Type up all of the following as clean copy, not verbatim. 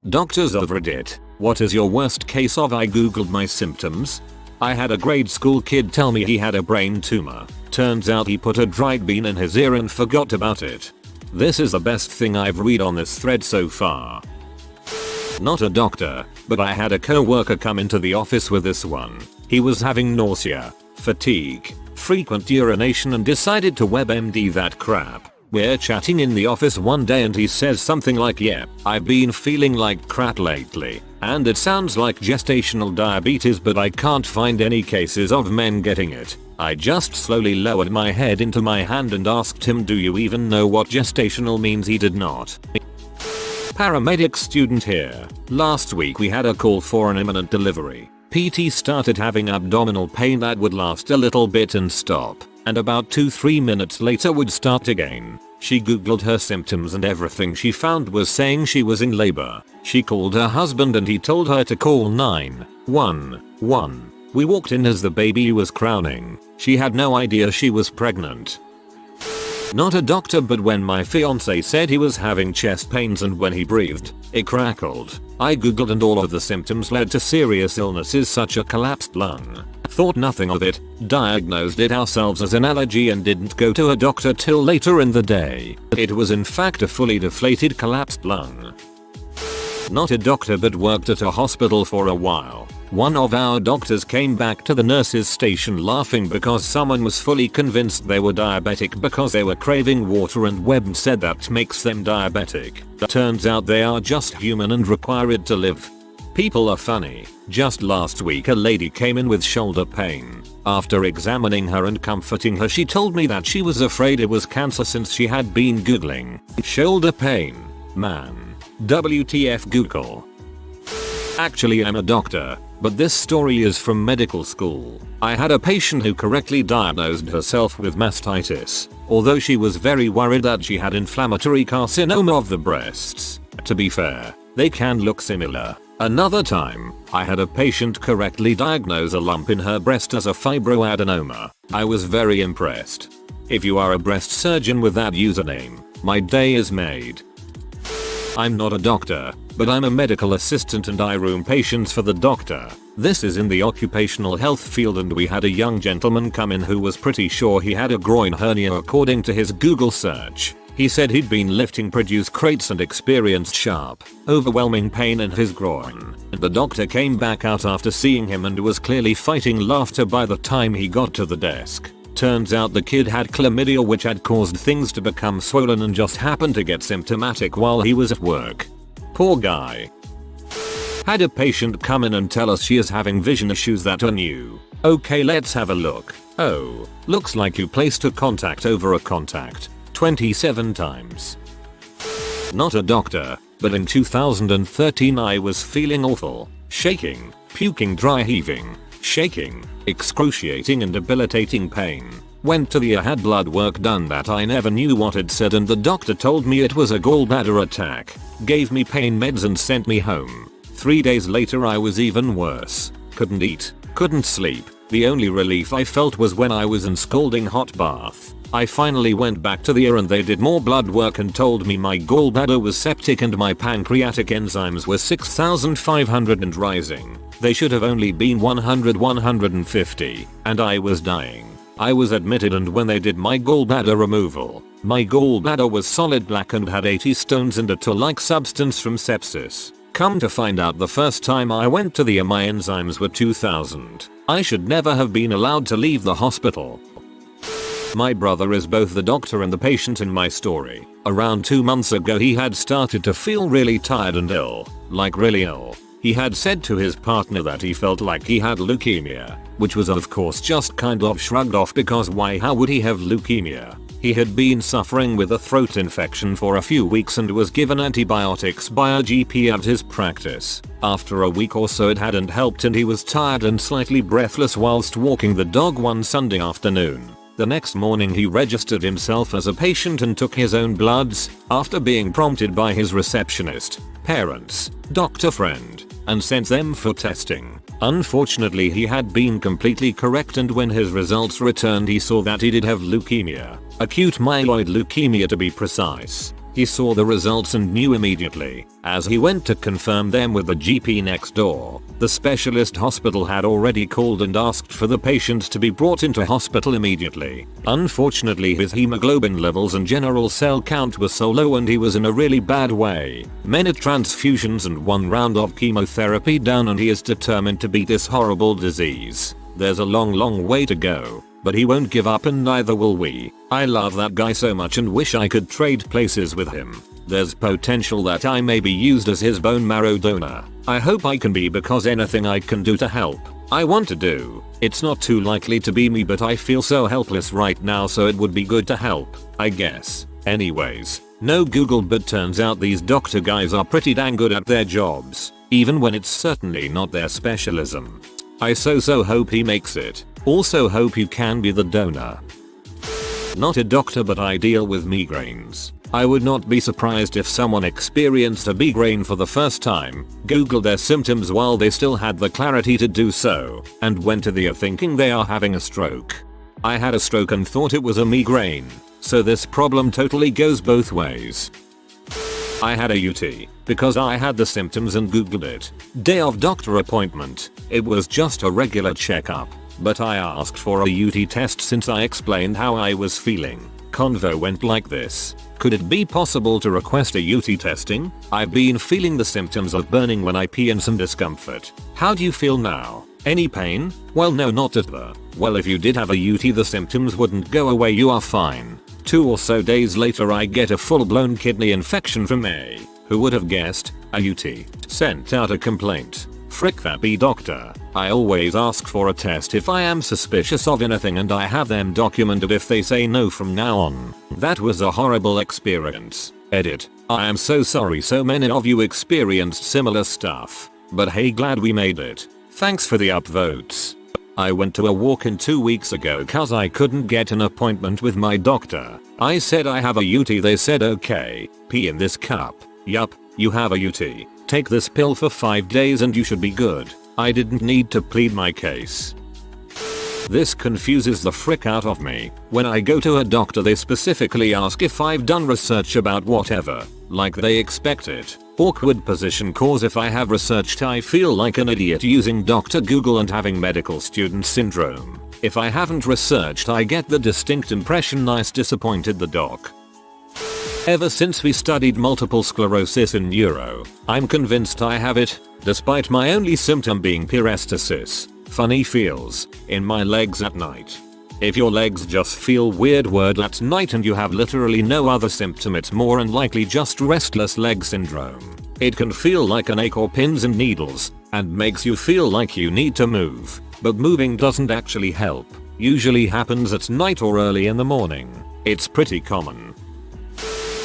Doctors of Reddit, what is your worst case of? I googled my symptoms. I had a grade school kid tell me he had a brain tumor. Turns out he put a dried bean in his ear and forgot about it. This is the best thing I've read on this thread so far. Not a doctor, but I had a co-worker come into the office with this one. He was having nausea, fatigue, frequent urination and decided to WebMD that crap. We're chatting in the office one day and he says something like, yeah, I've been feeling like crap lately, and it sounds like gestational diabetes but I can't find any cases of men getting it. I just slowly lowered my head into my hand and asked him, do you even know what gestational means? He did not. Paramedic student here. Last week we had a call for an imminent delivery. PT started having abdominal pain that would last a little bit and stop, and about 2-3 minutes later would start again. She googled her symptoms and everything she found was saying she was in labor. She called her husband and he told her to call 911. We walked in as the baby was crowning. She had no idea she was pregnant. Not a doctor, but when my fiance said he was having chest pains and when he breathed, it crackled. I googled and all of the symptoms led to serious illnesses such as collapsed lung. Thought nothing of it, diagnosed it ourselves as an allergy and didn't go to a doctor till later in the day. It was in fact a fully deflated collapsed lung. Not a doctor, but worked at a hospital for a while. One of our doctors came back to the nurses' station laughing because someone was fully convinced they were diabetic because they were craving water and Webb said that makes them diabetic. Turns out they are just human and required to live. People are funny. Just last week a lady came in with shoulder pain. After examining her and comforting her, she told me that she was afraid it was cancer since she had been googling shoulder pain. Man. WTF Google. Actually, I'm a doctor, but this story is from medical school. I had a patient who correctly diagnosed herself with mastitis, although she was very worried that she had inflammatory carcinoma of the breasts. To be fair, they can look similar. Another time, I had a patient correctly diagnose a lump in her breast as a fibroadenoma. I was very impressed. If you are a breast surgeon with that username, my day is made. I'm not a doctor, but I'm a medical assistant and I room patients for the doctor. This is in the occupational health field and we had a young gentleman come in who was pretty sure he had a groin hernia according to his Google search. He said he'd been lifting produce crates and experienced sharp, overwhelming pain in his groin. The doctor came back out after seeing him and was clearly fighting laughter by the time he got to the desk. Turns out the kid had chlamydia, which had caused things to become swollen and just happened to get symptomatic while he was at work. Poor guy. Had a patient come in and tell us she is having vision issues that are new. Okay, let's have a look. Oh, looks like you placed a contact over a contact 27 times. Not a doctor, but in 2013 I was feeling awful, shaking, puking, dry heaving, shaking, excruciating and debilitating pain. Went to the ER, had blood work done that I never knew what it said and the doctor told me it was a gallbladder attack, gave me pain meds and sent me home. 3 days later I was even worse. Couldn't eat, couldn't sleep. The only relief I felt was when I was in scalding hot bath. I finally went back to the ER and they did more blood work and told me my gallbladder was septic and my pancreatic enzymes were 6,500 and rising. They should have only been 150, and I was dying. I was admitted and when they did my gallbladder removal, my gallbladder was solid black and had 80 stones and a tar-like substance from sepsis. Come to find out the first time I went to the ER my enzymes were 2000. I should never have been allowed to leave the hospital. My brother is both the doctor and the patient in my story. Around 2 months ago he had started to feel really tired and ill, like really ill. He had said to his partner that he felt like he had leukemia, which was of course just kind of shrugged off because why, how would he have leukemia? He had been suffering with a throat infection for a few weeks and was given antibiotics by a GP at his practice. After a week or so it hadn't helped and he was tired and slightly breathless whilst walking the dog one Sunday afternoon. The next morning he registered himself as a patient and took his own bloods after being prompted by his receptionist, parents, doctor friend, and sent them for testing. Unfortunately he had been completely correct and when his results returned he saw that he did have leukemia, acute myeloid leukemia to be precise. He saw the results and knew immediately. As he went to confirm them with the GP next door, the specialist hospital had already called and asked for the patient to be brought into hospital immediately. Unfortunately, his hemoglobin levels and general cell count were so low and he was in a really bad way. Many transfusions and 1 round of chemotherapy down, and he is determined to beat this horrible disease. There's a long way to go, but he won't give up and neither will we. I love that guy so much and wish I could trade places with him. There's potential that I may be used as his bone marrow donor. I hope I can be, because anything I can do to help, I want to do. It's not too likely to be me, but I feel so helpless right now, so it would be good to help, I guess. Anyways, no Google, but turns out these doctor guys are pretty dang good at their jobs, even when it's certainly not their specialism. I so hope he makes it. Also hope you can be the donor. Not a doctor, but I deal with migraines. I would not be surprised if someone experienced a migraine for the first time, googled their symptoms while they still had the clarity to do so, and went to the thinking they are having a stroke. I had a stroke and thought it was a migraine, so this problem totally goes both ways. I had a UT because I had the symptoms and googled it. Day of doctor appointment. It was just a regular checkup, but I asked for a UT test since I explained how I was feeling. Convo went like this: could it be possible to request a UT testing? I've been feeling the symptoms of burning when I pee and some discomfort. How do you feel now? Any pain? Well, no, not at the. Well, if you did have a UT, the symptoms wouldn't go away, you are fine. 2 or so days later I get a full-blown kidney infection from a, who would have guessed, a UT. Sent out a complaint. Frick that be doctor. I always ask for a test if I am suspicious of anything, and I have them documented if they say no from now on. That was a horrible experience. Edit. I am so sorry so many of you experienced similar stuff. But hey, glad we made it. Thanks for the upvotes. I went to a walk-in 2 weeks ago cause I couldn't get an appointment with my doctor. I said I have a UT, they said okay, pee in this cup. Yup, you have a UT. Take this pill for 5 days and you should be good. I didn't need to plead my case. This confuses the frick out of me. When I go to a doctor, they specifically ask if I've done research about whatever, like they expect it. Awkward position, cause if I have researched I feel like an idiot using Dr. Google and having medical student syndrome. If I haven't researched I get the distinct impression nice disappointed the doc. Ever since we studied multiple sclerosis in neuro, I'm convinced I have it, despite my only symptom being paresthesis, funny feels, in my legs at night. If your legs just feel weird at night and you have literally no other symptom, it's more than likely just restless leg syndrome. It can feel like an ache or pins and needles, and makes you feel like you need to move, but moving doesn't actually help. Usually happens at night or early in the morning. It's pretty common.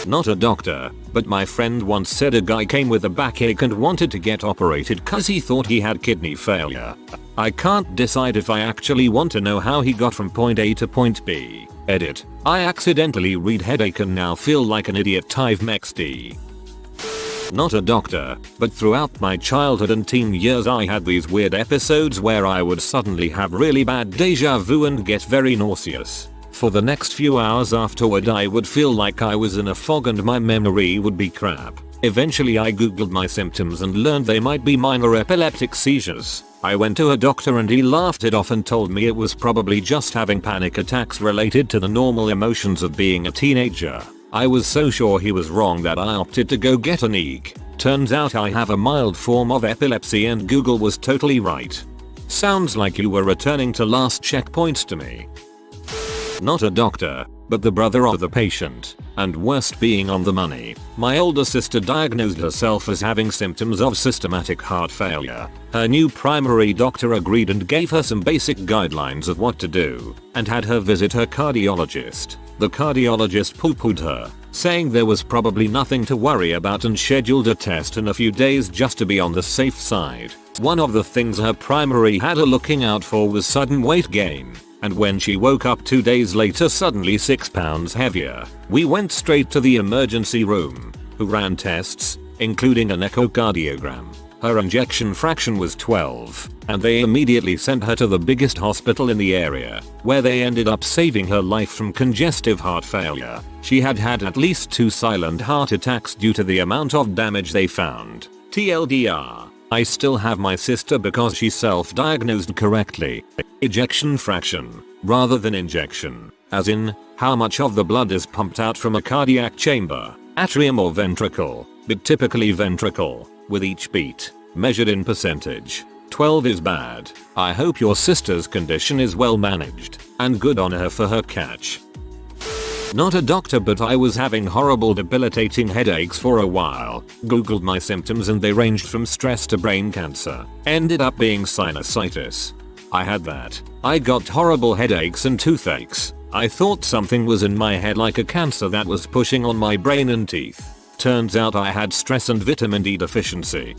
Not a doctor, but my friend once said a guy came with a backache and wanted to get operated cause he thought he had kidney failure. I can't decide if I actually want to know how he got from point A to point B. Edit. I accidentally read headache and now feel like an idiot. Tive mexd. Not a doctor, but throughout my childhood and teen years I had these weird episodes where I would suddenly have really bad deja vu and get very nauseous. For the next few hours afterward I would feel like I was in a fog and my memory would be crap. Eventually I googled my symptoms and learned they might be minor epileptic seizures. I went to a doctor and he laughed it off and told me it was probably just having panic attacks related to the normal emotions of being a teenager. I was so sure he was wrong that I opted to go get an EEG. Turns out I have a mild form of epilepsy and Google was totally right. Sounds like you were returning to last checkpoints to me. Not a doctor, but the brother of the patient, and worst being on the money. My older sister diagnosed herself as having symptoms of systematic heart failure. Her new primary doctor agreed and gave her some basic guidelines of what to do, and had her visit her cardiologist. The cardiologist poo-pooed her, saying there was probably nothing to worry about and scheduled a test in a few days just to be on the safe side. One of the things her primary had her looking out for was sudden weight gain. And when she woke up 2 days later suddenly 6 pounds heavier, we went straight to the emergency room, who ran tests, including an echocardiogram. Her injection fraction was 12, and they immediately sent her to the biggest hospital in the area, where they ended up saving her life from congestive heart failure. She had had at least 2 silent heart attacks due to the amount of damage they found. TLDR. I still have my sister because she self-diagnosed correctly. Ejection fraction, rather than injection, as in, how much of the blood is pumped out from a cardiac chamber, atrium or ventricle, but typically ventricle, with each beat, measured in percentage. 12 is bad. I hope your sister's condition is well managed, and good on her for her catch. Not a doctor, but I was having horrible debilitating headaches for a while. Googled my symptoms and they ranged from stress to brain cancer. Ended up being sinusitis. I had that. I got horrible headaches and toothaches. I thought something was in my head, like a cancer that was pushing on my brain and teeth. Turns out I had stress and vitamin D deficiency.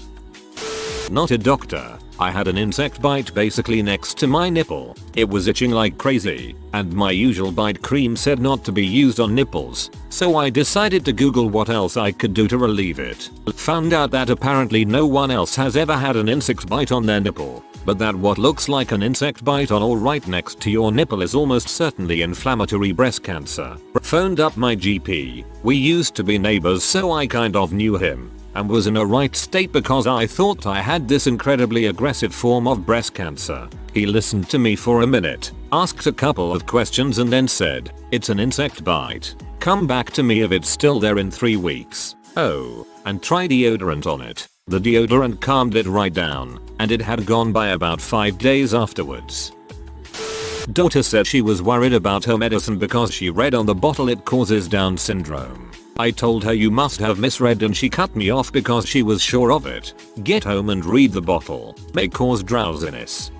Not a doctor. I had an insect bite basically next to my nipple. It was itching like crazy, and my usual bite cream said not to be used on nipples, so I decided to Google what else I could do to relieve it. Found out that apparently no one else has ever had an insect bite on their nipple, but that what looks like an insect bite on or right next to your nipple is almost certainly inflammatory breast cancer. Phoned up my GP. We used to be neighbors, so I kind of knew him, and was in a right state because I thought I had this incredibly aggressive form of breast cancer. He listened to me for a minute, asked a couple of questions and then said, "It's an insect bite. Come back to me if it's still there in 3 weeks. Oh, and try deodorant on it." The deodorant calmed it right down, and it had gone by about 5 days afterwards. Daughter said she was worried about her medicine because she read on the bottle it causes Down syndrome. I told her you must have misread and she cut me off because she was sure of it. Get home and read the bottle. May cause drowsiness.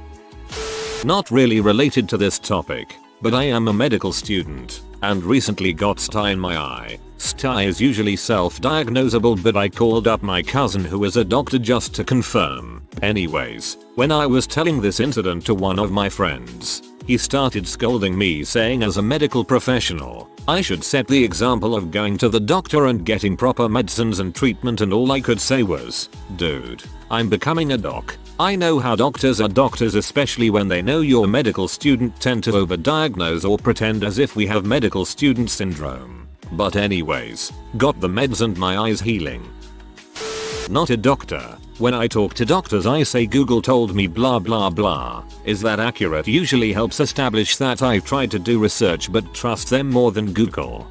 Not really related to this topic, but I am a medical student and recently got STI in my eye. STI is usually self-diagnosable, but I called up my cousin who is a doctor just to confirm. Anyways, when I was telling this incident to one of my friends, he started scolding me, saying as a medical professional, I should set the example of going to the doctor and getting proper medicines and treatment, and all I could say was, dude, I'm becoming a doc. I know how doctors are doctors, especially when they know you're a medical student, tend to overdiagnose or pretend as if we have medical student syndrome. But anyways, got the meds and my eye's healing. Not a doctor. When I talk to doctors I say Google told me blah blah blah. Is that accurate? Usually helps establish that I've tried to do research but trust them more than Google.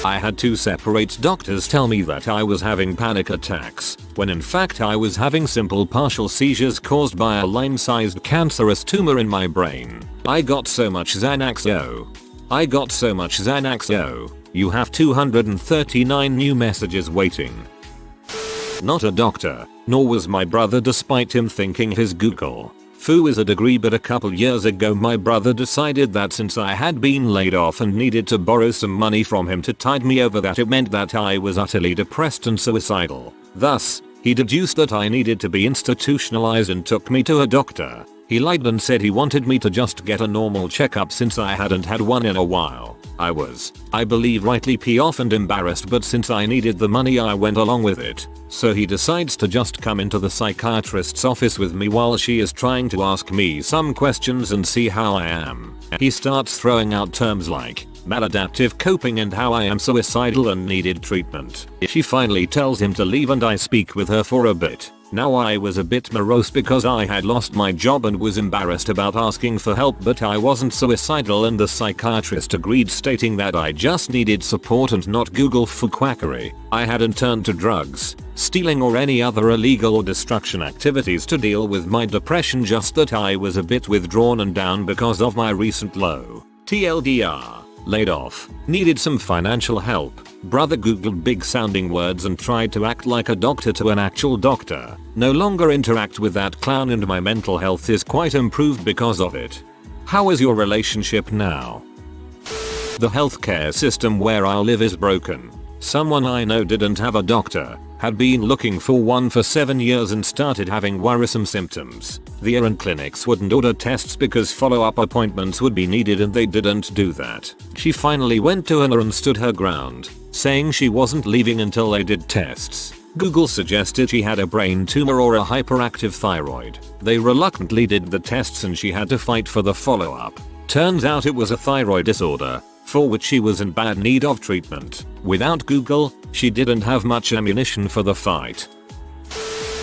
I had 2 separate doctors tell me that I was having panic attacks, when in fact I was having simple partial seizures caused by a lime-sized cancerous tumor in my brain. I got so much Xanax yo. You have 239 new messages waiting. Not a doctor, nor was my brother, despite him thinking his Google Fu is a degree, but a couple years ago my brother decided that since I had been laid off and needed to borrow some money from him to tide me over, that it meant that I was utterly depressed and suicidal. Thus, he deduced that I needed to be institutionalized and took me to a doctor. He lied and said he wanted me to just get a normal checkup since I hadn't had one in a while. I was, I believe, rightly pissed off and embarrassed, but since I needed the money I went along with it. So he decides to just come into the psychiatrist's office with me while she is trying to ask me some questions and see how I am. He starts throwing out terms like maladaptive coping and how I am suicidal and needed treatment. She finally tells him to leave and I speak with her for a bit. Now I was a bit morose because I had lost my job and was embarrassed about asking for help, but I wasn't suicidal and the psychiatrist agreed, stating that I just needed support and not Google for quackery. I hadn't turned to drugs, stealing or any other illegal or destruction activities to deal with my depression, just that I was a bit withdrawn and down because of my recent low. TLDR. Laid off. Needed some financial help. Brother googled big sounding words and tried to act like a doctor to an actual doctor. No longer interact with that clown and my mental health is quite improved because of it. How is your relationship now? The healthcare system where I live is broken. Someone I know didn't have a doctor, had been looking for one for 7 years and started having worrisome symptoms. The errand clinics wouldn't order tests because follow-up appointments would be needed and they didn't do that. She finally went to her and stood her ground, saying she wasn't leaving until they did tests. Google suggested she had a brain tumor or a hyperactive thyroid. They reluctantly did the tests and she had to fight for the follow-up. Turns out it was a thyroid disorder, for which she was in bad need of treatment. Without Google, she didn't have much ammunition for the fight.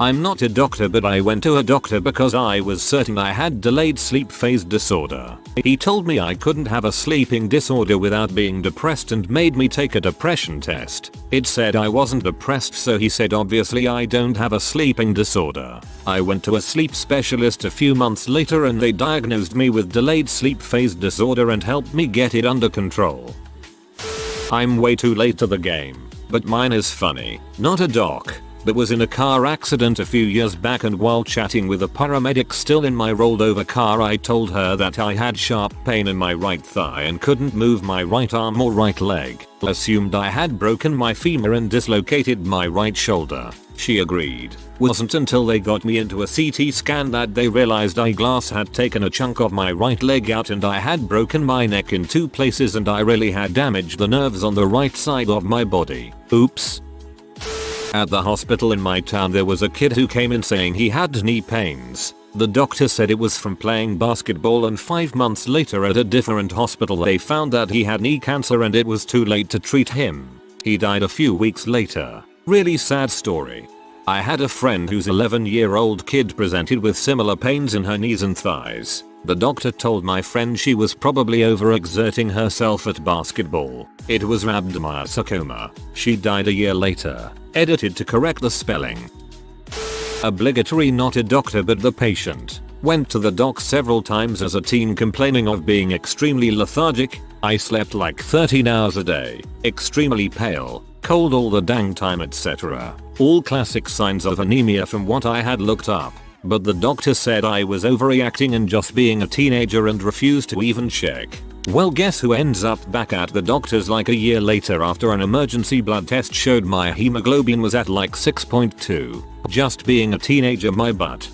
I'm not a doctor, but I went to a doctor because I was certain I had delayed sleep phase disorder. He told me I couldn't have a sleeping disorder without being depressed and made me take a depression test. It said I wasn't depressed, so he said obviously I don't have a sleeping disorder. I went to a sleep specialist a few months later and they diagnosed me with delayed sleep phase disorder and helped me get it under control. I'm way too late to the game, but mine is funny. Not a doc, but was in a car accident a few years back, and while chatting with a paramedic still in my rolled over car, I told her that I had sharp pain in my right thigh and couldn't move my right arm or right leg. Assumed I had broken my femur and dislocated my right shoulder. She agreed. Wasn't until they got me into a CT scan that they realized eyeglass had taken a chunk of my right leg out and I had broken my neck in 2 places and I really had damaged the nerves on the right side of my body. Oops. At the hospital in my town there was a kid who came in saying he had knee pains. The doctor said it was from playing basketball, and 5 months later at a different hospital they found that he had knee cancer and it was too late to treat him. He died a few weeks later. Really sad story. I had a friend whose 11-year-old kid presented with similar pains in her knees and thighs. The doctor told my friend she was probably overexerting herself at basketball. It was rhabdomyosarcoma. She died a year later. Edited to correct the spelling. Obligatory. Not a doctor but the patient. Went to the doc several times as a teen complaining of being extremely lethargic. I slept like 13 hours a day. Extremely pale. Cold all the dang time, etc. All classic signs of anemia from what I had looked up. But the doctor said I was overreacting and just being a teenager and refused to even check. Well, guess who ends up back at the doctor's like a year later after an emergency blood test showed my hemoglobin was at like 6.2. Just being a teenager, my butt.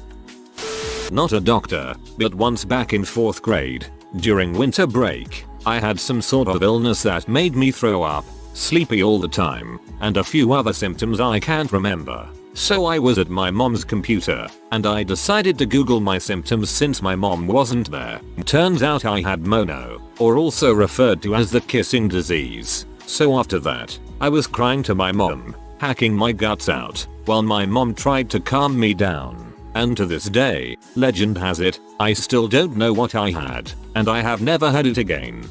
Not a doctor, but once back in 4th grade, during winter break, I had some sort of illness that made me throw up, sleepy all the time, and a few other symptoms I can't remember. So I was at my mom's computer, and I decided to Google my symptoms since my mom wasn't there. Turns out I had mono, or also referred to as the kissing disease. So after that, I was crying to my mom, hacking my guts out, while my mom tried to calm me down. And to this day, legend has it, I still don't know what I had, and I have never had it again.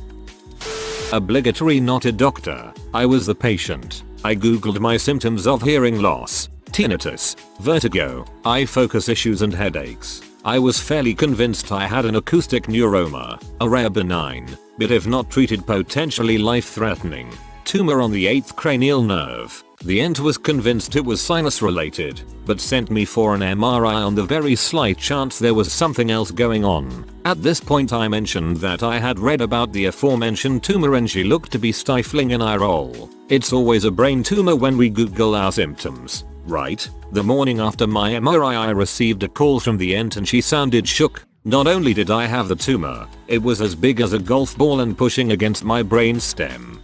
Obligatory. Not a doctor. I was the patient. I googled my symptoms of hearing loss, tinnitus, vertigo, eye focus issues and headaches. I was fairly convinced I had an acoustic neuroma, a rare benign, but if not treated potentially life-threatening, tumor on the 8th cranial nerve. The ent was convinced it was sinus related, but sent me for an MRI on the very slight chance there was something else going on. At this point I mentioned that I had read about the aforementioned tumor and she looked to be stifling an eye roll. It's always a brain tumor when we Google our symptoms, right? The morning after my MRI I received a call from the ent and she sounded shook. Not only did I have the tumor, it was as big as a golf ball and pushing against my brain stem.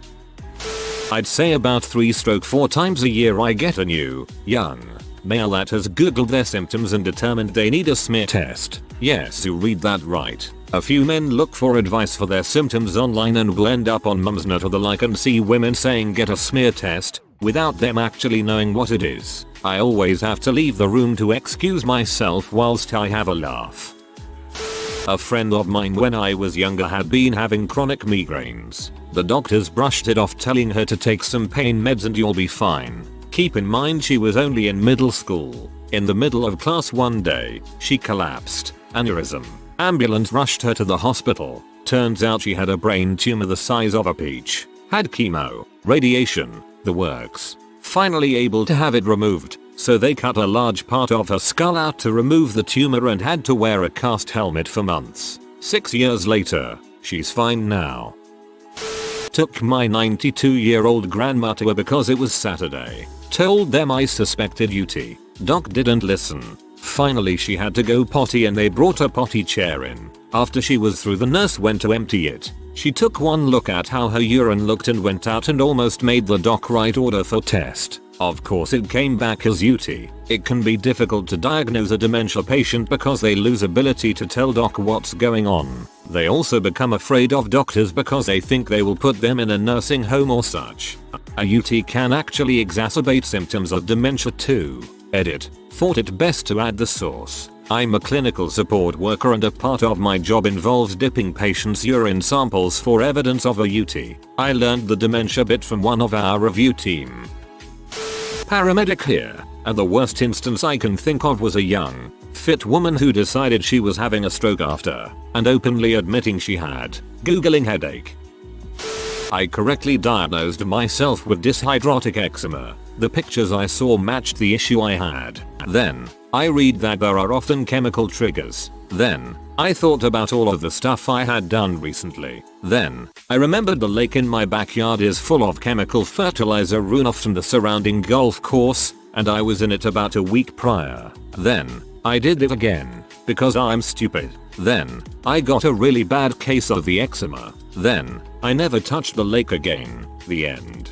I'd say about 3-4 times a year I get a new, young, male that has googled their symptoms and determined they need a smear test. Yes, you read that right. A few men look for advice for their symptoms online and will end up on Mumsnet or the like and see women saying get a smear test, without them actually knowing what it is. I always have to leave the room to excuse myself whilst I have a laugh. A friend of mine when I was younger had been having chronic migraines. The doctors brushed it off telling her to take some pain meds and you'll be fine. Keep in mind she was only in middle school. In the middle of class one day, she collapsed. Aneurysm. Ambulance rushed her to the hospital. Turns out she had a brain tumor the size of a peach. Had chemo, radiation, the works. Finally able to have it removed. So they cut a large part of her skull out to remove the tumor and had to wear a cast helmet for months. 6 years later, she's fine now. Took my 92-year-old grandma to her because it was Saturday. Told them I suspected UT. Doc didn't listen. Finally she had to go potty and they brought a potty chair in. After she was through the nurse went to empty it. She took one look at how her urine looked and went out and almost made the doc write order for test. Of course it came back as UT. It can be difficult to diagnose a dementia patient because they lose ability to tell doc what's going on. They also become afraid of doctors because they think they will put them in a nursing home or such. A UT can actually exacerbate symptoms of dementia too. Edit. Thought it best to add the source. I'm a clinical support worker and a part of my job involves dipping patients' urine samples for evidence of a UT. I learned the dementia bit from one of our review team. Paramedic here, and the worst instance I can think of was a young, fit woman who decided she was having a stroke after, and openly admitting she had, googling headache. I correctly diagnosed myself with dyshydrotic eczema. The pictures I saw matched the issue I had. Then, I read that there are often chemical triggers. Then, I thought about all of the stuff I had done recently. Then, I remembered the lake in my backyard is full of chemical fertilizer runoff from the surrounding golf course, and I was in it about a week prior. Then, I did it again, because I'm stupid. Then, I got a really bad case of the eczema. Then, I never touched the lake again. The end.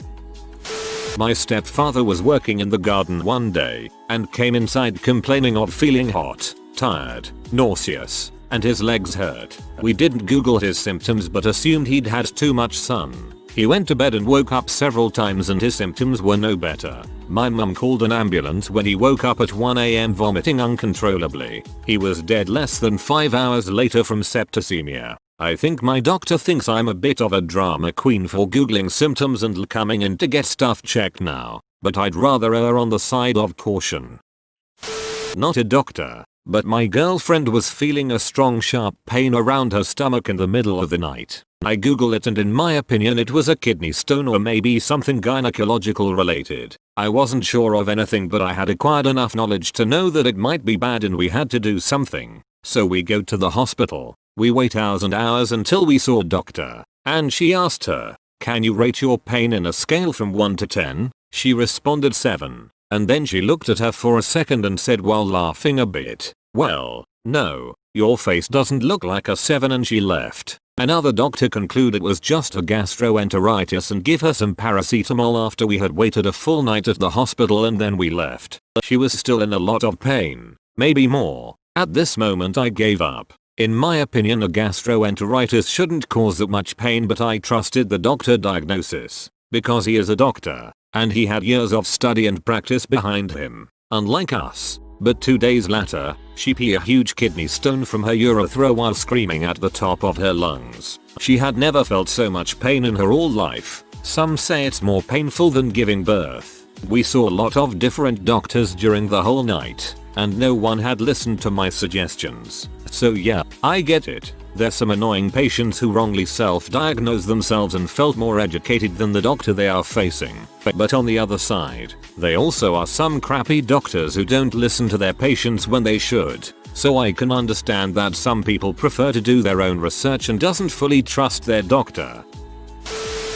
My stepfather was working in the garden one day, and came inside complaining of feeling hot, tired, nauseous, and his legs hurt. We didn't Google his symptoms but assumed he'd had too much sun. He went to bed and woke up several times and his symptoms were no better. My mum called an ambulance when he woke up at 1 AM vomiting uncontrollably. He was dead less than 5 hours later from septicemia. I think my doctor thinks I'm a bit of a drama queen for googling symptoms and coming in to get stuff checked now, but I'd rather err on the side of caution. Not a doctor, but my girlfriend was feeling a strong sharp pain around her stomach in the middle of the night. I googled it and in my opinion it was a kidney stone or maybe something gynecological related. I wasn't sure of anything but I had acquired enough knowledge to know that it might be bad and we had to do something. So we go to the hospital. We wait hours and hours until we saw a doctor, and she asked her, "Can you rate your pain in a scale from 1 to 10? She responded 7, and then she looked at her for a second and said while laughing a bit, "Well, no, your face doesn't look like a 7," and she left. Another doctor concluded it was just a gastroenteritis and give her some paracetamol after we had waited a full night at the hospital and then we left. She was still in a lot of pain, maybe more. At this moment I gave up. In my opinion a gastroenteritis shouldn't cause that much pain but I trusted the doctor diagnosis, because he is a doctor, and he had years of study and practice behind him, unlike us. But 2 days later, she pee a huge kidney stone from her urethra while screaming at the top of her lungs. She had never felt so much pain in her whole life. Some say it's more painful than giving birth. We saw a lot of different doctors during the whole night, and no one had listened to my suggestions. So yeah, I get it. There's some annoying patients who wrongly self-diagnose themselves and felt more educated than the doctor they are facing. But on the other side, they also are some crappy doctors who don't listen to their patients when they should. So I can understand that some people prefer to do their own research and doesn't fully trust their doctor.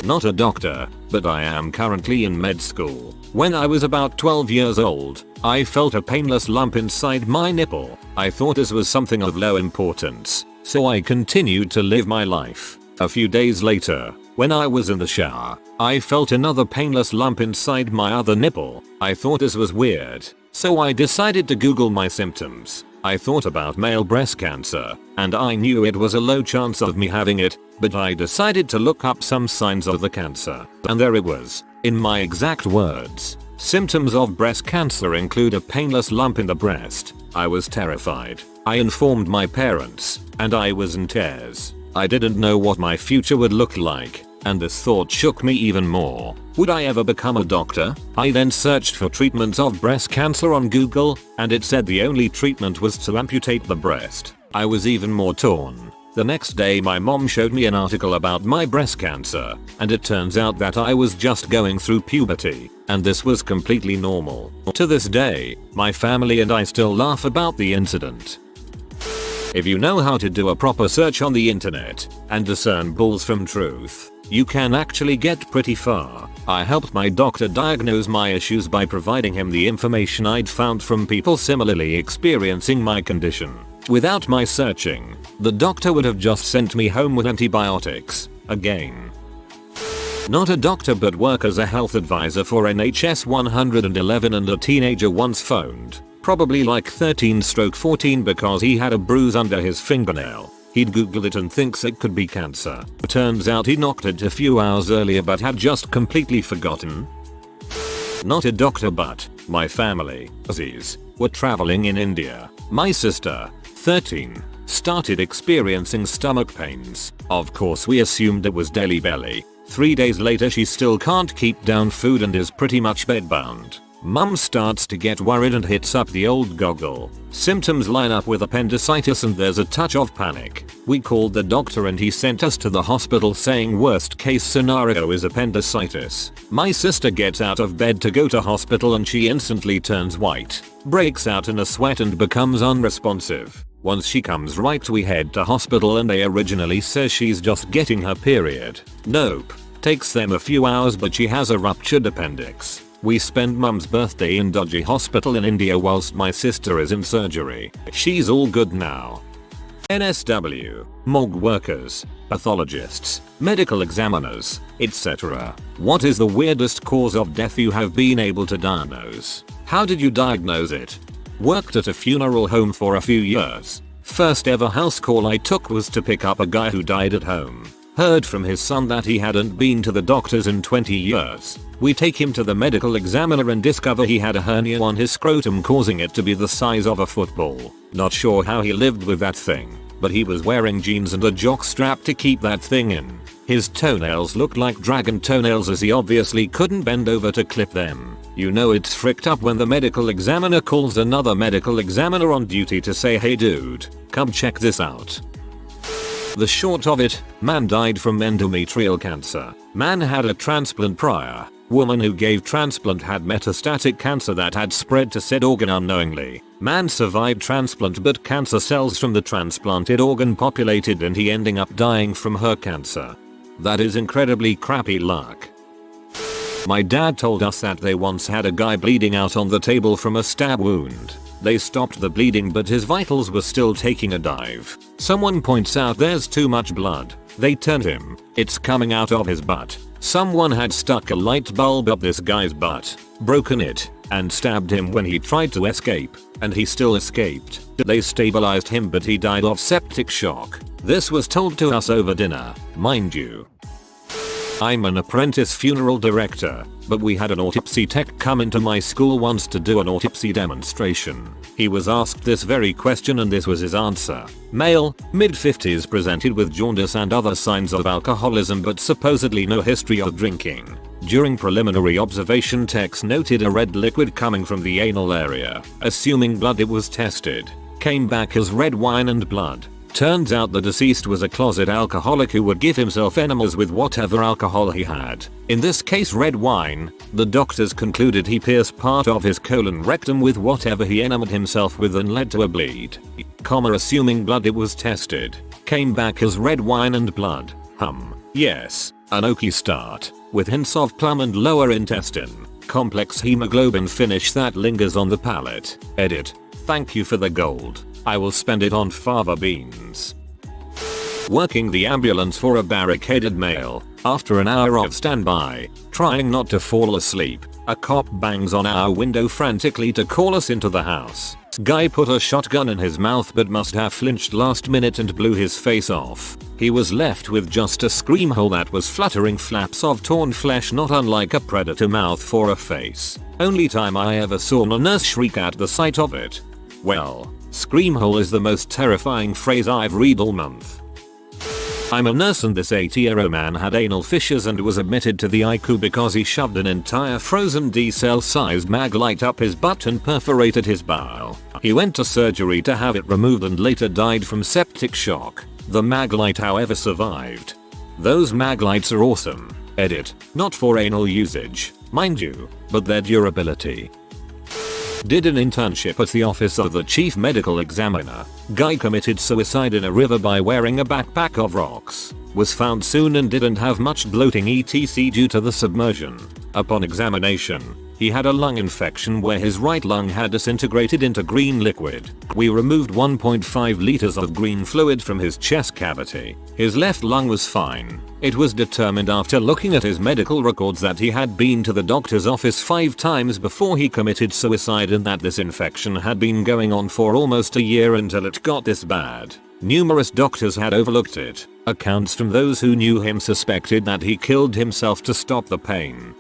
Not a doctor, but I am currently in med school. When I was about 12 years old, I felt a painless lump inside my nipple. I thought this was something of low importance, so I continued to live my life. A few days later, when I was in the shower, I felt another painless lump inside my other nipple. I thought this was weird, so I decided to Google my symptoms. I thought about male breast cancer, and I knew it was a low chance of me having it, but I decided to look up some signs of the cancer. And there it was, in my exact words. Symptoms of breast cancer include a painless lump in the breast. I was terrified. I informed my parents, and I was in tears. I didn't know what my future would look like, and this thought shook me even more. Would I ever become a doctor? I then searched for treatments of breast cancer on Google, and it said the only treatment was to amputate the breast. I was even more torn. The next day my mom showed me an article about my breast cancer, and it turns out that I was just going through puberty, and this was completely normal. To this day, my family and I still laugh about the incident. If you know how to do a proper search on the internet, and discern bulls from truth, you can actually get pretty far. I helped my doctor diagnose my issues by providing him the information I'd found from people similarly experiencing my condition. Without my searching, the doctor would have just sent me home with antibiotics. Again. Not a doctor but work as a health advisor for NHS 111 and a teenager once phoned, probably like 13/14 because he had a bruise under his fingernail. He'd googled it and thinks it could be cancer. Turns out he knocked it a few hours earlier but had just completely forgotten. Not a doctor but my family, Aussies, were traveling in India. My sister, 13, started experiencing stomach pains. Of course we assumed it was Delhi belly. 3 days later she still can't keep down food and is pretty much bedbound. Mum starts to get worried and hits up the old goggle. Symptoms line up with appendicitis and there's a touch of panic. We called the doctor and he sent us to the hospital saying worst case scenario is appendicitis. My sister gets out of bed to go to hospital and she instantly turns white, breaks out in a sweat and becomes unresponsive. Once she comes right we head to hospital and they originally says she's just getting her period. Nope. Takes them a few hours but she has a ruptured appendix. We spend mum's birthday in dodgy hospital in India whilst my sister is in surgery. She's all good now. NSW, morgue workers, pathologists, medical examiners, etc. What is the weirdest cause of death you have been able to diagnose? How did you diagnose it? Worked at a funeral home for a few years. First ever house call I took was to pick up a guy who died at home. Heard from his son that he hadn't been to the doctors in 20 years. We take him to the medical examiner and discover he had a hernia on his scrotum causing it to be the size of a football. Not sure how he lived with that thing, but he was wearing jeans and a jock strap to keep that thing in. His toenails looked like dragon toenails as he obviously couldn't bend over to clip them. You know it's fricked up when the medical examiner calls another medical examiner on duty to say hey dude, come check this out. The short of it, man died from endometrial cancer. Man had a transplant prior. Woman who gave transplant had metastatic cancer that had spread to said organ unknowingly. Man survived transplant but cancer cells from the transplanted organ populated and he ending up dying from her cancer. That is incredibly crappy luck. My dad told us that they once had a guy bleeding out on the table from a stab wound. They stopped the bleeding but his vitals were still taking a dive. Someone points out there's too much blood. They turned him. It's coming out of his butt. Someone had stuck a light bulb up this guy's butt, broken it, and stabbed him when he tried to escape, and he still escaped. They stabilized him but he died of septic shock. This was told to us over dinner, mind you. I'm an apprentice funeral director, but we had an autopsy tech come into my school once to do an autopsy demonstration. He was asked this very question and this was his answer. Male, mid-50s, presented with jaundice and other signs of alcoholism but supposedly no history of drinking. During preliminary observation techs noted a red liquid coming from the anal area. Assuming blood, it was tested. Came back as red wine and blood. Turns out the deceased was a closet alcoholic who would give himself enemas with whatever alcohol he had. In this case red wine. The doctors concluded he pierced part of his colon rectum with whatever he enamored himself with and led to a bleed. Assuming blood, it was tested. Came back as red wine and blood. Yes, an oaky start, with hints of plum and lower intestine. Complex hemoglobin finish that lingers on the palate. Edit. Thank you for the gold. I will spend it on fava beans. Working the ambulance for a barricaded male. After an hour of standby, trying not to fall asleep, a cop bangs on our window frantically to call us into the house. Guy put a shotgun in his mouth but must have flinched last minute and blew his face off. He was left with just a scream hole that was fluttering flaps of torn flesh, not unlike a predator mouth for a face. Only time I ever saw a nurse shriek at the sight of it. Well, scream hole is the most terrifying phrase I've read all month. I'm a nurse and this 80-year-old man had anal fissures and was admitted to the ICU because he shoved an entire frozen D-cell sized mag light up his butt and perforated his bowel. He went to surgery to have it removed and later died from septic shock. The mag light however survived. Those mag lights are awesome. Edit. Not for anal usage, mind you, but their durability. Did an internship at the office of the chief medical examiner. Guy committed suicide in a river by wearing a backpack of rocks. Was found soon and didn't have much bloating etc due to the submersion. Upon examination, He had a lung infection where his right lung had disintegrated into green liquid. We removed 1.5 liters of green fluid from his chest cavity. His left lung was fine. It was determined after looking at his medical records that he had been to the doctor's office 5 times before he committed suicide and that this infection had been going on for almost a year until it got this bad. Numerous doctors had overlooked it. Accounts from those who knew him suspected that he killed himself to stop the pain.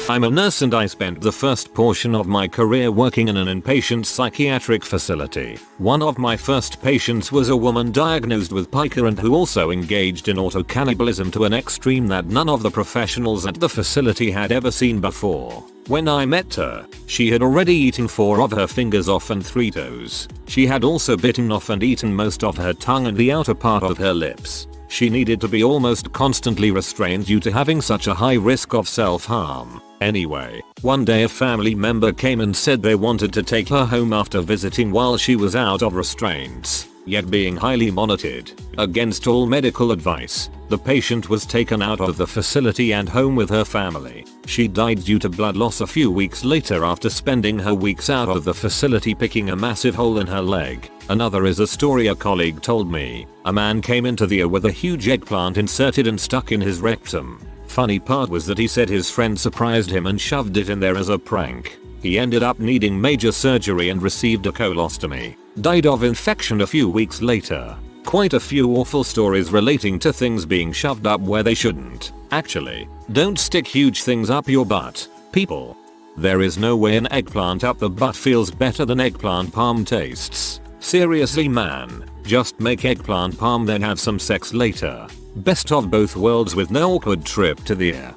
I'm a nurse and I spent the first portion of my career working in an inpatient psychiatric facility. One of my first patients was a woman diagnosed with pica and who also engaged in autocannibalism to an extreme that none of the professionals at the facility had ever seen before. When I met her, she had already eaten 4 of her fingers off and 3 toes. She had also bitten off and eaten most of her tongue and the outer part of her lips. She needed to be almost constantly restrained due to having such a high risk of self-harm. Anyway, one day a family member came and said they wanted to take her home after visiting while she was out of restraints, yet being highly monitored. Against all medical advice, the patient was taken out of the facility and home with her family. She died due to blood loss a few weeks later after spending her weeks out of the facility picking a massive hole in her leg. Another is a story a colleague told me. A man came into the ER with a huge eggplant inserted and stuck in his rectum. Funny part was that he said his friend surprised him and shoved it in there as a prank. He ended up needing major surgery and received a colostomy. Died of infection a few weeks later. Quite a few awful stories relating to things being shoved up where they shouldn't. Actually, don't stick huge things up your butt, people. There is no way an eggplant up the butt feels better than eggplant palm tastes. Seriously man, just make eggplant palm then have some sex later. Best of both worlds with no awkward trip to the ER.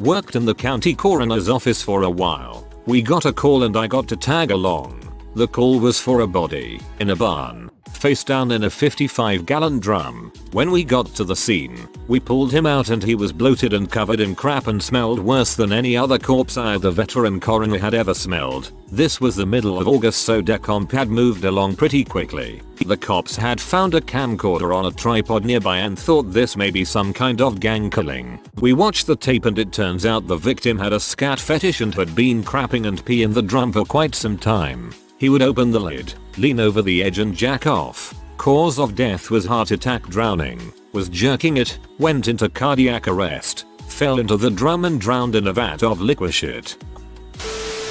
Worked in the county coroner's office for a while. We got a call and I got to tag along. The call was for a body in a barn, face down in a 55-gallon drum. When we got to the scene, we pulled him out and he was bloated and covered in crap and smelled worse than any other corpse the veteran coroner had ever smelled. This was the middle of August so decomp had moved along pretty quickly. The cops had found a camcorder on a tripod nearby and thought this may be some kind of gang killing. We watched the tape and it turns out the victim had a scat fetish and had been crapping and pee in the drum for quite some time. He would open the lid, lean over the edge and jack off. Cause of death was heart attack drowning. Was jerking it, went into cardiac arrest, fell into the drum and drowned in a vat of liquid shit.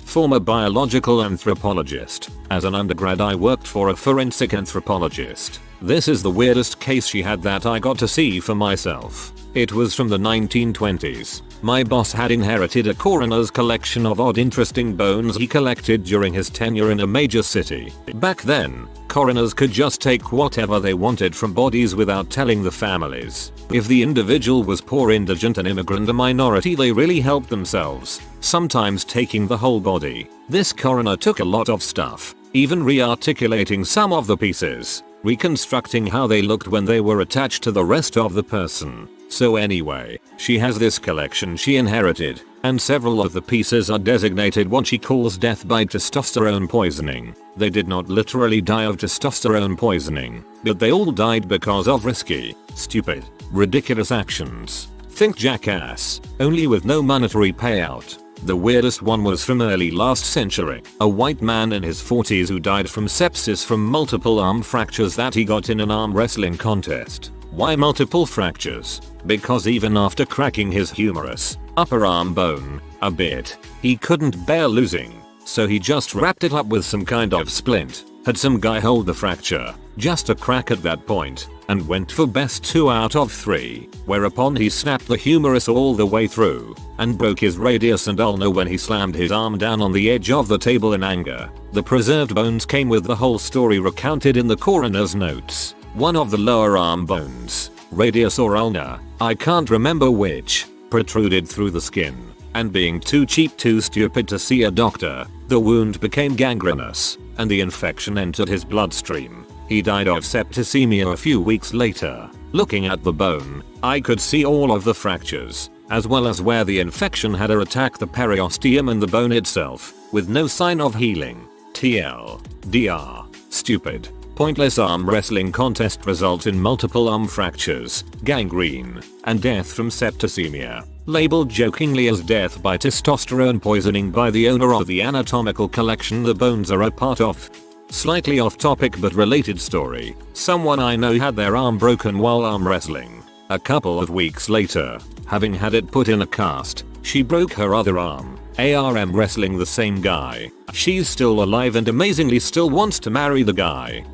Former biological anthropologist. As an undergrad I worked for a forensic anthropologist. This is the weirdest case she had that I got to see for myself. It was from the 1920s. My boss had inherited a coroner's collection of odd interesting bones he collected during his tenure in a major city. Back then, coroners could just take whatever they wanted from bodies without telling the families. If the individual was poor, indigent, an immigrant, a minority, they really helped themselves, sometimes taking the whole body. This coroner took a lot of stuff, even re-articulating some of the pieces, reconstructing how they looked when they were attached to the rest of the person. So anyway, she has this collection she inherited, and several of the pieces are designated what she calls death by testosterone poisoning. They did not literally die of testosterone poisoning, but they all died because of risky, stupid, ridiculous actions. Think Jackass, only with no monetary payout. The weirdest one was from early last century. A white man in his 40s who died from sepsis from multiple arm fractures that he got in an arm wrestling contest. Why multiple fractures? Because even after cracking his humerus, upper arm bone, a bit, he couldn't bear losing, so he just wrapped it up with some kind of splint, had some guy hold the fracture, just a crack at that point, and went for best 2 out of 3, whereupon he snapped the humerus all the way through, and broke his radius and ulna when he slammed his arm down on the edge of the table in anger. The preserved bones came with the whole story recounted in the coroner's notes. One of the lower arm bones, radius or ulna, I can't remember which, protruded through the skin, and being too stupid to see a doctor, the wound became gangrenous, and the infection entered his bloodstream. He died of septicemia a few weeks later. Looking at the bone, I could see all of the fractures, as well as where the infection had attacked the periosteum and the bone itself, with no sign of healing. TLDR. Stupid. Pointless arm wrestling contest result in multiple arm fractures, gangrene, and death from septicemia. labeled jokingly as death by testosterone poisoning by the owner of the anatomical collection the bones are a part of. Slightly off topic but related story. Someone I know had their arm broken while arm wrestling. A couple of weeks later, having had it put in a cast, she broke her other arm. ARM wrestling the same guy. She's still alive and amazingly still wants to marry the guy.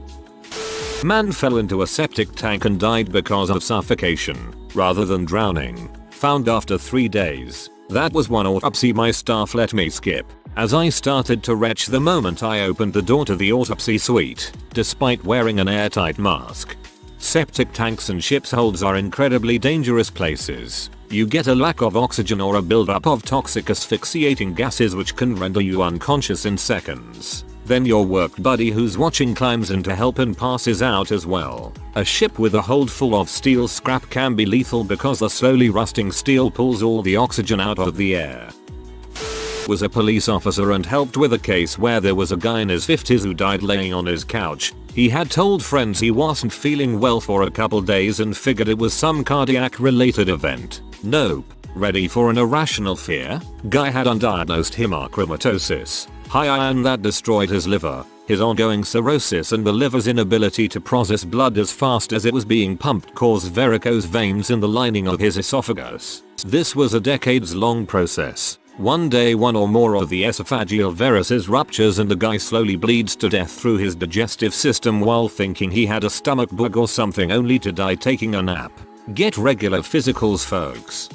Man fell into a septic tank and died because of suffocation, rather than drowning. Found after 3 days. That was one autopsy my staff let me skip, as I started to retch the moment I opened the door to the autopsy suite, despite wearing an airtight mask. Septic tanks and ship's holds are incredibly dangerous places. You get a lack of oxygen or a buildup of toxic asphyxiating gases which can render you unconscious in seconds. Then your work buddy who's watching climbs in to help and passes out as well. A ship with a hold full of steel scrap can be lethal because the slowly rusting steel pulls all the oxygen out of the air. Was a police officer and helped with a case where there was a guy in his 50s who died laying on his couch. He had told friends he wasn't feeling well for a couple days and figured it was some cardiac related event. Nope. Ready for an irrational fear? Guy had undiagnosed hemochromatosis, high iron that destroyed his liver, his ongoing cirrhosis and the liver's inability to process blood as fast as it was being pumped caused varicose veins in the lining of his esophagus. This was a decades-long process. One day one or more of the esophageal varices ruptures and the guy slowly bleeds to death through his digestive system while thinking he had a stomach bug or something only to die taking a nap. Get regular physicals, folks.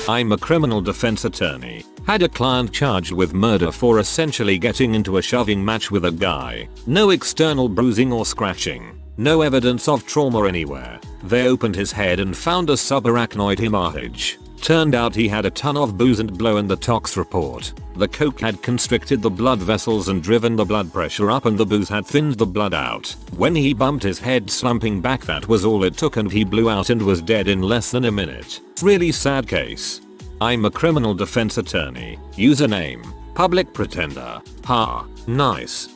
I'm a criminal defense attorney. Had a client charged with murder for essentially getting into a shoving match with a guy. No external bruising or scratching. No evidence of trauma anywhere. They opened his head and found a subarachnoid hemorrhage. Turned out he had a ton of booze and blow in the tox report. The coke had constricted the blood vessels and driven the blood pressure up and the booze had thinned the blood out. When he bumped his head slumping back that was all it took and he blew out and was dead in less than a minute. Really sad case. I'm a criminal defense attorney. Username, public pretender. Ha, nice.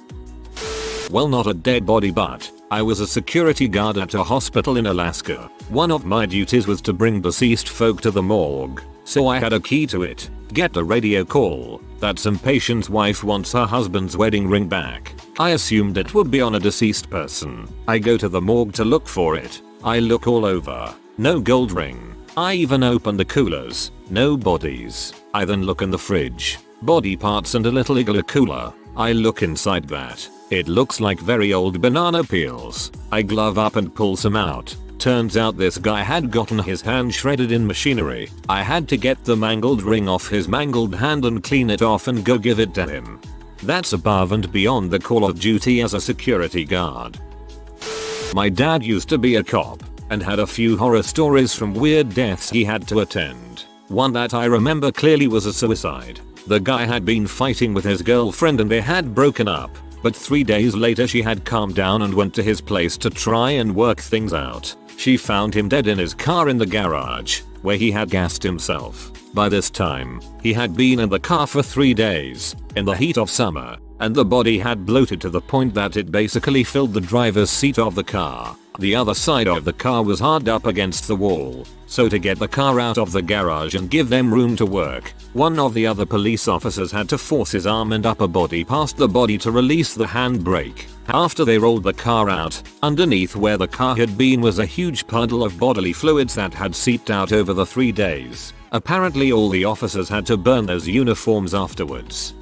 Well, not a dead body but I was a security guard at a hospital in Alaska. One of my duties was to bring deceased folk to the morgue, so I had a key to it. Get a radio call that some patient's wife wants her husband's wedding ring back. I assumed it would be on a deceased person. I go to the morgue to look for it. I look all over. No gold ring. I even open the coolers. No bodies. I then look in the fridge. Body parts and a little igloo cooler. I look inside that. It looks like very old banana peels. I glove up and pull some out. Turns out this guy had gotten his hand shredded in machinery. I had to get the mangled ring off his mangled hand and clean it off and go give it to him. That's above and beyond the call of duty as a security guard. My dad used to be a cop and had a few horror stories from weird deaths he had to attend. One that I remember clearly was a suicide. The guy had been fighting with his girlfriend and they had broken up. But 3 days later she had calmed down and went to his place to try and work things out. She found him dead in his car in the garage, where he had gassed himself. By this time, he had been in the car for 3 days, in the heat of summer, and the body had bloated to the point that it basically filled the driver's seat of the car. The other side of the car was hard up against the wall, so to get the car out of the garage and give them room to work, one of the other police officers had to force his arm and upper body past the body to release the handbrake. After they rolled the car out, underneath where the car had been was a huge puddle of bodily fluids that had seeped out over the 3 days. Apparently all the officers had to burn those uniforms afterwards.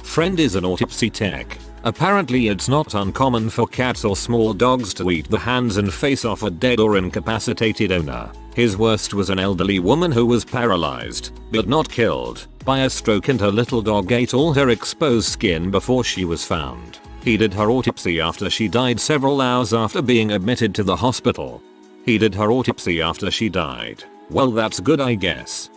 Friend is an autopsy tech. Apparently it's not uncommon for cats or small dogs to eat the hands and face off a dead or incapacitated owner. His worst was an elderly woman who was paralyzed, but not killed, by a stroke and her little dog ate all her exposed skin before she was found. He did her autopsy after she died several hours after being admitted to the hospital. He did her autopsy after she died. Well, that's good, I guess.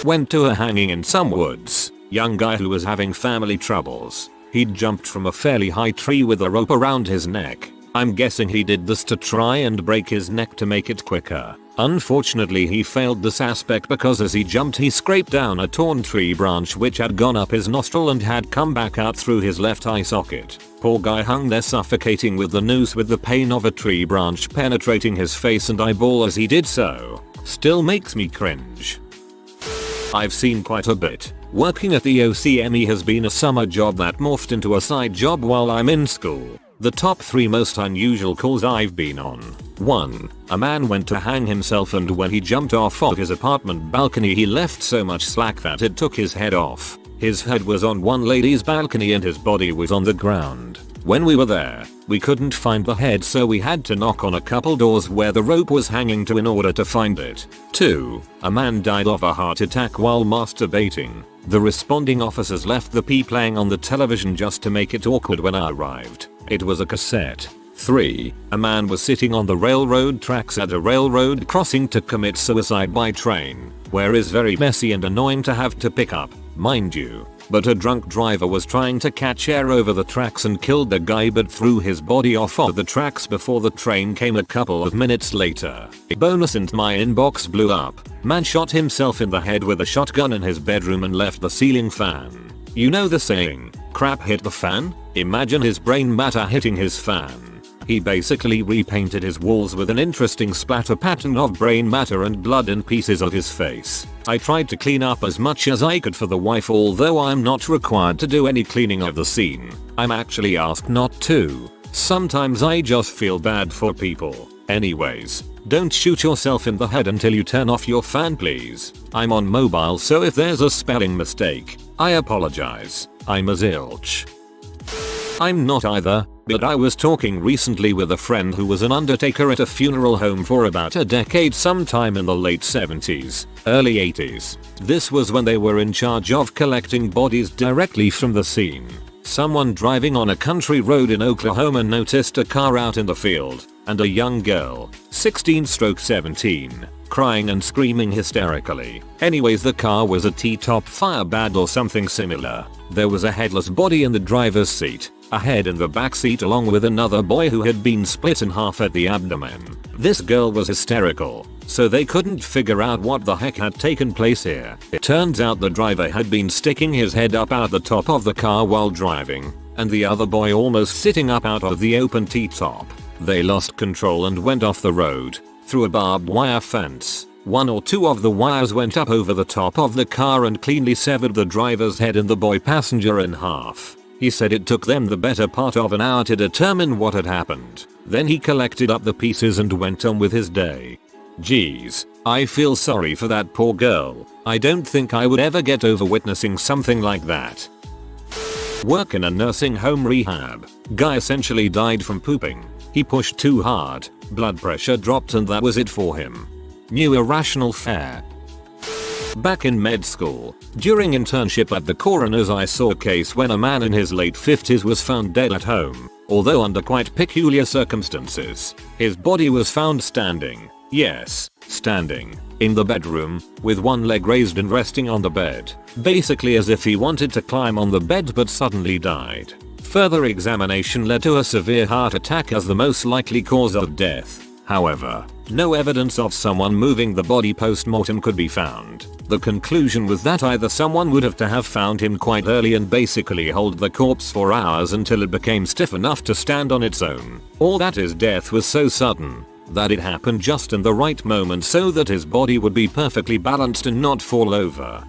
Went to a hanging in some woods. Young guy who was having family troubles. He'd jumped from a fairly high tree with a rope around his neck. I'm guessing he did this to try and break his neck to make it quicker. Unfortunately he failed this aspect because as he jumped he scraped down a torn tree branch which had gone up his nostril and had come back out through his left eye socket. Poor guy hung there suffocating with the noose with the pain of a tree branch penetrating his face and eyeball as he did so. Still makes me cringe. I've seen quite a bit. Working at the OCME has been a summer job that morphed into a side job while I'm in school. The top 3 most unusual calls I've been on. 1. A man went to hang himself, and when he jumped off of his apartment balcony he left so much slack that it took his head off. His head was on one lady's balcony and his body was on the ground. When we were there, we couldn't find the head, so we had to knock on a couple doors where the rope was hanging to in order to find it. 2. A man died of a heart attack while masturbating. The responding officers left the pee playing on the television just to make it awkward when I arrived. It was a cassette. 3. A man was sitting on the railroad tracks at a railroad crossing to commit suicide by train, where is very messy and annoying to have to pick up, mind you. But a drunk driver was trying to catch air over the tracks and killed the guy, but threw his body off of the tracks before the train came a couple of minutes later. Bonus, and my inbox blew up. Man shot himself in the head with a shotgun in his bedroom and left the ceiling fan. You know the saying, crap hit the fan? Imagine his brain matter hitting his fan. He basically repainted his walls with an interesting splatter pattern of brain matter and blood in pieces of his face. I tried to clean up as much as I could for the wife, although I'm not required to do any cleaning of the scene. I'm actually asked not to. Sometimes I just feel bad for people. Anyways, don't shoot yourself in the head until you turn off your fan, please. I'm on mobile, so if there's a spelling mistake, I apologize. I'm a zilch. I'm not either, but I was talking recently with a friend who was an undertaker at a funeral home for about a decade, sometime in the late 70s, early 80s. This was when they were in charge of collecting bodies directly from the scene. Someone driving on a country road in Oklahoma noticed a car out in the field, and a young girl, 16/17, crying and screaming hysterically. Anyways, the car was a T-top Firebird or something similar. There was a headless body in the driver's seat, a head in the back seat, along with another boy who had been split in half at the abdomen. This girl was hysterical, so they couldn't figure out what the heck had taken place here. It turns out the driver had been sticking his head up out the top of the car while driving, and the other boy almost sitting up out of the open T-top. They lost control and went off the road, through a barbed wire fence. 1 or 2 of the wires went up over the top of the car and cleanly severed the driver's head and the boy passenger in half. He said it took them the better part of an hour to determine what had happened. Then he collected up the pieces and went on with his day. Geez, I feel sorry for that poor girl. I don't think I would ever get over witnessing something like that. Work in a nursing home rehab. Guy essentially died from pooping. He pushed too hard, blood pressure dropped, and that was it for him. New irrational fare. Back in med school, during internship at the coroner's, I saw a case when a man in his late 50s was found dead at home, although under quite peculiar circumstances. His body was found standing, yes, standing, in the bedroom, with one leg raised and resting on the bed, basically as if he wanted to climb on the bed but suddenly died. Further examination led to a severe heart attack as the most likely cause of death. However, no evidence of someone moving the body post-mortem could be found. The conclusion was that either someone would have to have found him quite early and basically hold the corpse for hours until it became stiff enough to stand on its own, or that his death was so sudden that it happened just in the right moment so that his body would be perfectly balanced and not fall over.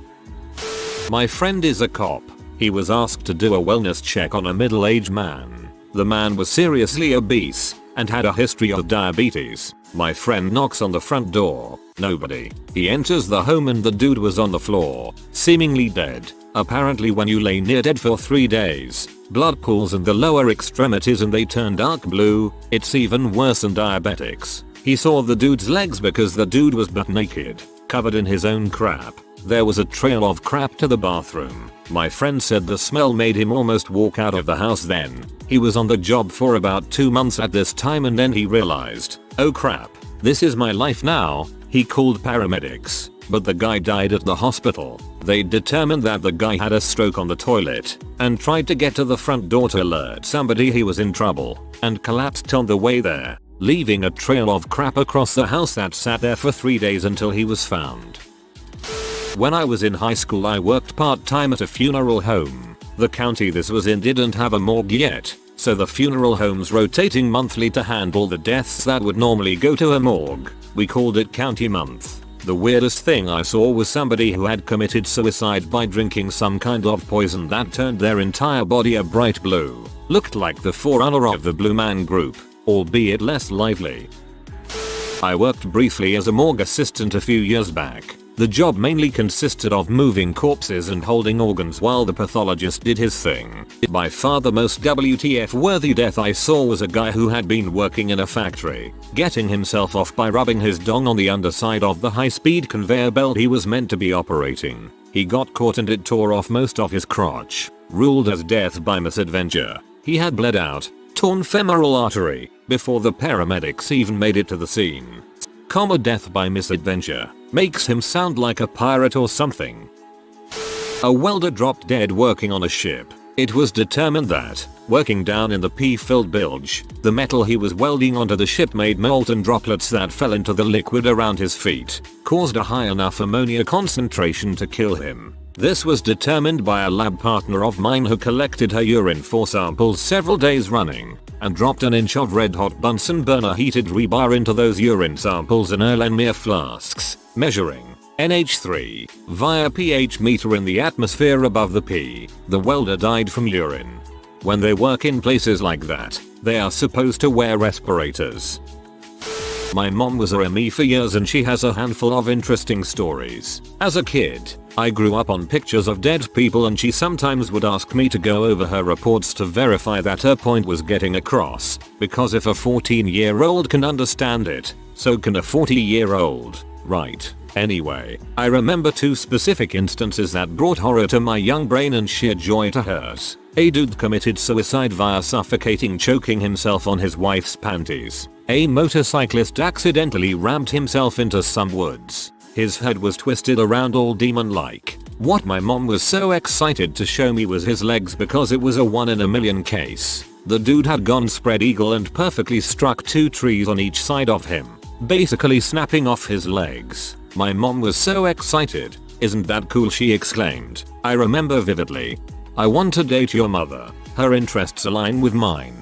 My friend is a cop. He was asked to do a wellness check on a middle-aged man. The man was seriously obese and had a history of diabetes. My friend knocks on the front door. Nobody. He enters the home and the dude was on the floor, seemingly dead. Apparently when you lay near dead for 3 days, blood pools in the lower extremities and they turn dark blue. It's even worse than diabetics. He saw the dude's legs because the dude was butt naked, covered in his own crap. There was a trail of crap to the bathroom. My friend said the smell made him almost walk out of the house then. He was on the job for about 2 months at this time and then he realized, oh crap, this is my life now. He called paramedics, but the guy died at the hospital. They determined that the guy had a stroke on the toilet and tried to get to the front door to alert somebody he was in trouble and collapsed on the way there, leaving a trail of crap across the house that sat there for 3 days until he was found. When I was in high school, I worked part-time at a funeral home. The county this was in didn't have a morgue yet, so the funeral home's rotating monthly to handle the deaths that would normally go to a morgue. We called it County Month. The weirdest thing I saw was somebody who had committed suicide by drinking some kind of poison that turned their entire body a bright blue. Looked like the forerunner of the Blue Man Group, albeit less lively. I worked briefly as a morgue assistant a few years back. The job mainly consisted of moving corpses and holding organs while the pathologist did his thing. By far the most WTF worthy death I saw was a guy who had been working in a factory, getting himself off by rubbing his dong on the underside of the high-speed conveyor belt he was meant to be operating. He got caught and it tore off most of his crotch, ruled as death by misadventure. He had bled out, torn femoral artery, before the paramedics even made it to the scene. Death by misadventure makes him sound like a pirate or something. A welder dropped dead working on a ship. It was determined that, working down in the pee-filled bilge, the metal he was welding onto the ship made molten droplets that fell into the liquid around his feet, caused a high enough ammonia concentration to kill him. This was determined by a lab partner of mine who collected her urine for samples several days running, and dropped an inch of red-hot Bunsen burner heated rebar into those urine samples in Erlenmeer flasks, measuring NH3 via pH meter in the atmosphere above the pee. The welder died from urine. When they work in places like that, they are supposed to wear respirators. My mom was a ME for years and she has a handful of interesting stories. As a kid, I grew up on pictures of dead people and she sometimes would ask me to go over her reports to verify that her point was getting across, because if a 14-year-old can understand it, so can a 40-year-old, right? Anyway, I remember two specific instances that brought horror to my young brain and sheer joy to hers. A dude committed suicide via suffocating choking himself on his wife's panties. A motorcyclist accidentally rammed himself into some woods. His head was twisted around all demon-like. What my mom was so excited to show me was his legs because it was a 1 in a million case. The dude had gone spread eagle and perfectly struck 2 trees on each side of him, basically snapping off his legs. My mom was so excited. "Isn't that cool?" she exclaimed. I remember vividly. "I want to date your mother. Her interests align with mine."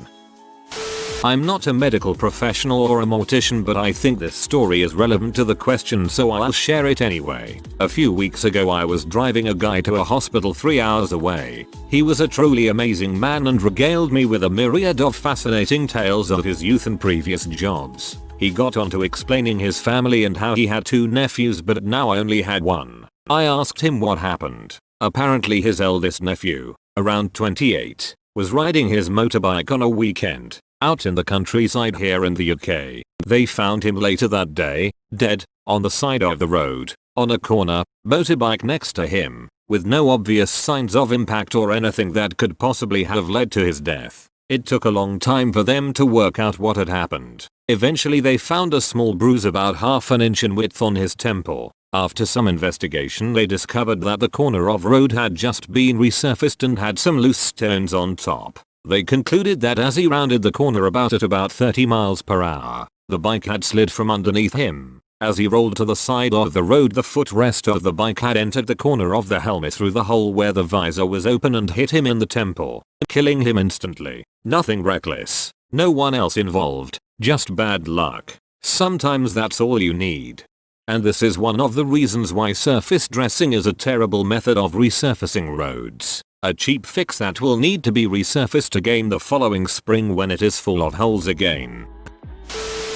I'm not a medical professional or a mortician, but I think this story is relevant to the question, so I'll share it anyway. A few weeks ago I was driving a guy to a hospital 3 hours away. He was a truly amazing man and regaled me with a myriad of fascinating tales of his youth and previous jobs. He got on to explaining his family and how he had 2 nephews but now only had 1. I asked him what happened. Apparently his eldest nephew, around 28, was riding his motorbike on a weekend, out in the countryside here in the UK. They found him later that day, dead, on the side of the road, on a corner, motorbike next to him, with no obvious signs of impact or anything that could possibly have led to his death. It took a long time for them to work out what had happened. Eventually they found a small bruise about half an inch in width on his temple. After some investigation they discovered that the corner of road had just been resurfaced and had some loose stones on top. They concluded that as he rounded the corner at about 30 miles per hour, the bike had slid from underneath him. As he rolled to the side of the road, the footrest of the bike had entered the corner of the helmet through the hole where the visor was open and hit him in the temple, killing him instantly. Nothing reckless, no one else involved, just bad luck. Sometimes that's all you need. And this is one of the reasons why surface dressing is a terrible method of resurfacing roads. A cheap fix that will need to be resurfaced again the following spring when it is full of holes again.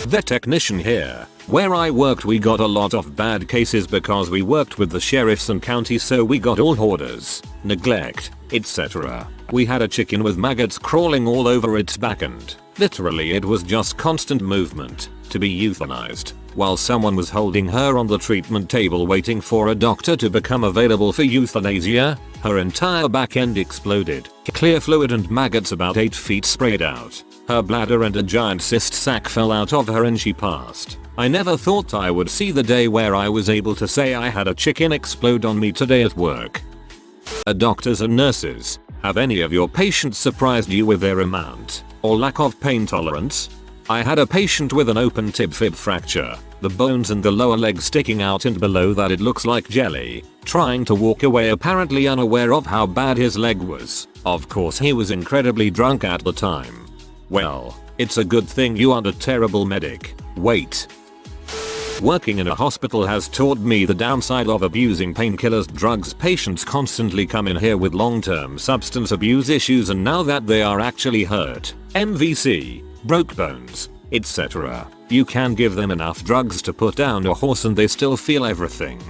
The technician here. Where I worked we got a lot of bad cases because we worked with the sheriffs and county, so we got all hoarders, neglect, etc. We had a chicken with maggots crawling all over its back and, literally, it was just constant movement, to be euthanized, while someone was holding her on the treatment table waiting for a doctor to become available for euthanasia. Her entire back end exploded, clear fluid and maggots about 8 feet sprayed out. Her bladder and a giant cyst sac fell out of her and she passed. I never thought I would see the day where I was able to say I had a chicken explode on me today at work. Doctors and nurses, have any of your patients surprised you with their amount or lack of pain tolerance? I had a patient with an open tib-fib fracture, the bones in the lower leg sticking out and below that it looks like jelly, trying to walk away apparently unaware of how bad his leg was. Of course he was incredibly drunk at the time. Well, it's a good thing you aren't a terrible medic. Wait. Working in a hospital has taught me the downside of abusing painkillers. Drugs. Patients constantly come in here with long-term substance abuse issues, and now that they are actually hurt, MVC, broke bones, etc., you can give them enough drugs to put down a horse and they still feel everything.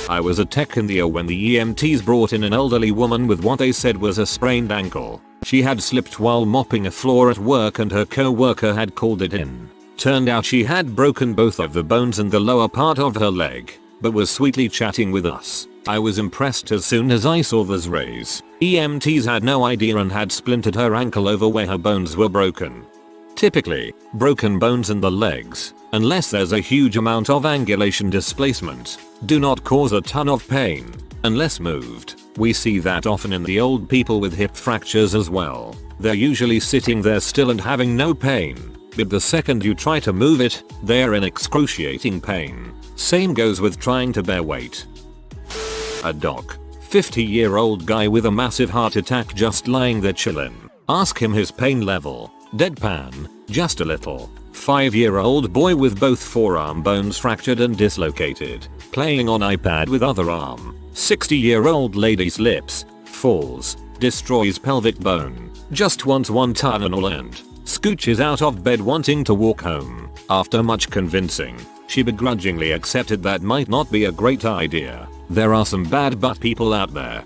I was a tech in the O when the EMTs brought in an elderly woman with what they said was a sprained ankle. She had slipped while mopping a floor at work and her co-worker had called it in. Turned out she had broken both of the bones in the lower part of her leg, but was sweetly chatting with us. I was impressed as soon as I saw those rays. EMTs had no idea and had splintered her ankle over where her bones were broken. Typically, broken bones in the legs, unless there's a huge amount of angulation displacement, do not cause a ton of pain, unless moved. We see that often in the old people with hip fractures as well. They're usually sitting there still and having no pain, but the second you try to move it, they're in excruciating pain. Same goes with trying to bear weight. A doc, 50-year-old guy with a massive heart attack just lying there chillin'. Ask him his pain level. Deadpan, just a little. 5-year-old boy with both forearm bones fractured and dislocated, playing on iPad with other arm. 60-year-old lady slips, falls, destroys pelvic bone, just wants one Tylenol and scooches out of bed wanting to walk home. After much convincing, she begrudgingly accepted that might not be a great idea. There are some bad butt people out there.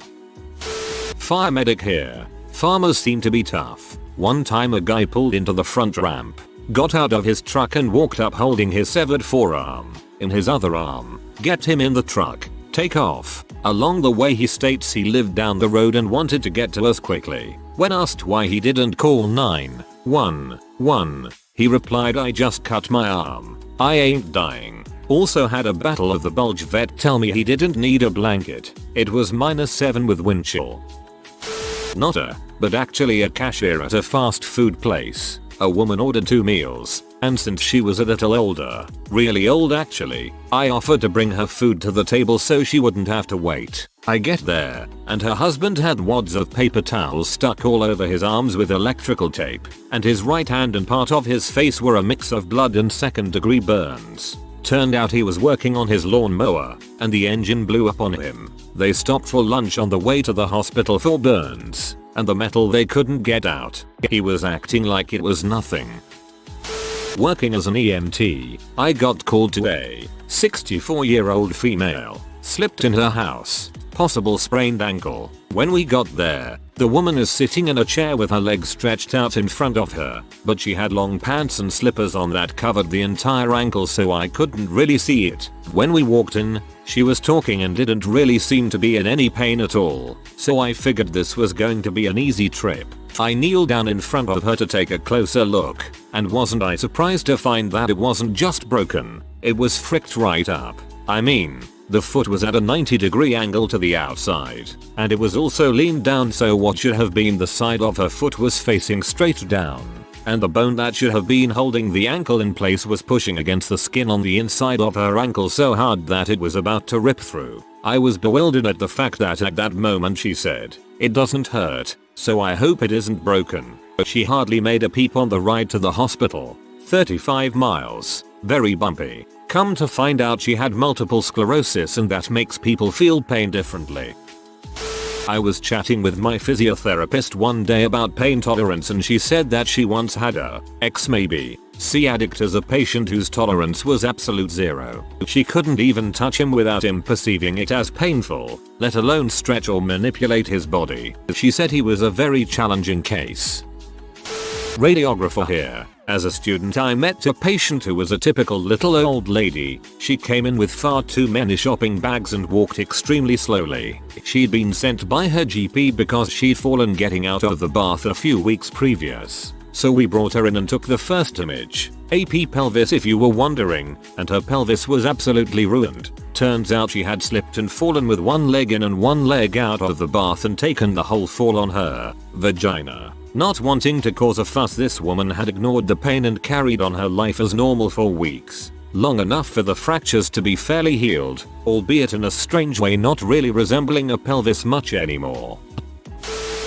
Fire medic here. Farmers seem to be tough. One time a guy pulled into the front ramp, got out of his truck and walked up holding his severed forearm in his other arm. Get him in the truck. Take off. Along the way he states he lived down the road and wanted to get to us quickly. When asked why he didn't call 911, he replied, "I just cut my arm. I ain't dying." Also had a battle of the bulge vet tell me he didn't need a blanket. It was -7 with wind chill. Not a, but actually a cashier at a fast food place. A woman ordered 2 meals, and since she was a little older, really old actually, I offered to bring her food to the table so she wouldn't have to wait. I get there, and her husband had wads of paper towels stuck all over his arms with electrical tape, and his right hand and part of his face were a mix of blood and second-degree burns. Turned out he was working on his lawnmower, and the engine blew up on him. They stopped for lunch on the way to the hospital for burns, and the metal they couldn't get out. He was acting like it was nothing. Working as an EMT, I got called to a 64-year-old female, slipped in her house, possible sprained ankle. When we got there, the woman is sitting in a chair with her legs stretched out in front of her, but she had long pants and slippers on that covered the entire ankle so I couldn't really see it. When we walked in, she was talking and didn't really seem to be in any pain at all, so I figured this was going to be an easy trip. I kneeled down in front of her to take a closer look, and wasn't I surprised to find that it wasn't just broken, it was fricked right up. I mean, the foot was at a 90-degree angle to the outside, and it was also leaned down so what should have been the side of her foot was facing straight down, and the bone that should have been holding the ankle in place was pushing against the skin on the inside of her ankle so hard that it was about to rip through. I was bewildered at the fact that at that moment she said, "It doesn't hurt, so I hope it isn't broken." But she hardly made a peep on the ride to the hospital. 35 miles. Very bumpy. Come to find out she had multiple sclerosis and that makes people feel pain differently. I was chatting with my physiotherapist one day about pain tolerance and she said that she once had a C addict as a patient whose tolerance was absolute zero. She couldn't even touch him without him perceiving it as painful, let alone stretch or manipulate his body. She said he was a very challenging case. Radiographer here. As a student I met a patient who was a typical little old lady. She came in with far too many shopping bags and walked extremely slowly. She'd been sent by her GP because she'd fallen getting out of the bath a few weeks previous. So we brought her in and took the first image. AP pelvis if you were wondering, and her pelvis was absolutely ruined. Turns out she had slipped and fallen with one leg in and one leg out of the bath and taken the whole fall on her vagina. Not wanting to cause a fuss, this woman had ignored the pain and carried on her life as normal for weeks. Long enough for the fractures to be fairly healed, albeit in a strange way not really resembling a pelvis much anymore.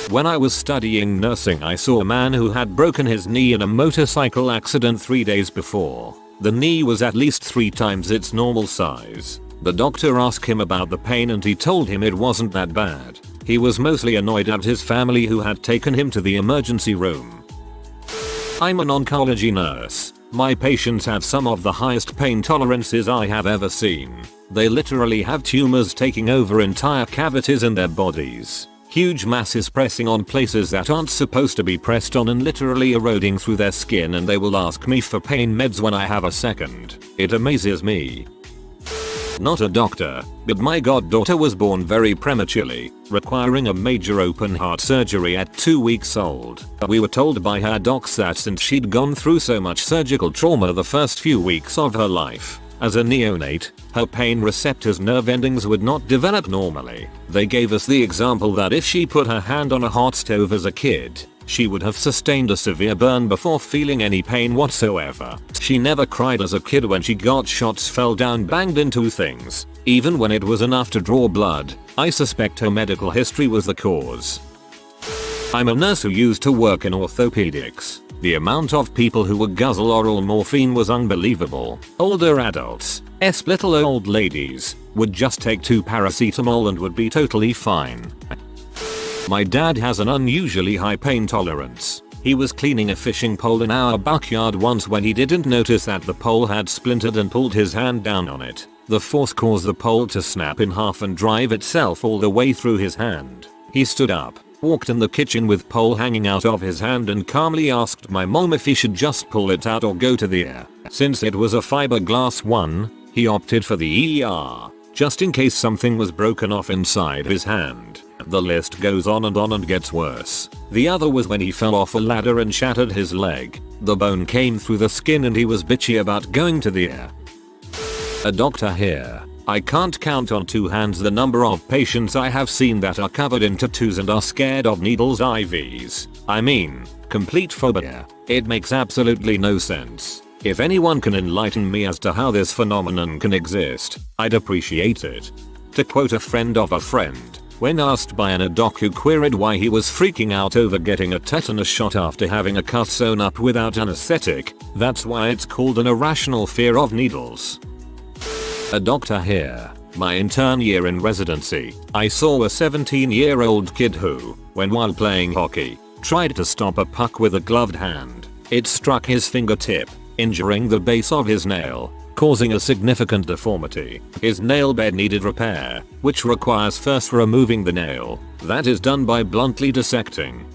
When I was studying nursing I saw a man who had broken his knee in a motorcycle accident 3 days before. The knee was at least 3 times its normal size. The doctor asked him about the pain and he told him it wasn't that bad. He was mostly annoyed at his family who had taken him to the emergency room. I'm an oncology nurse. My patients have some of the highest pain tolerances I have ever seen. They literally have tumors taking over entire cavities in their bodies. Huge masses pressing on places that aren't supposed to be pressed on and literally eroding through their skin, and they will ask me for pain meds when I have a second. It amazes me. Not a doctor, but my goddaughter was born very prematurely, requiring a major open heart surgery at 2 weeks old. We were told by her docs that since she'd gone through so much surgical trauma the first few weeks of her life, as a neonate, her pain receptors nerve endings would not develop normally. They gave us the example that if she put her hand on a hot stove as a kid, she would have sustained a severe burn before feeling any pain whatsoever. She never cried as a kid when she got shots, fell down, banged into things, even when it was enough to draw blood. I suspect her medical history was the cause. I'm a nurse who used to work in orthopedics. The amount of people who would guzzle oral morphine was unbelievable. Older adults, little old ladies, would just take 2 paracetamol and would be totally fine. My dad has an unusually high pain tolerance. He was cleaning a fishing pole in our backyard once when he didn't notice that the pole had splintered and pulled his hand down on it. The force caused the pole to snap in half and drive itself all the way through his hand. He stood up, walked in the kitchen with pole hanging out of his hand, and calmly asked my mom if he should just pull it out or go to the ER. Since it was a fiberglass one, he opted for the ER, just in case something was broken off inside his hand. The list goes on and gets worse. The other was when he fell off a ladder and shattered his leg. The bone came through the skin and he was bitchy about going to the ER. A doctor here. I can't count on 2 hands the number of patients I have seen that are covered in tattoos and are scared of needles, IVs. I mean, complete phobia. It makes absolutely no sense. If anyone can enlighten me as to how this phenomenon can exist, I'd appreciate it. To quote a friend of a friend, when asked by a doc who queried why he was freaking out over getting a tetanus shot after having a cut sewn up without anesthetic, that's why it's called an irrational fear of needles. A doctor here. My intern year in residency, I saw a 17-year-old kid who, while playing hockey, tried to stop a puck with a gloved hand. It struck his fingertip, injuring the base of his nail, causing a significant deformity. His nail bed needed repair, which requires first removing the nail. That is done by bluntly dissecting,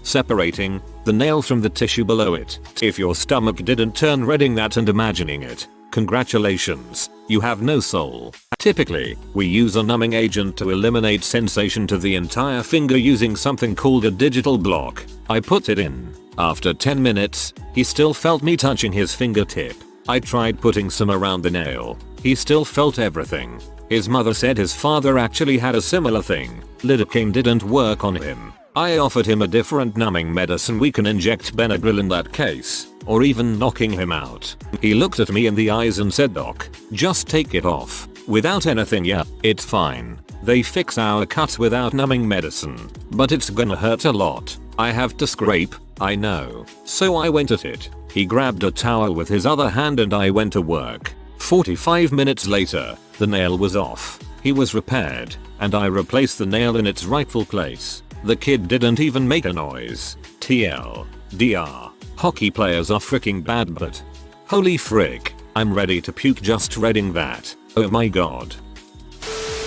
separating the nail from the tissue below it. If your stomach didn't turn red in that and imagining it, congratulations, you have no soul. Typically, we use a numbing agent to eliminate sensation to the entire finger using something called a digital block. I put it in. After 10 minutes, he still felt me touching his fingertip. I tried putting some around the nail. He still felt everything. His mother said his father actually had a similar thing. Lidocaine didn't work on him. I offered him a different numbing medicine. We can inject Benadryl in that case, or even knocking him out. He looked at me in the eyes and said, "Doc, just take it off. Without anything, yeah, it's fine. They fix our cuts without numbing medicine, but it's gonna hurt a lot. I have to scrape, I know." So I went at it. He grabbed a towel with his other hand and I went to work. 45 minutes later, the nail was off. He was repaired, and I replaced the nail in its rightful place. The kid didn't even make a noise. TLDR. Hockey players are freaking bad, but holy frick, I'm ready to puke just reading that. Oh my god.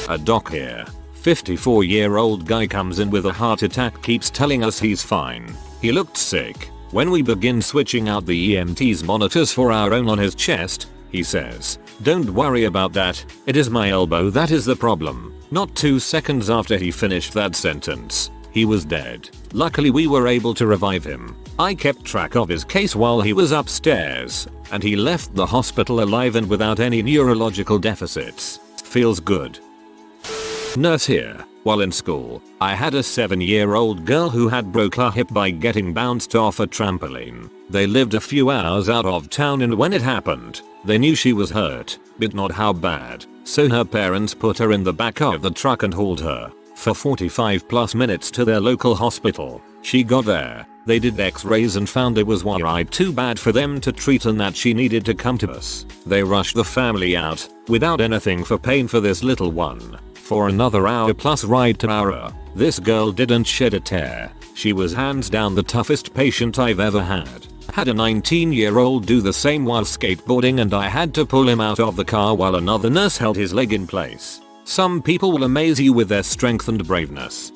A doc here. 54-year-old guy comes in with a heart attack, keeps telling us he's fine. He looked sick. When we begin switching out the EMT's monitors for our own on his chest, he says, "Don't worry about that, it is my elbow that is the problem." Not 2 seconds after he finished that sentence, he was dead. Luckily we were able to revive him. I kept track of his case while he was upstairs, and he left the hospital alive and without any neurological deficits. Feels good. Nurse here. While in school, I had a 7-year-old girl who had broke her hip by getting bounced off a trampoline. They lived a few hours out of town, and when it happened, they knew she was hurt, but not how bad. So her parents put her in the back of the truck and hauled her for 45+ minutes to their local hospital. She got there, They did x-rays and found it was worried too bad for them to treat and that she needed to come to us. They rushed the family out without anything for pain for this little one. For another hour plus ride to Ara, this girl didn't shed a tear. She was hands down the toughest patient I've ever had. Had a 19-year-old do the same while skateboarding and I had to pull him out of the car while another nurse held his leg in place. Some people will amaze you with their strength and braveness.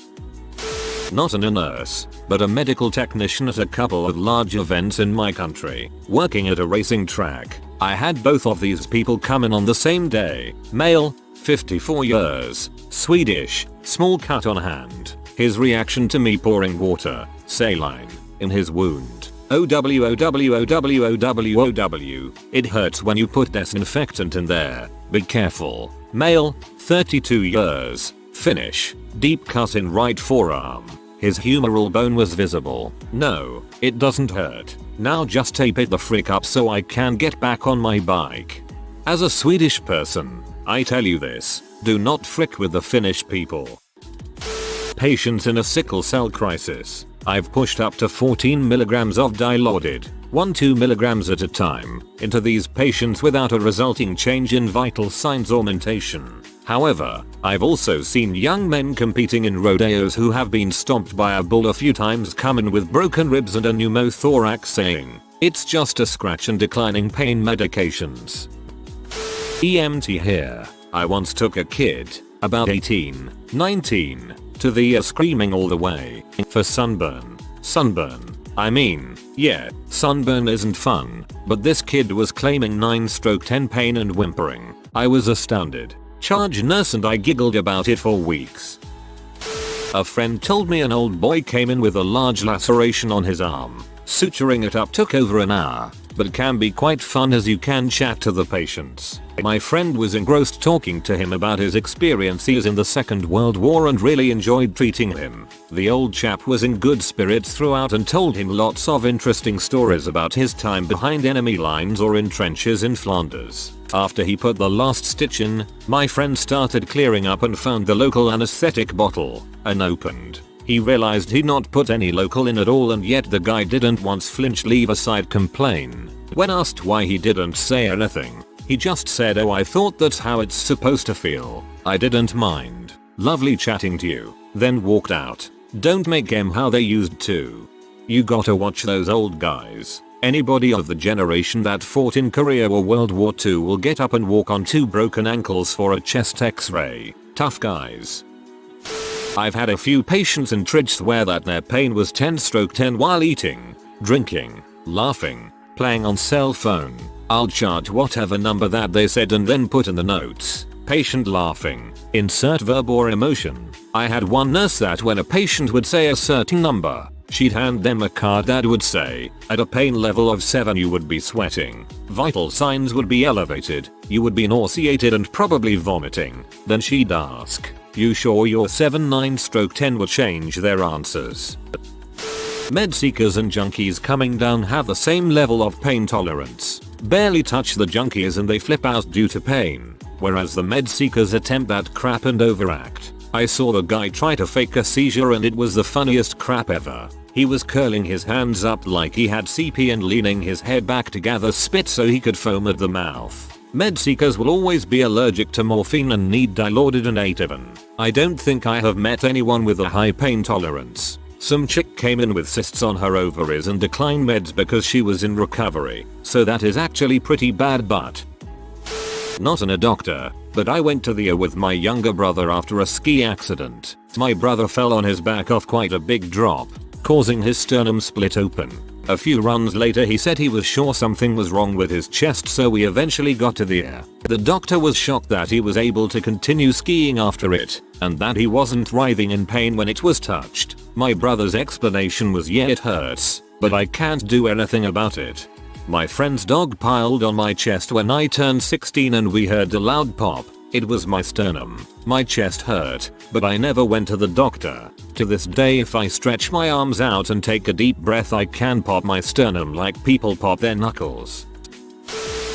Not a nurse, but a medical technician at a couple of large events in my country, working at a racing track. I had both of these people come in on the same day. Male, 54 years, Swedish, small cut on hand. His reaction to me pouring water, saline, in his wound. OWOWOWOWOW. It hurts when you put disinfectant in there. Be careful. Male, 32 years, Finnish, deep cut in right forearm. His humeral bone was visible. No, it doesn't hurt. Now just tape it the frick up so I can get back on my bike. As a Swedish person, I tell you this, do not frick with the Finnish people. Patients in a sickle cell crisis. I've pushed up to 14 milligrams of dilaudid, 1-2 milligrams at a time, into these patients without a resulting change in vital signs or mentation. However, I've also seen young men competing in rodeos who have been stomped by a bull a few times come in with broken ribs and a pneumothorax saying, "It's just a scratch," and declining pain medications. EMT here. I once took a kid, about 18, 19, to the ER screaming all the way for sunburn. Sunburn. I mean, yeah, sunburn isn't fun, but this kid was claiming 9/10 pain and whimpering. I was astounded. Charge nurse and I giggled about it for weeks. A friend told me an old boy came in with a large laceration on his arm. Suturing it up took over an hour, but can be quite fun as you can chat to the patients. My friend was engrossed talking to him about his experiences in the Second World War and really enjoyed treating him. The old chap was in good spirits throughout and told him lots of interesting stories about his time behind enemy lines or in trenches in Flanders. After he put the last stitch in, my friend started clearing up and found the local anesthetic bottle, unopened. He realized he'd not put any local in at all, and yet the guy didn't once flinch, leave aside complain. When asked why, he didn't say anything. He just said, "Oh, I thought that's how it's supposed to feel. I didn't mind. Lovely chatting to you." Then walked out. Don't make em how they used to. You gotta watch those old guys. Anybody of the generation that fought in Korea or World War II will get up and walk on 2 broken ankles for a chest x-ray. Tough guys. I've had a few patients in Tridge swear that their pain was 10/10 while eating, drinking, laughing, playing on cell phone. I'll charge whatever number that they said and then put in the notes, "Patient laughing, insert verb or emotion." I had one nurse that when a patient would say a certain number, she'd hand them a card that would say, "At a pain level of 7 you would be sweating, vital signs would be elevated, you would be nauseated and probably vomiting." Then she'd ask, "You sure your 7/9/10 will change?" Their answers. Med seekers and junkies coming down have the same level of pain tolerance. Barely touch the junkies and they flip out due to pain, whereas the med seekers attempt that crap and overact. I saw the guy try to fake a seizure and it was the funniest crap ever. He was curling his hands up like he had CP and leaning his head back to gather spit so he could foam at the mouth. Med seekers will always be allergic to morphine and need dilaudid and Ativan. I don't think I have met anyone with a high pain tolerance. Some chick came in with cysts on her ovaries and declined meds because she was in recovery, so that is actually pretty bad. But not a doctor, but I went to the ER with my younger brother after a ski accident. My brother fell on his back off quite a big drop, causing his sternum split open. A few runs later he said he was sure something was wrong with his chest, so we eventually got to the ER. The doctor was shocked that he was able to continue skiing after it, and that he wasn't writhing in pain when it was touched. My brother's explanation was, "Yeah, it hurts, but I can't do anything about it." My friend's dog piled on my chest when I turned 16 and we heard a loud pop. It was my sternum. My chest hurt, but I never went to the doctor. To this day, if I stretch my arms out and take a deep breath, I can pop my sternum like people pop their knuckles.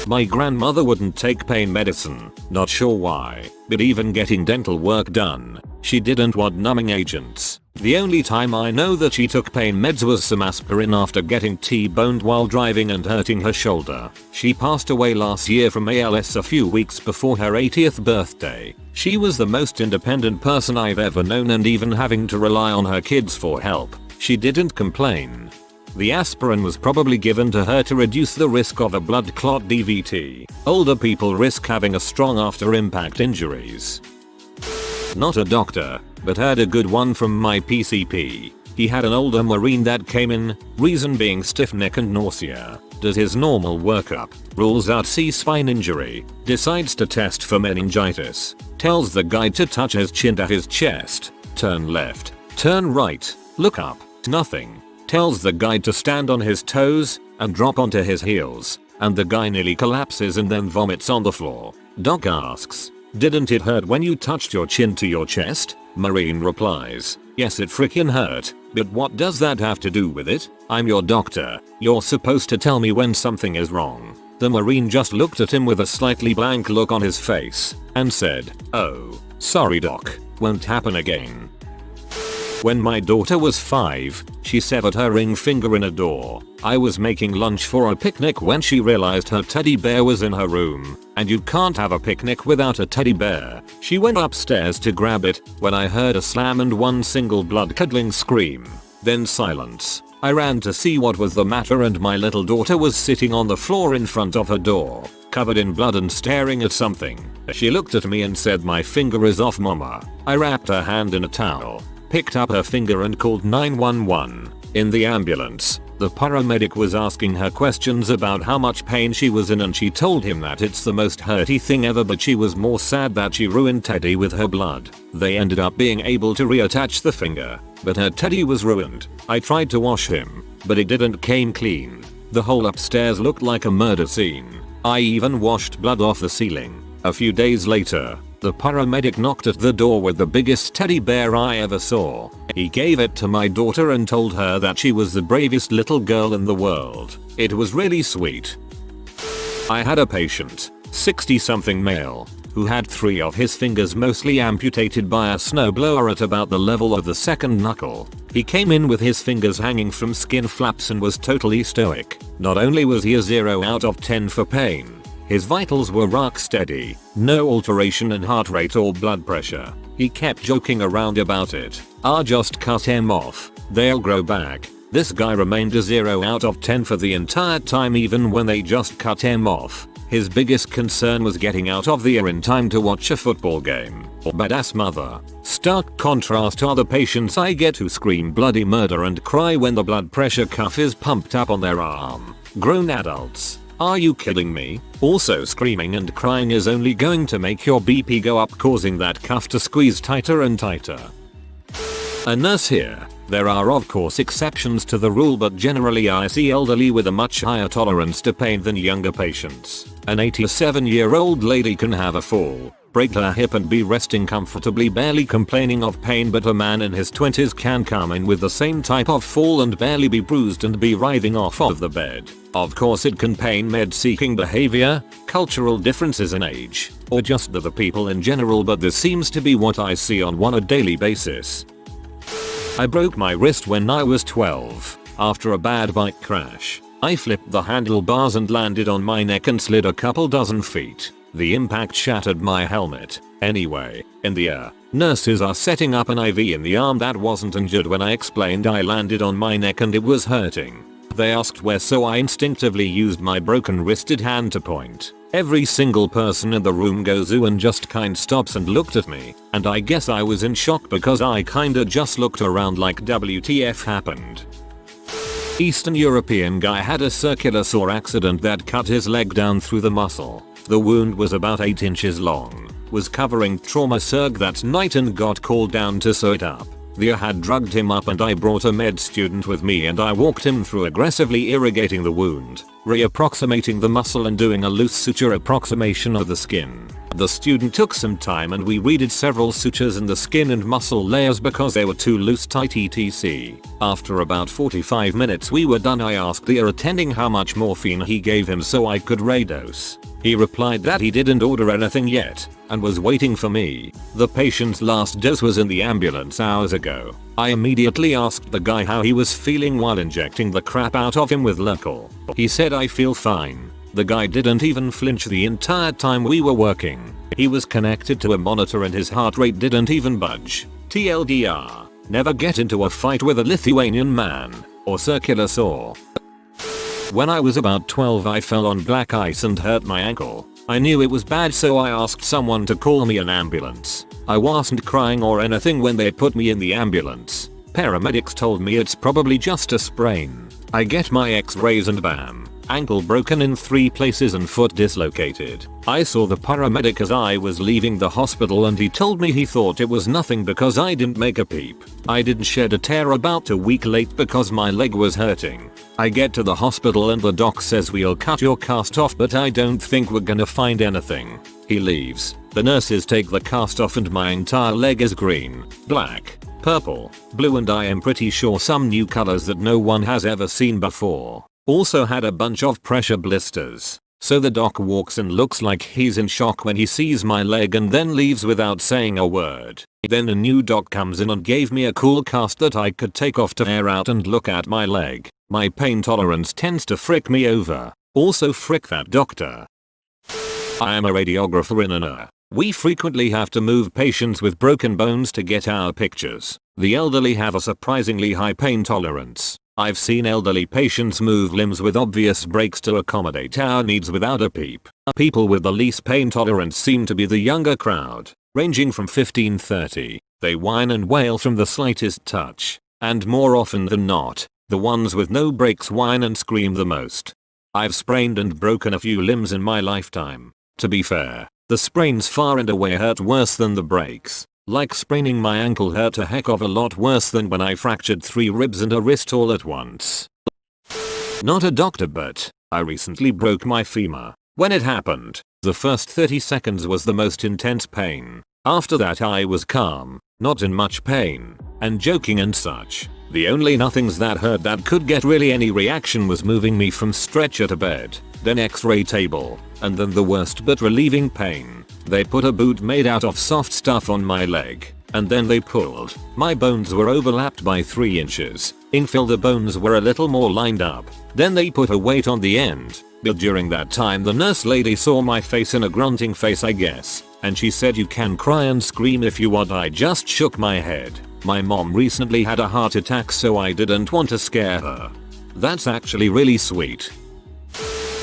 My grandmother wouldn't take pain medicine, not sure why, but even getting dental work done, She didn't want numbing agents. The only time I know that she took pain meds was some aspirin after getting T-boned while driving and hurting her shoulder. She passed away last year from ALS a few weeks before her 80th birthday. She was the most independent person I've ever known, and even having to rely on her kids for help, she didn't complain. The aspirin was probably given to her to reduce the risk of a blood clot DVT. Older people risk having a strong after impact injuries. Not a doctor, but heard a good one from my PCP. He had an older Marine that came in, reason being stiff neck and nausea. Does his normal workup, rules out C-spine injury, decides to test for meningitis, tells the guy to touch his chin to his chest, turn left, turn right, look up, nothing. Tells the guy to stand on his toes and drop onto his heels, and the guy nearly collapses and then vomits on the floor. Doc asks, "Didn't it hurt when you touched your chin to your chest?" Marine replies, "Yes, it freaking hurt, but what does that have to do with it? I'm your doctor. You're supposed to tell me when something is wrong." The Marine just looked at him with a slightly blank look on his face and said, "Oh, sorry doc, won't happen again." When my daughter was 5, she severed her ring finger in a door. I was making lunch for a picnic when she realized her teddy bear was in her room, and you can't have a picnic without a teddy bear. She went upstairs to grab it when I heard a slam and one single blood-curdling scream. Then silence. I ran to see what was the matter, and my little daughter was sitting on the floor in front of her door, covered in blood and staring at something. She looked at me and said, "My finger is off, mama." I wrapped her hand in a towel, picked up her finger and called 911. In the ambulance, the paramedic was asking her questions about how much pain she was in, and she told him that it's the most hurty thing ever, but she was more sad that she ruined Teddy with her blood. They ended up being able to reattach the finger, but her Teddy was ruined. I tried to wash him, but it didn't came clean. The whole upstairs looked like a murder scene. I even washed blood off the ceiling. A few days later, the paramedic knocked at the door with the biggest teddy bear I ever saw. He gave it to my daughter and told her that she was the bravest little girl in the world. It was really sweet. I had a patient, 60-something male, who had 3 of his fingers mostly amputated by a snowblower at about the level of the second knuckle. He came in with his fingers hanging from skin flaps and was totally stoic. Not only was he a 0 out of 10 for pain, his vitals were rock steady, no alteration in heart rate or blood pressure. He kept joking around about it. "Ah, just cut him off. They'll grow back." This guy remained a 0 out of 10 for the entire time, even when they just cut him off. His biggest concern was getting out of the ER in time to watch a football game. Badass mother. Stark contrast to other patients I get who scream bloody murder and cry when the blood pressure cuff is pumped up on their arm. Grown adults. Are you kidding me? Also, screaming and crying is only going to make your BP go up, causing that cuff to squeeze tighter and tighter. A nurse here. There are of course exceptions to the rule, but generally I see elderly with a much higher tolerance to pain than younger patients. An 87-year-old lady can have a fall, break her hip and be resting comfortably barely complaining of pain, but a man in his 20s can come in with the same type of fall and barely be bruised and be writhing off of the bed. Of course it can pain med-seeking behavior, cultural differences in age, or just the people in general, but this seems to be what I see on a daily basis. I broke my wrist when I was 12 after a bad bike crash. I flipped the handlebars and landed on my neck and slid a couple dozen feet. The impact shattered my helmet. Anyway, in the ER, nurses are setting up an IV in the arm that wasn't injured when I explained I landed on my neck and it was hurting. They asked where, so I instinctively used my broken wristed hand to point. Every single person in the room goes ooh and just kind stops and looked at me, and I guess I was in shock because I kinda just looked around like WTF happened. Eastern European guy had a circular saw accident that cut his leg down through the muscle. The wound was about 8 inches long, was covering trauma surg that night and got called down to sew it up. The ER had drugged him up and I brought a med student with me and I walked him through aggressively irrigating the wound, reapproximating the muscle and doing a loose suture approximation of the skin. The student took some time and we redid several sutures in the skin and muscle layers because they were too loose tight etc. After about 45 minutes we were done. I asked the ER attending how much morphine he gave him so I could redose. He replied that he didn't order anything yet and was waiting for me. The patient's last dose was in the ambulance hours ago. I immediately asked the guy how he was feeling while injecting the crap out of him with Local. He said, "I feel fine." The guy didn't even flinch the entire time we were working. He was connected to a monitor and his heart rate didn't even budge. TLDR, never get into a fight with a Lithuanian man or circular saw. When I was about 12, I fell on black ice and hurt my ankle. I knew it was bad, so I asked someone to call me an ambulance. I wasn't crying or anything when they put me in the ambulance. Paramedics told me it's probably just a sprain. I get my x-rays and bam, ankle broken in 3 places and foot dislocated. I saw the paramedic as I was leaving the hospital and he told me he thought it was nothing because I didn't make a peep. I didn't shed a tear about a week late because my leg was hurting. I get to the hospital and the doc says, "We'll cut your cast off, but I don't think we're gonna find anything." He leaves. The nurses take the cast off and my entire leg is green, black, purple, blue, and I am pretty sure some new colors that no one has ever seen before. Also had a bunch of pressure blisters. So the doc walks and looks like he's in shock when he sees my leg and then leaves without saying a word. Then a new doc comes in and gave me a cool cast that I could take off to air out and look at my leg. My pain tolerance tends to frick me over. Also frick that doctor. I am a radiographer in an ER. We frequently have to move patients with broken bones to get our pictures. The elderly have a surprisingly high pain tolerance. I've seen elderly patients move limbs with obvious breaks to accommodate our needs without a peep. People with the least pain tolerance seem to be the younger crowd, ranging from 15-30. They whine and wail from the slightest touch. And more often than not, the ones with no breaks whine and scream the most. I've sprained and broken a few limbs in my lifetime. To be fair, the sprains far and away hurt worse than the breaks. Like spraining my ankle hurt a heck of a lot worse than when I fractured 3 ribs and a wrist all at once. Not a doctor, but I recently broke my femur. When it happened, the first 30 seconds was the most intense pain. After that I was calm, not in much pain, and joking and such. The only nothings that hurt that could get really any reaction was moving me from stretcher to bed, then x-ray table, and then the worst but relieving pain. They put a boot made out of soft stuff on my leg, and then they pulled. My bones were overlapped by 3 inches. Infill the bones were a little more lined up. Then they put a weight on the end. But during that time the nurse lady saw my face in a grunting face, I guess, and she said, "You can cry and scream if you want." I just shook my head. My mom recently had a heart attack, so I didn't want to scare her. That's actually really sweet.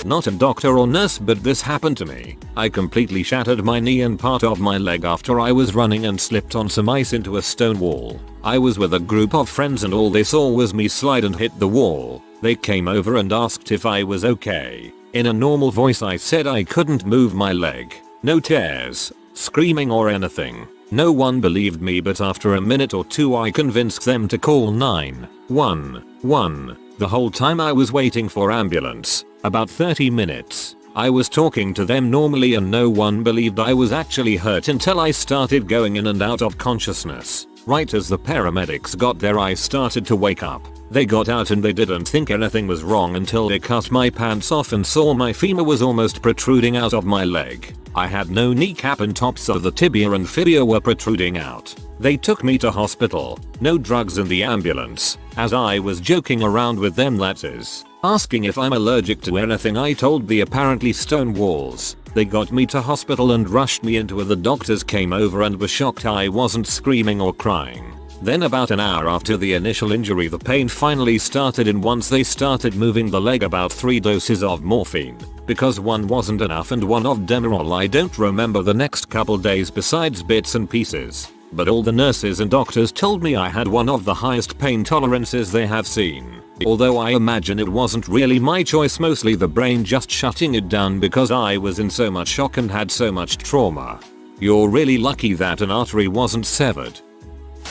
Not a doctor or nurse, but this happened to me. I completely shattered my knee and part of my leg after I was running and slipped on some ice into a stone wall. I was with a group of friends and all they saw was me slide and hit the wall. They came over and asked if I was okay. In a normal voice I said I couldn't move my leg. No tears, screaming or anything. No one believed me, but after a minute or two I convinced them to call 911. The whole time I was waiting for ambulance, about 30 minutes, I was talking to them normally and no one believed I was actually hurt until I started going in and out of consciousness. Right as the paramedics got there I started to wake up. They got out and they didn't think anything was wrong until they cut my pants off and saw my femur was almost protruding out of my leg. I had no kneecap and tops of the tibia and fibula were protruding out. They took me to hospital. No drugs in the ambulance, as I was joking around with them, that is, asking if I'm allergic to anything. I told the apparently stone walls. They got me to hospital and rushed me into it. The doctors came over and were shocked I wasn't screaming or crying. Then about an hour after the initial injury the pain finally started, and once they started moving the leg about 3 doses of morphine, because one wasn't enough, and one of Demerol. I don't remember the next couple days besides bits and pieces, but all the nurses and doctors told me I had one of the highest pain tolerances they have seen. Although I imagine it wasn't really my choice, mostly the brain just shutting it down because I was in so much shock and had so much trauma. You're really lucky that an artery wasn't severed.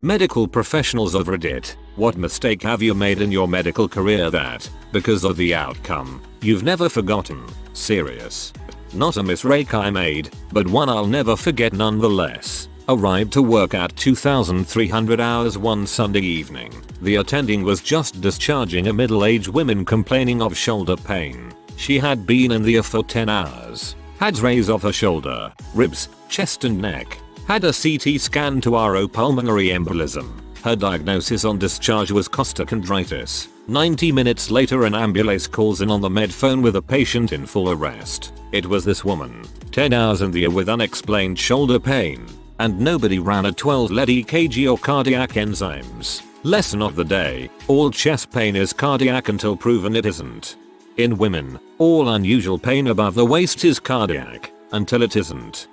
Medical professionals of Reddit, what mistake have you made in your medical career that, because of the outcome, you've never forgotten? Serious. Not a mistake I made, but one I'll never forget nonetheless. Arrived to work at 2,300 hours one Sunday evening. The attending was just discharging a middle-aged woman complaining of shoulder pain. She had been in the ER for 10 hours. Had rays of her shoulder, ribs, chest and neck. Had a CT scan to RO pulmonary embolism. Her diagnosis on discharge was costochondritis. 90 minutes later an ambulance calls in on the med phone with a patient in full arrest. It was this woman. 10 hours in the air with unexplained shoulder pain. And nobody ran a 12-lead EKG or cardiac enzymes. Lesson of the day: all chest pain is cardiac until proven it isn't. In women, all unusual pain above the waist is cardiac, until it isn't.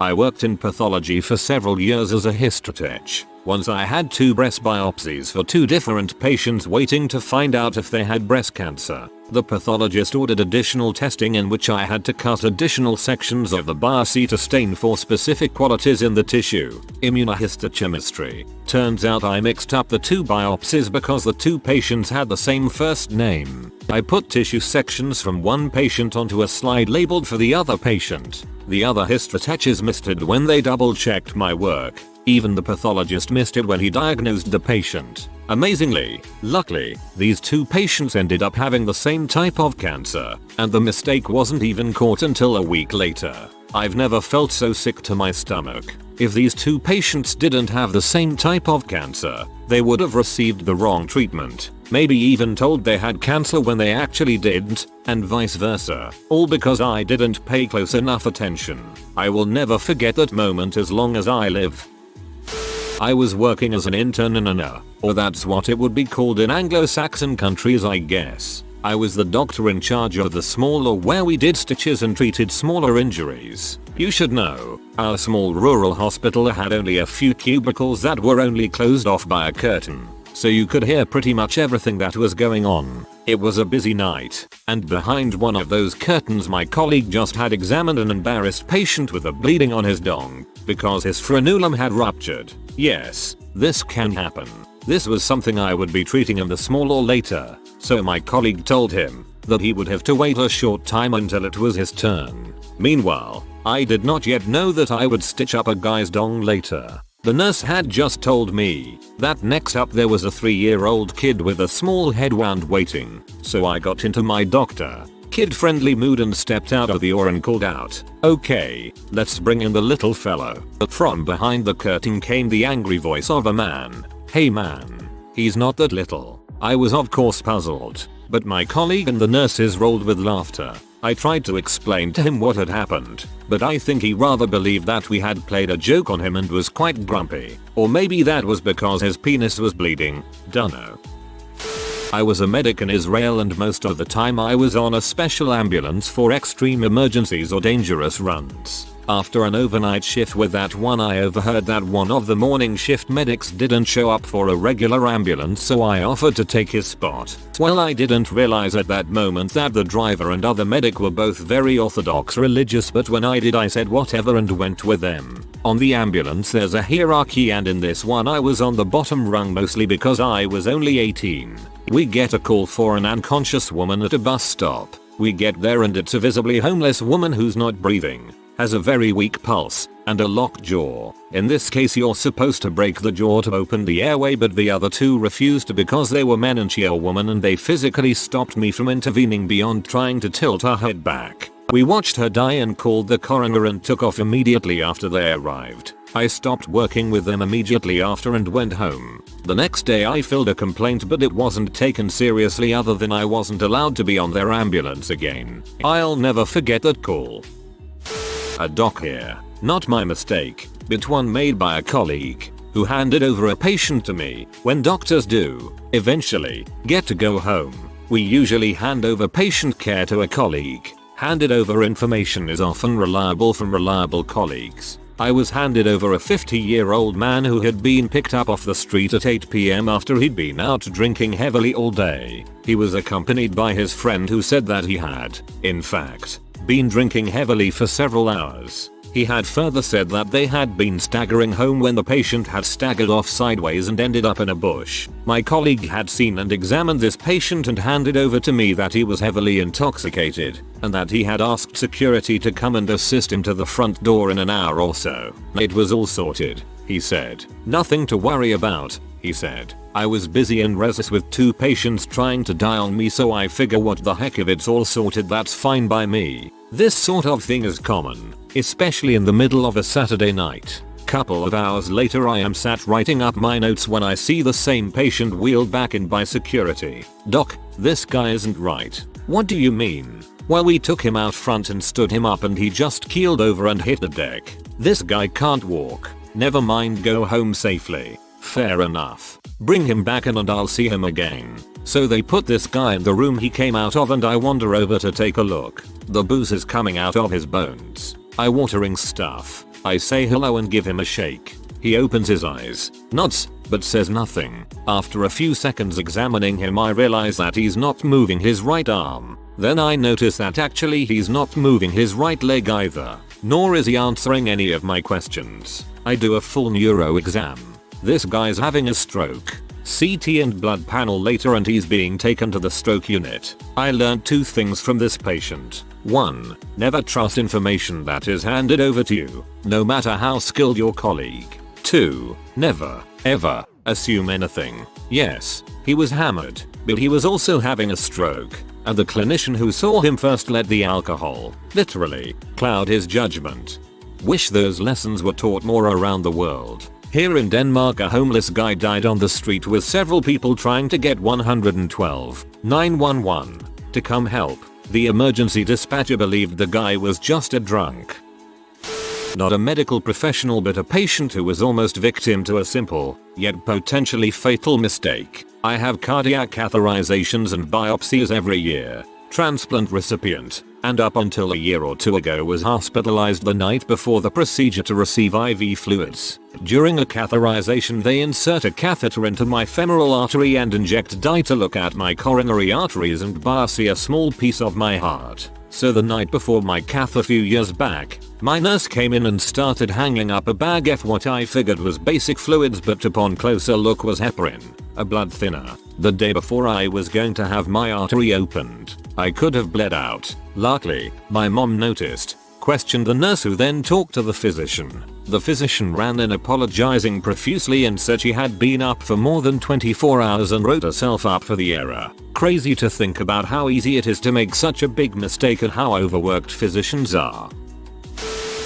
I worked in pathology for several years as a histotech. Once I had 2 breast biopsies for 2 different patients waiting to find out if they had breast cancer. The pathologist ordered additional testing in which I had to cut additional sections of the biopsy to stain for specific qualities in the tissue. Immunohistochemistry. Turns out I mixed up the 2 biopsies because the 2 patients had the same first name. I put tissue sections from one patient onto a slide labeled for the other patient. The other histotechs missed it when they double checked my work. Even the pathologist missed it when he diagnosed the patient. Amazingly, luckily, these 2 patients ended up having the same type of cancer, and the mistake wasn't even caught until a week later. I've never felt so sick to my stomach. If these 2 patients didn't have the same type of cancer, they would have received the wrong treatment. Maybe even told they had cancer when they actually didn't, and vice versa. All because I didn't pay close enough attention. I will never forget that moment as long as I live. I was working as an intern in or that's what it would be called in Anglo-Saxon countries I guess. I was the doctor in charge of the smaller where we did stitches and treated smaller injuries. You should know, our small rural hospital had only a few cubicles that were only closed off by a curtain, so you could hear pretty much everything that was going on. It was a busy night, and behind one of those curtains my colleague just had examined an embarrassed patient with a bleeding on his dong, because his frenulum had ruptured. Yes, this can happen. This was something I would be treating in the small or later, so my colleague told him that he would have to wait a short time until it was his turn. Meanwhile, I did not yet know that I would stitch up a guy's dong later. The nurse had just told me that next up there was a 3-year-old kid with a small head wound waiting, so I got into my doctor, kid-friendly mood and stepped out of the OR and called out, "Okay, let's bring in the little fellow." But from behind the curtain came the angry voice of a man. "Hey man, he's not that little." I was of course puzzled, but my colleague and the nurses rolled with laughter. I tried to explain to him what had happened, but I think he rather believed that we had played a joke on him and was quite grumpy. Or maybe that was because his penis was bleeding, dunno. I was a medic in Israel and most of the time I was on a special ambulance for extreme emergencies or dangerous runs. After an overnight shift with that one I overheard that one of the morning shift medics didn't show up for a regular ambulance, so I offered to take his spot. Well, I didn't realize at that moment that the driver and other medic were both very orthodox religious, but when I did I said whatever and went with them. On the ambulance there's a hierarchy and in this one I was on the bottom rung mostly because I was only 18. We get a call for an unconscious woman at a bus stop. We get there and it's a visibly homeless woman who's not breathing, has a very weak pulse, and a locked jaw. In this case you're supposed to break the jaw to open the airway, but the other 2 refused because they were men and she a woman, and they physically stopped me from intervening beyond trying to tilt her head back. We watched her die and called the coroner and took off immediately after they arrived. I stopped working with them immediately after and went home. The next day I filed a complaint, but it wasn't taken seriously other than I wasn't allowed to be on their ambulance again. I'll never forget that call. A doc here. Not my mistake, but one made by a colleague who handed over a patient to me when doctors do eventually get to go home. We usually hand over patient care to a colleague. Handed over information is often reliable from reliable colleagues. I was handed over a 50-year-old man who had been picked up off the street at 8 PM after he'd been out drinking heavily all day. He was accompanied by his friend who said that he had, in fact, been drinking heavily for several hours. He had further said that they had been staggering home when the patient had staggered off sideways and ended up in a bush. My colleague had seen and examined this patient and handed over to me that he was heavily intoxicated, and that he had asked security to come and assist him to the front door in an hour or so. It was all sorted, he said. Nothing to worry about, he said. I was busy in resus with 2 patients trying to die on me, so I figure what the heck, if it's all sorted that's fine by me. This sort of thing is common, especially in the middle of a Saturday night. Couple of hours later I am sat writing up my notes when I see the same patient wheeled back in by security. "Doc, this guy isn't right." "What do you mean?" "Well, we took him out front and stood him up and he just keeled over and hit the deck. This guy can't walk. Never mind, go home safely." "Fair enough. Bring him back in and I'll see him again." So they put this guy in the room he came out of and I wander over to take a look. The booze is coming out of his bones. Eye-watering stuff. I say hello and give him a shake. He opens his eyes, nods, but says nothing. After a few seconds examining him I realize that he's not moving his right arm. Then I notice that actually he's not moving his right leg either. Nor is he answering any of my questions. I do a full neuro exam. This guy's having a stroke. CT and blood panel later and he's being taken to the stroke unit. I learned 2 things from this patient. 1. Never trust information that is handed over to you, no matter how skilled your colleague. 2. Never, ever, assume anything. Yes, he was hammered, but he was also having a stroke, and the clinician who saw him first let the alcohol, literally, cloud his judgment. Wish those lessons were taught more around the world. Here in Denmark, a homeless guy died on the street with several people trying to get 112 911 to come help. The emergency dispatcher believed the guy was just a drunk. Not a medical professional but a patient who was almost victim to a simple, yet potentially fatal mistake. I have cardiac catheterizations and biopsies every year. Transplant recipient, and up until a year or 2 ago was hospitalized the night before the procedure to receive IV fluids. During a catheterization they insert a catheter into my femoral artery and inject dye to look at my coronary arteries and biopsy a small piece of my heart. So the night before my cath a few years back, my nurse came in and started hanging up a bag of what I figured was basic fluids but upon closer look was heparin, a blood thinner. The day before I was going to have my artery opened. I could have bled out. Luckily, my mom noticed, questioned the nurse who then talked to the physician. The physician ran in apologizing profusely and said she had been up for more than 24 hours and wrote herself up for the error. Crazy to think about how easy it is to make such a big mistake and how overworked physicians are.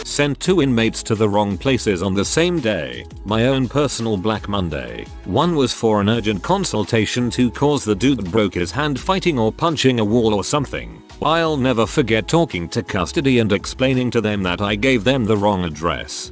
Sent 2 inmates to the wrong places on the same day. My own personal Black Monday. One was for an urgent consultation, 2 cause the dude broke his hand fighting or punching a wall or something. I'll never forget talking to custody and explaining to them that I gave them the wrong address.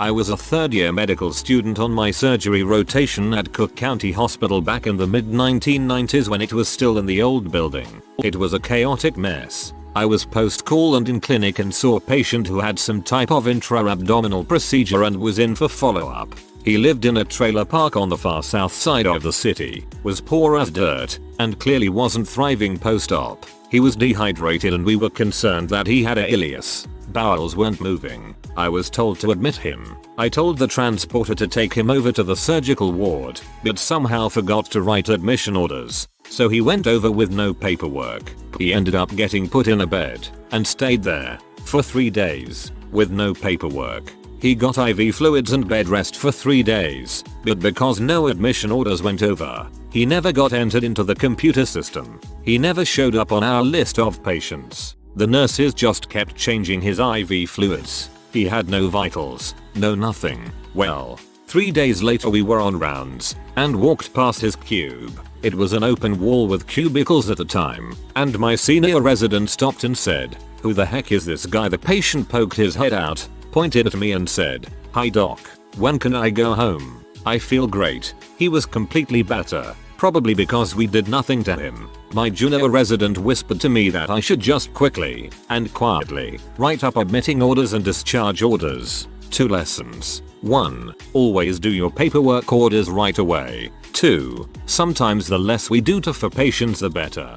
I was a 3rd year medical student on my surgery rotation at Cook County Hospital back in the mid 1990s when it was still in the old building. It was a chaotic mess. I was post-call and in clinic and saw a patient who had some type of intra-abdominal procedure and was in for follow-up. He lived in a trailer park on the far south side of the city, was poor as dirt, and clearly wasn't thriving post-op. He was dehydrated and we were concerned that he had a ileus. Bowels weren't moving. I was told to admit him. I told the transporter to take him over to the surgical ward, but somehow forgot to write admission orders. So he went over with no paperwork. He ended up getting put in a bed and stayed there for 3 days with no paperwork. He got IV fluids and bed rest for 3 days, but because no admission orders went over, he never got entered into the computer system. He never showed up on our list of patients. The nurses just kept changing his IV fluids. He had no vitals, no nothing. Well, 3 days later we were on rounds and walked past his cube. It was an open wall with cubicles at the time, and my senior resident stopped and said, "Who the heck is this guy?" The patient poked his head out, pointed at me and said, "Hi doc, when can I go home? I feel great." He was completely better, probably because we did nothing to him. My junior resident whispered to me that I should just quickly and quietly write up admitting orders and discharge orders. 2 lessons. 1. Always do your paperwork orders right away. 2. Sometimes the less we do for patients the better.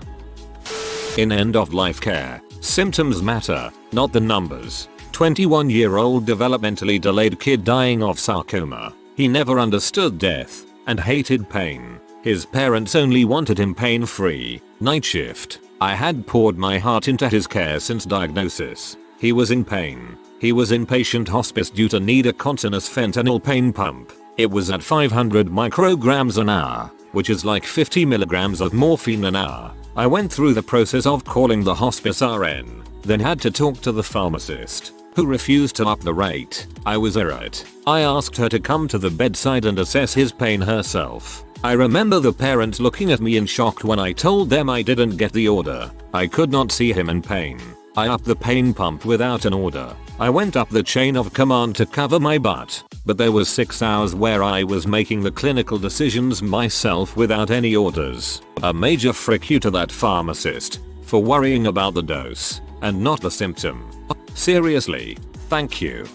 In end-of-life care, symptoms matter, not the numbers. 21-year-old developmentally delayed kid dying of sarcoma. He never understood death and hated pain. His parents only wanted him pain-free. Night shift. I had poured my heart into his care since diagnosis. He was in pain. He was in patient hospice due to need a continuous fentanyl pain pump. It was at 500 micrograms an hour, which is like 50 milligrams of morphine an hour. I went through the process of calling the hospice RN, then had to talk to the pharmacist, who refused to up the rate. I was irate. I asked her to come to the bedside and assess his pain herself. I remember the parents looking at me in shock when I told them I didn't get the order. I could not see him in pain. I upped the pain pump without an order. I went up the chain of command to cover my butt, but there was 6 hours where I was making the clinical decisions myself without any orders. A major frick you to that pharmacist for worrying about the dose and not the symptom. Seriously, thank you.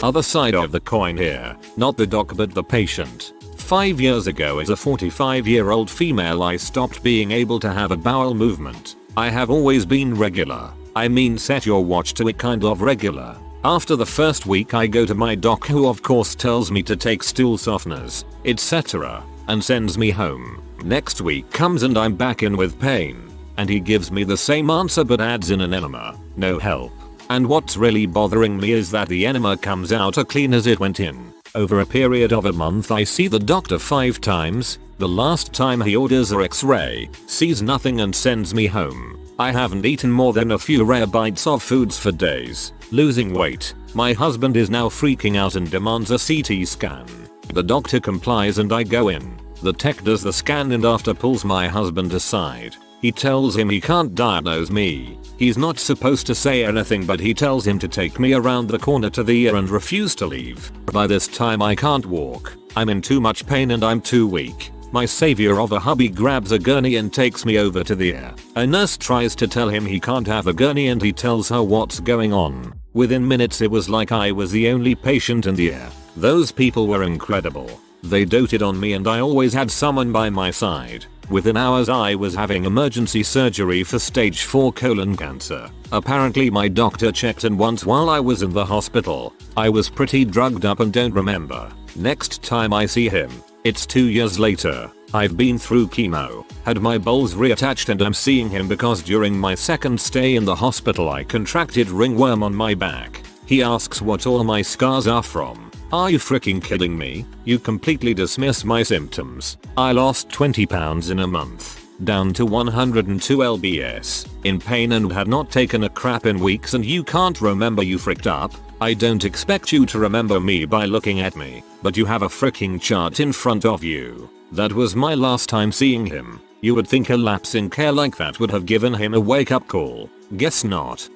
Other side of the coin here, not the doc but the patient. 5 years ago as a 45-year-old female I stopped being able to have a bowel movement. I have always been regular. I mean set your watch to it kind of regular. After the first week I go to my doc who of course tells me to take stool softeners, etc. and sends me home. Next week comes and I'm back in with pain. And he gives me the same answer but adds in an enema. No help. And what's really bothering me is that the enema comes out as clean as it went in. Over a period of a month I see the doctor 5 times. The last time he orders a x-ray, sees nothing and sends me home. I haven't eaten more than a few rare bites of foods for days. Losing weight. My husband is now freaking out and demands a CT scan. The doctor complies and I go in. The tech does the scan and after pulls my husband aside. He tells him he can't diagnose me. He's not supposed to say anything but he tells him to take me around the corner to the ear and refuse to leave. By this time I can't walk. I'm in too much pain and I'm too weak. My savior of a hubby grabs a gurney and takes me over to the ear. A nurse tries to tell him he can't have a gurney and he tells her what's going on. Within minutes it was like I was the only patient in the ear. Those people were incredible. They doted on me and I always had someone by my side. Within hours I was having emergency surgery for stage 4 colon cancer. Apparently my doctor checked in once while I was in the hospital. I was pretty drugged up and don't remember. Next time I see him, it's 2 years later. I've been through chemo, had my bowels reattached and I'm seeing him because during my second stay in the hospital I contracted ringworm on my back. He asks what all my scars are from. Are you freaking kidding me? You completely dismiss my symptoms. I lost 20 pounds in a month, down to 102 lbs, in pain and had not taken a crap in weeks and you can't remember you fricked up? I don't expect you to remember me by looking at me, but you have a freaking chart in front of you. That was my last time seeing him. You would think a lapse in care like that would have given him a wake-up call. Guess not.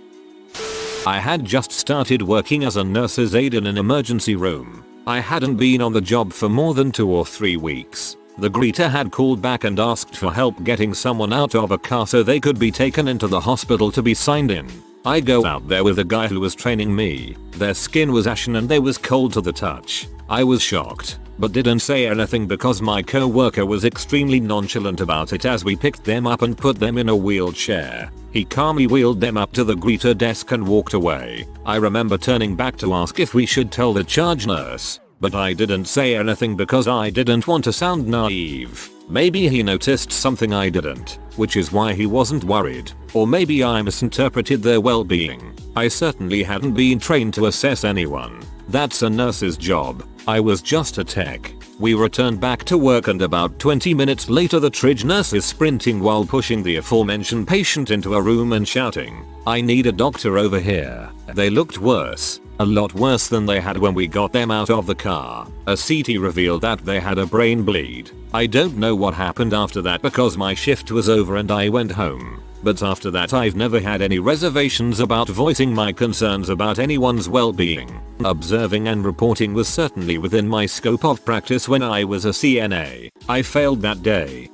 I had just started working as a nurse's aide in an emergency room. I hadn't been on the job for more than 2 or 3 weeks. The greeter had called back and asked for help getting someone out of a car so they could be taken into the hospital to be signed in. I go out there with a guy who was training me. Their skin was ashen and they was cold to the touch. I was shocked, but didn't say anything because my co-worker was extremely nonchalant about it as we picked them up and put them in a wheelchair. He calmly wheeled them up to the greeter desk and walked away. I remember turning back to ask if we should tell the charge nurse, but I didn't say anything because I didn't want to sound naive. Maybe he noticed something I didn't, which is why he wasn't worried. Or maybe I misinterpreted their well-being. I certainly hadn't been trained to assess anyone. That's a nurse's job. I was just a tech. We returned back to work and about 20 minutes later the triage nurse is sprinting while pushing the aforementioned patient into a room and shouting, "I need a doctor over here." They looked worse. A lot worse than they had when we got them out of the car. A CT revealed that they had a brain bleed. I don't know what happened after that because my shift was over and I went home. But after that I've never had any reservations about voicing my concerns about anyone's well-being. Observing and reporting was certainly within my scope of practice when I was a CNA. I failed that day.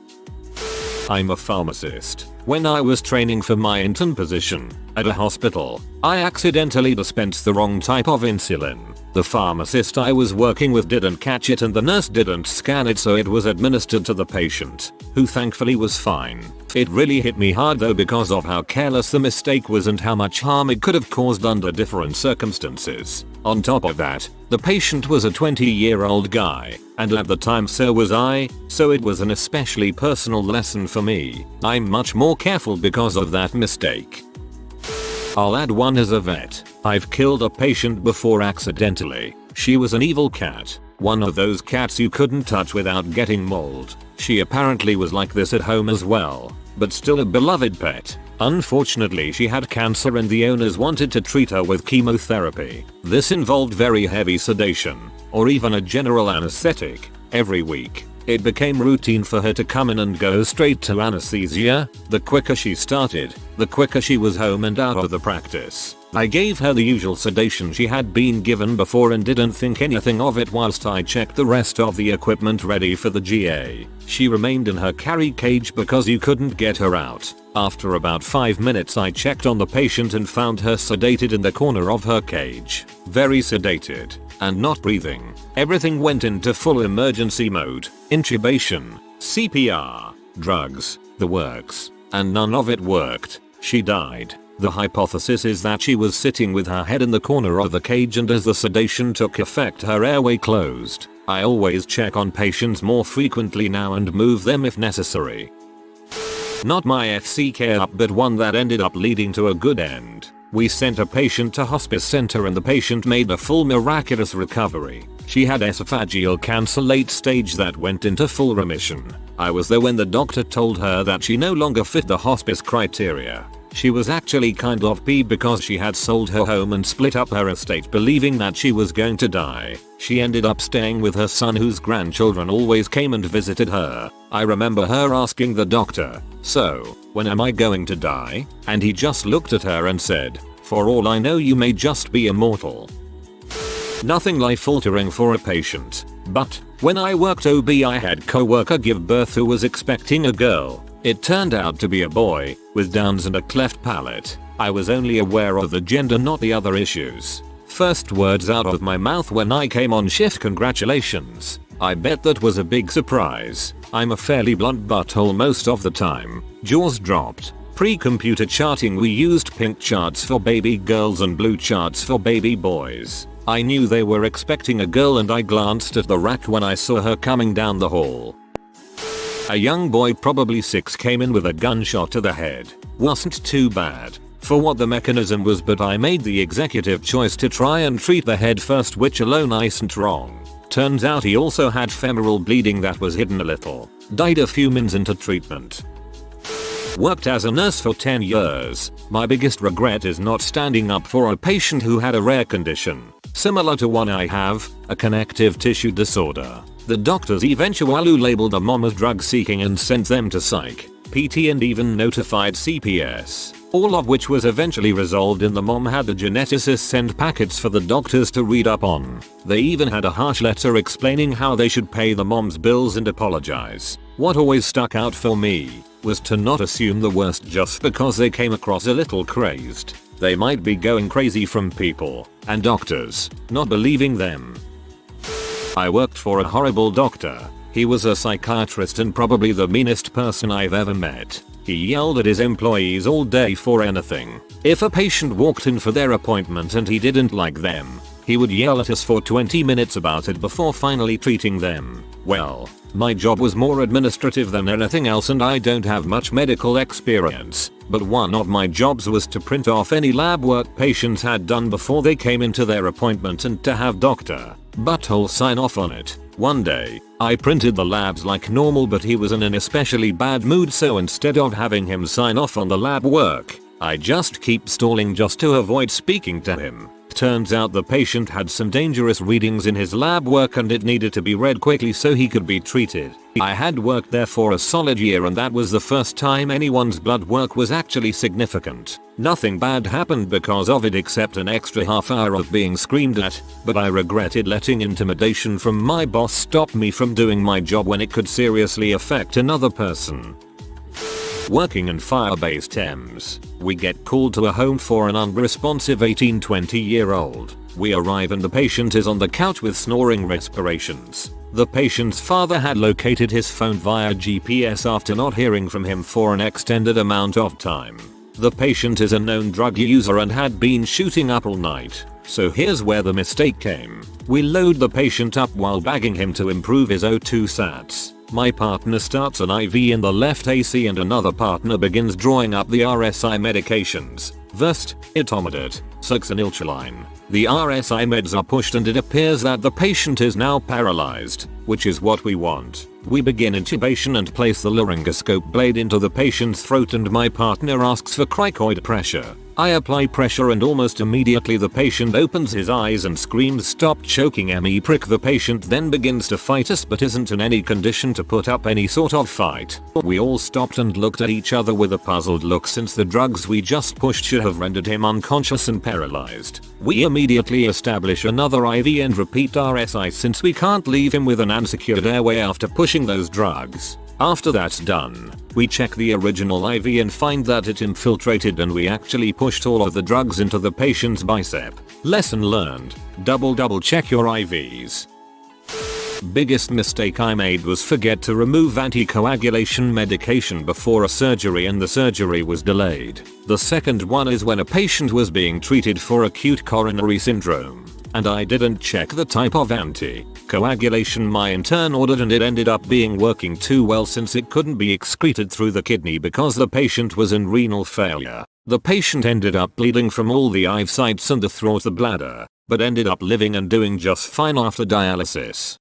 I'm a pharmacist. When I was training for my intern position at a hospital, I accidentally dispensed the wrong type of insulin. The pharmacist I was working with didn't catch it and the nurse didn't scan it, so it was administered to the patient, who thankfully was fine. It really hit me hard though because of how careless the mistake was and how much harm it could have caused under different circumstances. On top of that, the patient was a 20-year-old guy, and at the time so was I, so it was an especially personal lesson for me. I'm much more careful because of that mistake. I'll add one as a vet. I've killed a patient before accidentally. She was an evil cat. One of those cats you couldn't touch without getting mold. She apparently was like this at home as well, but still a beloved pet. Unfortunately, she had cancer and the owners wanted to treat her with chemotherapy. This involved very heavy sedation, or even a general anesthetic, every week. It became routine for her to come in and go straight to anesthesia. The quicker she started, the quicker she was home and out of the practice. I gave her the usual sedation she had been given before and didn't think anything of it whilst I checked the rest of the equipment ready for the GA. She remained in her carry cage because you couldn't get her out. After about 5 minutes I checked on the patient and found her sedated in the corner of her cage. Very sedated and not breathing. Everything went into full emergency mode. Intubation, CPR, drugs, the works, and none of it worked. She died. The hypothesis is that she was sitting with her head in the corner of the cage and as the sedation took effect her airway closed. I always check on patients more frequently now and move them if necessary. Not my FC care up but one that ended up leading to a good end. We sent a patient to hospice center and the patient made a full miraculous recovery. She had esophageal cancer late stage that went into full remission. I was there when the doctor told her that she no longer fit the hospice criteria. She was actually kind of peeved because she had sold her home and split up her estate believing that she was going to die. She ended up staying with her son whose grandchildren always came and visited her. I remember her asking the doctor, "So, when am I going to die?" And he just looked at her and said, "For all I know you may just be immortal." Nothing life-altering for a patient, but when I worked OB I had co-worker give birth who was expecting a girl. It turned out to be a boy, with Downs and a cleft palate. I was only aware of the gender, not the other issues. First words out of my mouth when I came on shift: "Congratulations." I bet that was a big surprise. I'm a fairly blunt butthole most of the time. Jaws dropped. Pre-computer charting we used pink charts for baby girls and blue charts for baby boys. I knew they were expecting a girl and I glanced at the rack when I saw her coming down the hall. A young boy probably 6 came in with a gunshot to the head. Wasn't too bad for what the mechanism was, but I made the executive choice to try and treat the head first, which alone isn't wrong. Turns out he also had femoral bleeding that was hidden a little. Died a few minutes into treatment. Worked as a nurse for 10 years. My biggest regret is not standing up for a patient who had a rare condition, similar to one I have, a connective tissue disorder. The doctors eventually labeled the mom as drug seeking and sent them to psych, PT and even notified CPS. All of which was eventually resolved and the mom had the geneticists send packets for the doctors to read up on. They even had a harsh letter explaining how they should pay the mom's bills and apologize. What always stuck out for me was to not assume the worst just because they came across a little crazed. They might be going crazy from people and doctors not believing them. I worked for a horrible doctor. He was a psychiatrist and probably the meanest person I've ever met. He yelled at his employees all day for anything. If a patient walked in for their appointment and he didn't like them, he would yell at us for 20 minutes about it before finally treating them. Well, my job was more administrative than anything else and I don't have much medical experience, but one of my jobs was to print off any lab work patients had done before they came into their appointment and to have Dr. Butthole sign off on it. One day, I printed the labs like normal, but he was in an especially bad mood, so instead of having him sign off on the lab work, I just keep stalling just to avoid speaking to him. Turns out the patient had some dangerous readings in his lab work and it needed to be read quickly so he could be treated. I had worked there for a solid year and that was the first time anyone's blood work was actually significant. Nothing bad happened because of it except an extra half hour of being screamed at, but I regretted letting intimidation from my boss stop me from doing my job when it could seriously affect another person. Working in fire-based EMS, we get called to a home for an unresponsive 18-20-year-old. We arrive and the patient is on the couch with snoring respirations. The patient's father had located his phone via GPS after not hearing from him for an extended amount of time. The patient is a known drug user and had been shooting up all night. So here's where the mistake came. We load the patient up while bagging him to improve his O2 sats. My partner starts an IV in the left AC and another partner begins drawing up the RSI medications. Versed, etomidate, succinylcholine. The RSI meds are pushed and it appears that the patient is now paralyzed, which is what we want. We begin intubation and place the laryngoscope blade into the patient's throat and my partner asks for cricoid pressure. I apply pressure and almost immediately the patient opens his eyes and screams, "Stop choking me prick." The patient then begins to fight us but isn't in any condition to put up any sort of fight. We all stopped and looked at each other with a puzzled look since the drugs we just pushed should have rendered him unconscious and paralyzed. We immediately establish another IV and repeat RSI since we can't leave him with an unsecured airway after pushing those drugs. After that's done, we check the original IV and find that it infiltrated and we actually pushed all of the drugs into the patient's bicep. Lesson learned: double check your IVs. Biggest mistake I made was forget to remove anticoagulation medication before a surgery and the surgery was delayed. The second one is when a patient was being treated for acute coronary syndrome and I didn't check the type of anticoagulation my intern ordered and it ended up being working too well since it couldn't be excreted through the kidney because the patient was in renal failure. The patient ended up bleeding from all the IV sites and throughout the bladder, but ended up living and doing just fine after dialysis.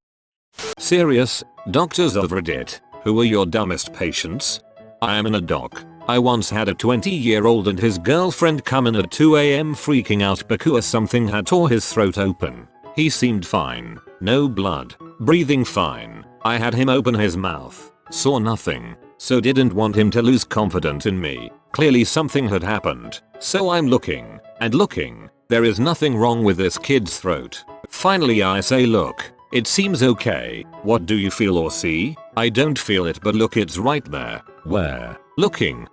Serious, doctors of Reddit, who are your dumbest patients? I am in a doc. I once had a 20-year-old and his girlfriend come in at 2 AM freaking out because something had tore his throat open. He seemed fine, no blood, breathing fine. I had him open his mouth, saw nothing, so didn't want him to lose confidence in me. Clearly something had happened, so I'm looking, and looking. There is nothing wrong with this kid's throat. Finally I say, look, it seems okay. What do you feel or see? I don't feel it, but look, it's right there. Where? Looking.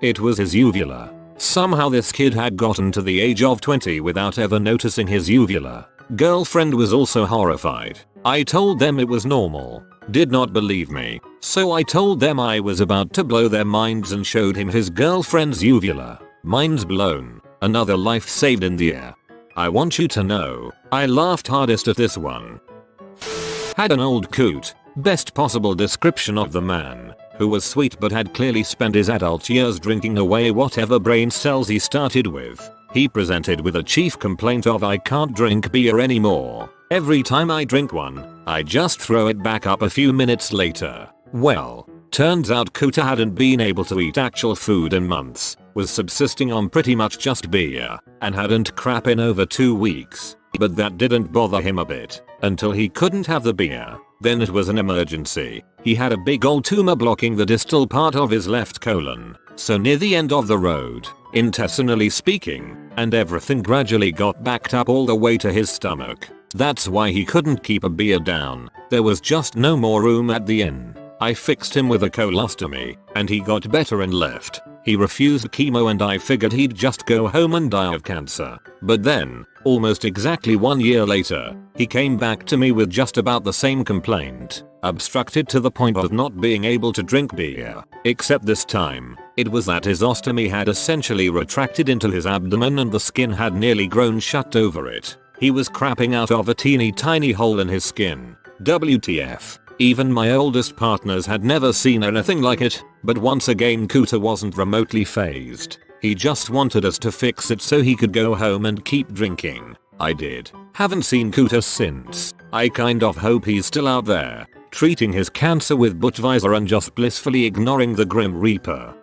It was his uvula. Somehow this kid had gotten to the age of 20 without ever noticing his uvula. Girlfriend was also horrified. I told them it was normal. Did not believe me. So I told them I was about to blow their minds and showed him his girlfriend's uvula. Minds blown. Another life saved in the air. I want you to know, I laughed hardest at this one. Had an old coot. Best possible description of the man, who was sweet but had clearly spent his adult years drinking away whatever brain cells he started with. He presented with a chief complaint of, I can't drink beer anymore. Every time I drink one, I just throw it back up a few minutes later. Well, turns out Cooter hadn't been able to eat actual food in months, was subsisting on pretty much just beer, and hadn't crap in over 2 weeks. But that didn't bother him a bit, until he couldn't have the beer. Then it was an emergency. He had a big old tumor blocking the distal part of his left colon, so near the end of the road, intestinally speaking, and everything gradually got backed up all the way to his stomach. That's why he couldn't keep a beer down. There was just no more room at the inn. I fixed him with a colostomy, and he got better and left. He refused chemo and I figured he'd just go home and die of cancer. But then, almost exactly 1 year later, he came back to me with just about the same complaint. Obstructed to the point of not being able to drink beer. Except this time, it was that his ostomy had essentially retracted into his abdomen and the skin had nearly grown shut over it. He was crapping out of a teeny tiny hole in his skin. WTF. Even my oldest partners had never seen anything like it, but once again Cooter wasn't remotely phased. He just wanted us to fix it so he could go home and keep drinking. I did. Haven't seen Cooter since. I kind of hope he's still out there, treating his cancer with Budweiser and just blissfully ignoring the Grim Reaper.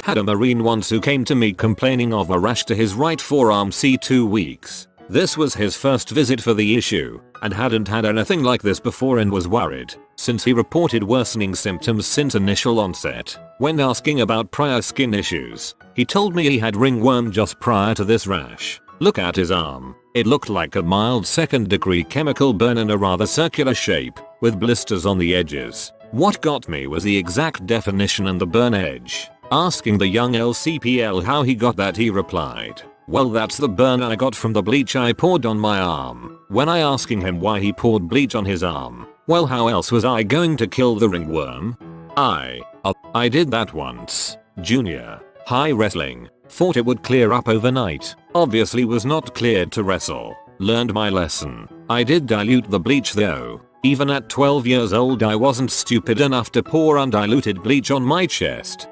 Had a Marine once who came to me complaining of a rash to his right forearm. 2 weeks. This was his first visit for the issue, and hadn't had anything like this before and was worried, since he reported worsening symptoms since initial onset. When asking about prior skin issues, he told me he had ringworm just prior to this rash. Look at his arm. It looked like a mild second-degree chemical burn in a rather circular shape, with blisters on the edges. What got me was the exact definition and the burn edge. Asking the young LCPL how he got that, he replied, "Well, that's the burn I got from the bleach I poured on my arm." When I asking him why he poured bleach on his arm, well, how else was I going to kill the ringworm? I did that once. Junior high wrestling. Thought it would clear up overnight. Obviously was not cleared to wrestle. Learned my lesson. I did dilute the bleach though. Even at 12 years old I wasn't stupid enough to pour undiluted bleach on my chest.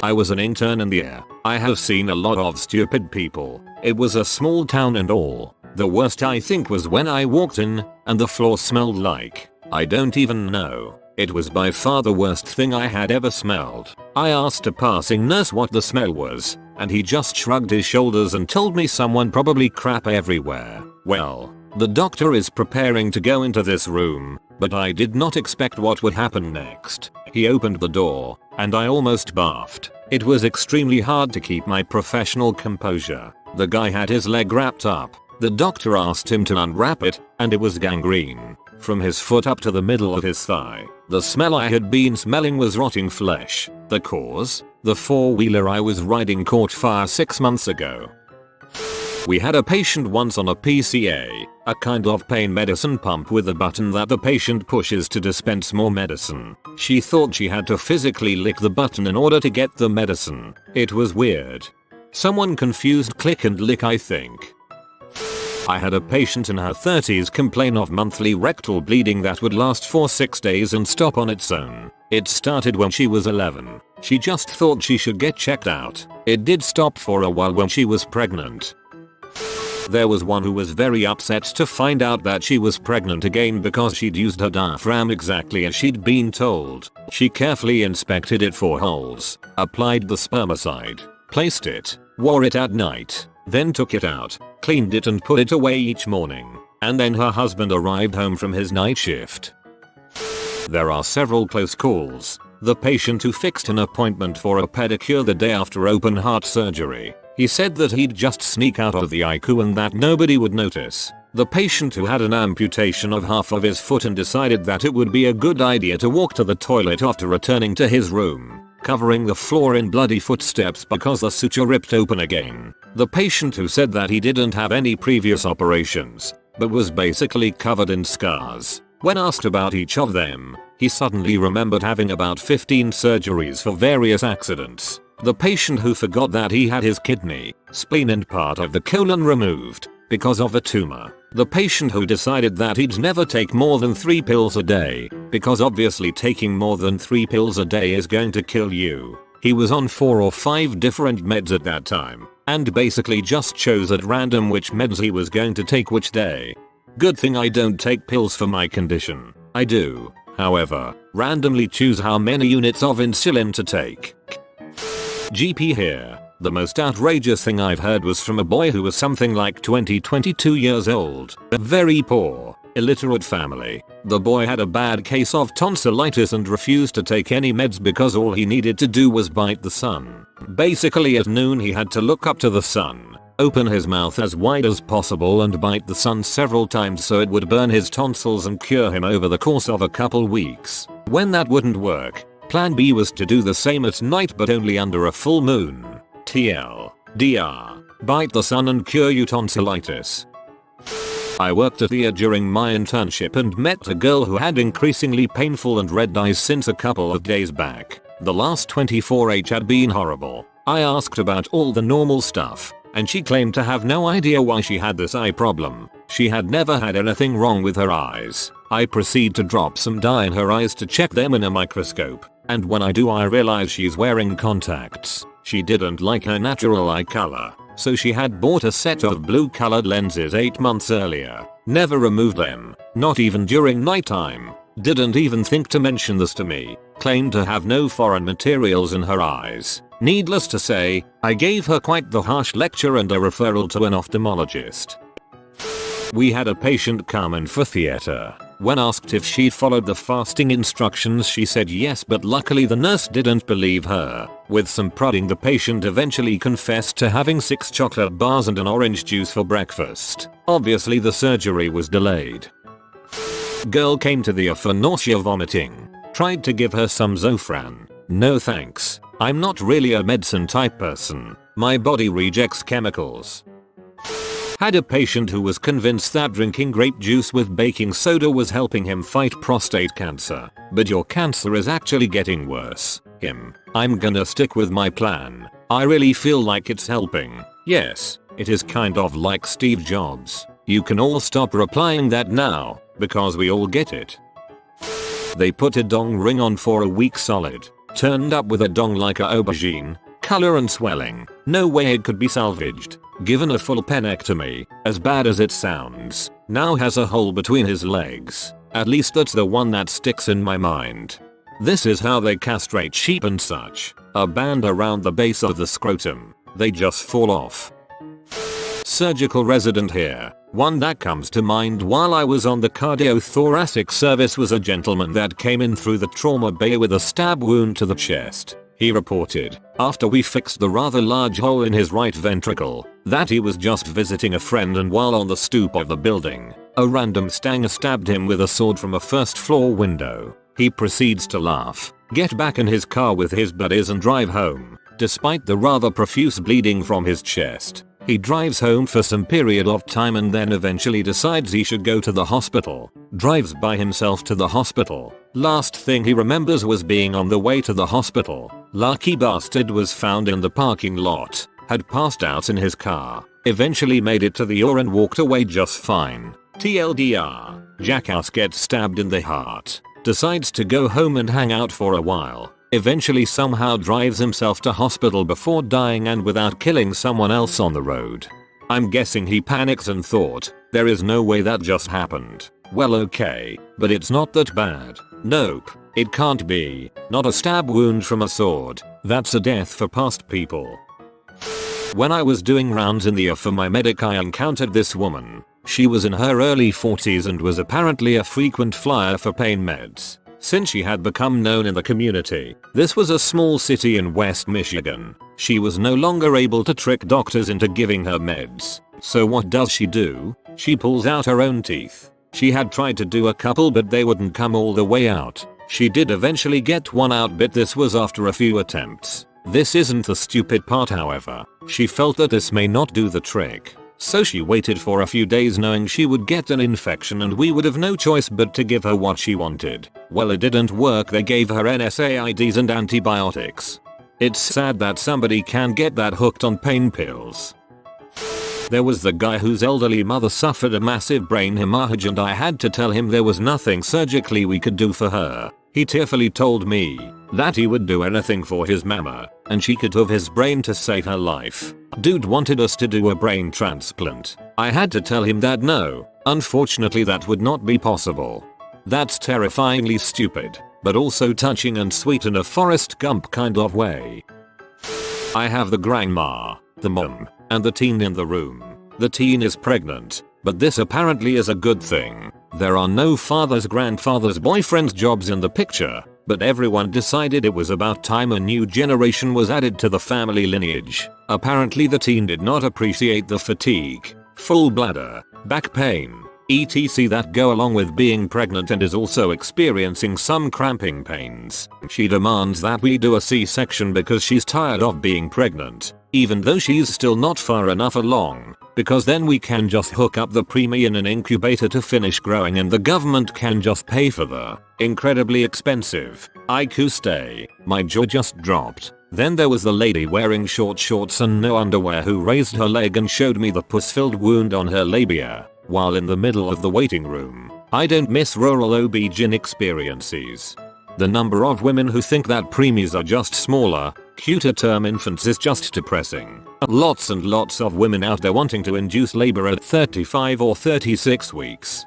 I was an intern in the air. I have seen a lot of stupid people. It was a small town and all. The worst I think was when I walked in and the floor smelled like, I don't even know. It was by far the worst thing I had ever smelled. I asked a passing nurse what the smell was, and he just shrugged his shoulders and told me someone probably crap everywhere. Well, the doctor is preparing to go into this room, but I did not expect what would happen next. He opened the door, and I almost barfed. It was extremely hard to keep my professional composure. The guy had his leg wrapped up. The doctor asked him to unwrap it, and it was gangrene. From his foot up to the middle of his thigh. The smell I had been smelling was rotting flesh. The cause? The four-wheeler I was riding caught fire 6 months ago. We had a patient once on a PCA, a kind of pain medicine pump with a button that the patient pushes to dispense more medicine. She thought she had to physically lick the button in order to get the medicine. It was weird. Someone confused click and lick, I think. I had a patient in her 30s complain of monthly rectal bleeding that would last for 6 days and stop on its own. It started when she was 11. She just thought she should get checked out. It did stop for a while when she was pregnant. There was one who was very upset to find out that she was pregnant again because she'd used her diaphragm exactly as she'd been told. She carefully inspected it for holes, applied the spermicide, placed it, wore it at night, then took it out, cleaned it and put it away each morning, and then her husband arrived home from his night shift. There are several close calls. The patient who fixed an appointment for a pedicure the day after open heart surgery. He said that he'd just sneak out of the ICU and that nobody would notice. The patient who had an amputation of half of his foot and decided that it would be a good idea to walk to the toilet after returning to his room, covering the floor in bloody footsteps because the suture ripped open again. The patient who said that he didn't have any previous operations, but was basically covered in scars. When asked about each of them, he suddenly remembered having about 15 surgeries for various accidents. The patient who forgot that he had his kidney, spleen and part of the colon removed because of a tumor. The patient who decided that he'd never take more than 3 pills a day, because obviously taking more than 3 pills a day is going to kill you. He was on 4 or 5 different meds at that time, and basically just chose at random which meds he was going to take which day. Good thing I don't take pills for my condition. I do, however, randomly choose how many units of insulin to take. GP here. The most outrageous thing I've heard was from a boy who was something like 22 years old. A very poor, illiterate family. The boy had a bad case of tonsillitis and refused to take any meds because all he needed to do was bite the sun. Basically at noon he had to look up to the sun, open his mouth as wide as possible and bite the sun several times so it would burn his tonsils and cure him over the course of a couple weeks. When that wouldn't work, Plan B was to do the same at night but only under a full moon. TLDR. Bite the sun and cure you tonsillitis. I worked at the ER during my internship and met a girl who had increasingly painful and red eyes since a couple of days back. The last 24h had been horrible. I asked about all the normal stuff, and she claimed to have no idea why she had this eye problem. She had never had anything wrong with her eyes. I proceed to drop some dye in her eyes to check them in a microscope, and when I do I realize she's wearing contacts. She didn't like her natural eye color, so she had bought a set of blue colored lenses 8 months earlier. Never removed them, not even during nighttime. Didn't even think to mention this to me. Claimed to have no foreign materials in her eyes. Needless to say, I gave her quite the harsh lecture and a referral to an ophthalmologist. We had a patient come in for theater. When asked if she'd followed the fasting instructions she said yes, but luckily the nurse didn't believe her. With some prodding the patient eventually confessed to having 6 chocolate bars and an orange juice for breakfast. Obviously the surgery was delayed. Girl came to the ER for nausea vomiting. Tried to give her some Zofran. No thanks. I'm not really a medicine type person. My body rejects chemicals. Had a patient who was convinced that drinking grape juice with baking soda was helping him fight prostate cancer. But your cancer is actually getting worse. I'm gonna stick with my plan. I really feel like it's helping. Yes, it is kind of like Steve Jobs. You can all stop replying that now. because we all get it. They put a dong ring on for a week solid. Turned up with a dong like a aubergine, color and swelling. No way it could be salvaged. Given a full penectomy, as bad as it sounds. Now has a hole between his legs. At least that's the one that sticks in my mind. This is how they castrate sheep and such. A band around the base of the scrotum. They just fall off. Surgical resident here. One that comes to mind while I was on the cardiothoracic service was a gentleman that came in through the trauma bay with a stab wound to the chest. He reported, after we fixed the rather large hole in his right ventricle, that he was just visiting a friend and while on the stoop of the building, a random stanger stabbed him with a sword from a first floor window. He proceeds to laugh, get back in his car with his buddies and drive home, despite the rather profuse bleeding from his chest. He drives home for some period of time and then eventually decides he should go to the hospital. Drives by himself to the hospital. Last thing he remembers was being on the way to the hospital. Lucky bastard was found in the parking lot. Had passed out in his car. Eventually made it to the OR and walked away just fine. TLDR. Jackass gets stabbed in the heart. Decides to go home and hang out for a while. Eventually somehow drives himself to hospital before dying and without killing someone else on the road. I'm guessing he panicked and thought, there is no way that just happened. Well okay, but it's not that bad. Nope, it can't be. Not a stab wound from a sword. That's a death for past people. When I was doing rounds in the OR for my medic I encountered this woman. She was in her early 40s and was apparently a frequent flyer for pain meds. Since she had become known in the community, this was a small city in West Michigan. She was no longer able to trick doctors into giving her meds. So what does she do? She pulls out her own teeth. She had tried to do a couple but they wouldn't come all the way out. She did eventually get one out but this was after a few attempts. This isn't the stupid part however. She felt that this may not do the trick. So she waited for a few days knowing she would get an infection and we would have no choice but to give her what she wanted. Well it didn't work, they gave her NSAIDs and antibiotics. It's sad that somebody can get that hooked on pain pills. There was the guy whose elderly mother suffered a massive brain hemorrhage and I had to tell him there was nothing surgically we could do for her. He tearfully told me that he would do anything for his mama and she could have his brain to save her life. Dude wanted us to do a brain transplant. I had to tell him that no, unfortunately that would not be possible. That's terrifyingly stupid, but also touching and sweet in a Forrest Gump kind of way. I have the grandma, the mom, and the teen in the room. The teen is pregnant, but this apparently is a good thing. There are no fathers, grandfathers, boyfriends, jobs in the picture, but everyone decided it was about time a new generation was added to the family lineage. Apparently the teen did not appreciate the fatigue, full bladder, back pain, etc. that go along with being pregnant and is also experiencing some cramping pains. She demands that we do a C-section because she's tired of being pregnant, even though she's still not far enough along, because then we can just hook up the preemie in an incubator to finish growing and the government can just pay for the incredibly expensive IQ stay. My jaw just dropped. Then there was the lady wearing short shorts and no underwear who raised her leg and showed me the pus-filled wound on her labia while in the middle of the waiting room. I don't miss rural OB-GYN experiences. The number of women who think that preemies are just smaller, cuter term infants is just depressing. Lots and lots of women out there wanting to induce labor at 35 or 36 weeks.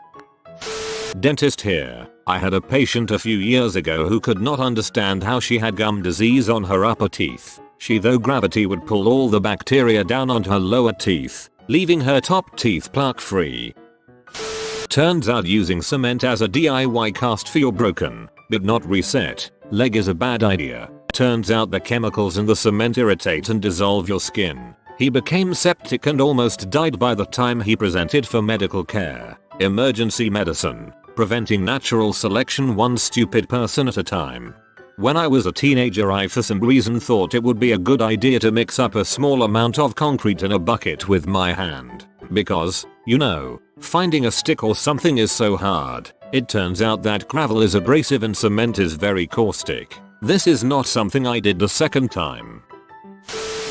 Dentist here. I had a patient a few years ago who could not understand how she had gum disease on her upper teeth. She thought gravity would pull all the bacteria down onto her lower teeth, leaving her top teeth plaque free. Turns out using cement as a DIY cast for your broken, but not reset, leg is a bad idea. Turns out the chemicals in the cement irritate and dissolve your skin. He became septic and almost died by the time he presented for medical care. Emergency medicine, preventing natural selection one stupid person at a time. When I was a teenager I for some reason thought it would be a good idea to mix up a small amount of concrete in a bucket with my hand. Because, you know, finding a stick or something is so hard. It turns out that gravel is abrasive and cement is very caustic. This is not something I did the second time.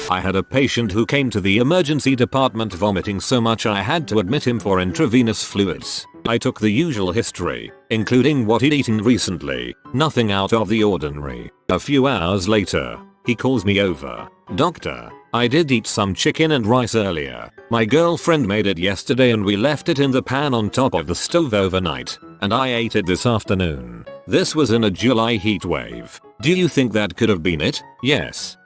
I had a patient who came to the emergency department vomiting so much I had to admit him for intravenous fluids. I took the usual history, including what he'd eaten recently, nothing out of the ordinary. A few hours later, he calls me over. "Doctor, I did eat some chicken and rice earlier. My girlfriend made it yesterday and we left it in the pan on top of the stove overnight, and I ate it this afternoon. This was in a July heat wave. Do you think that could have been it?" Yes,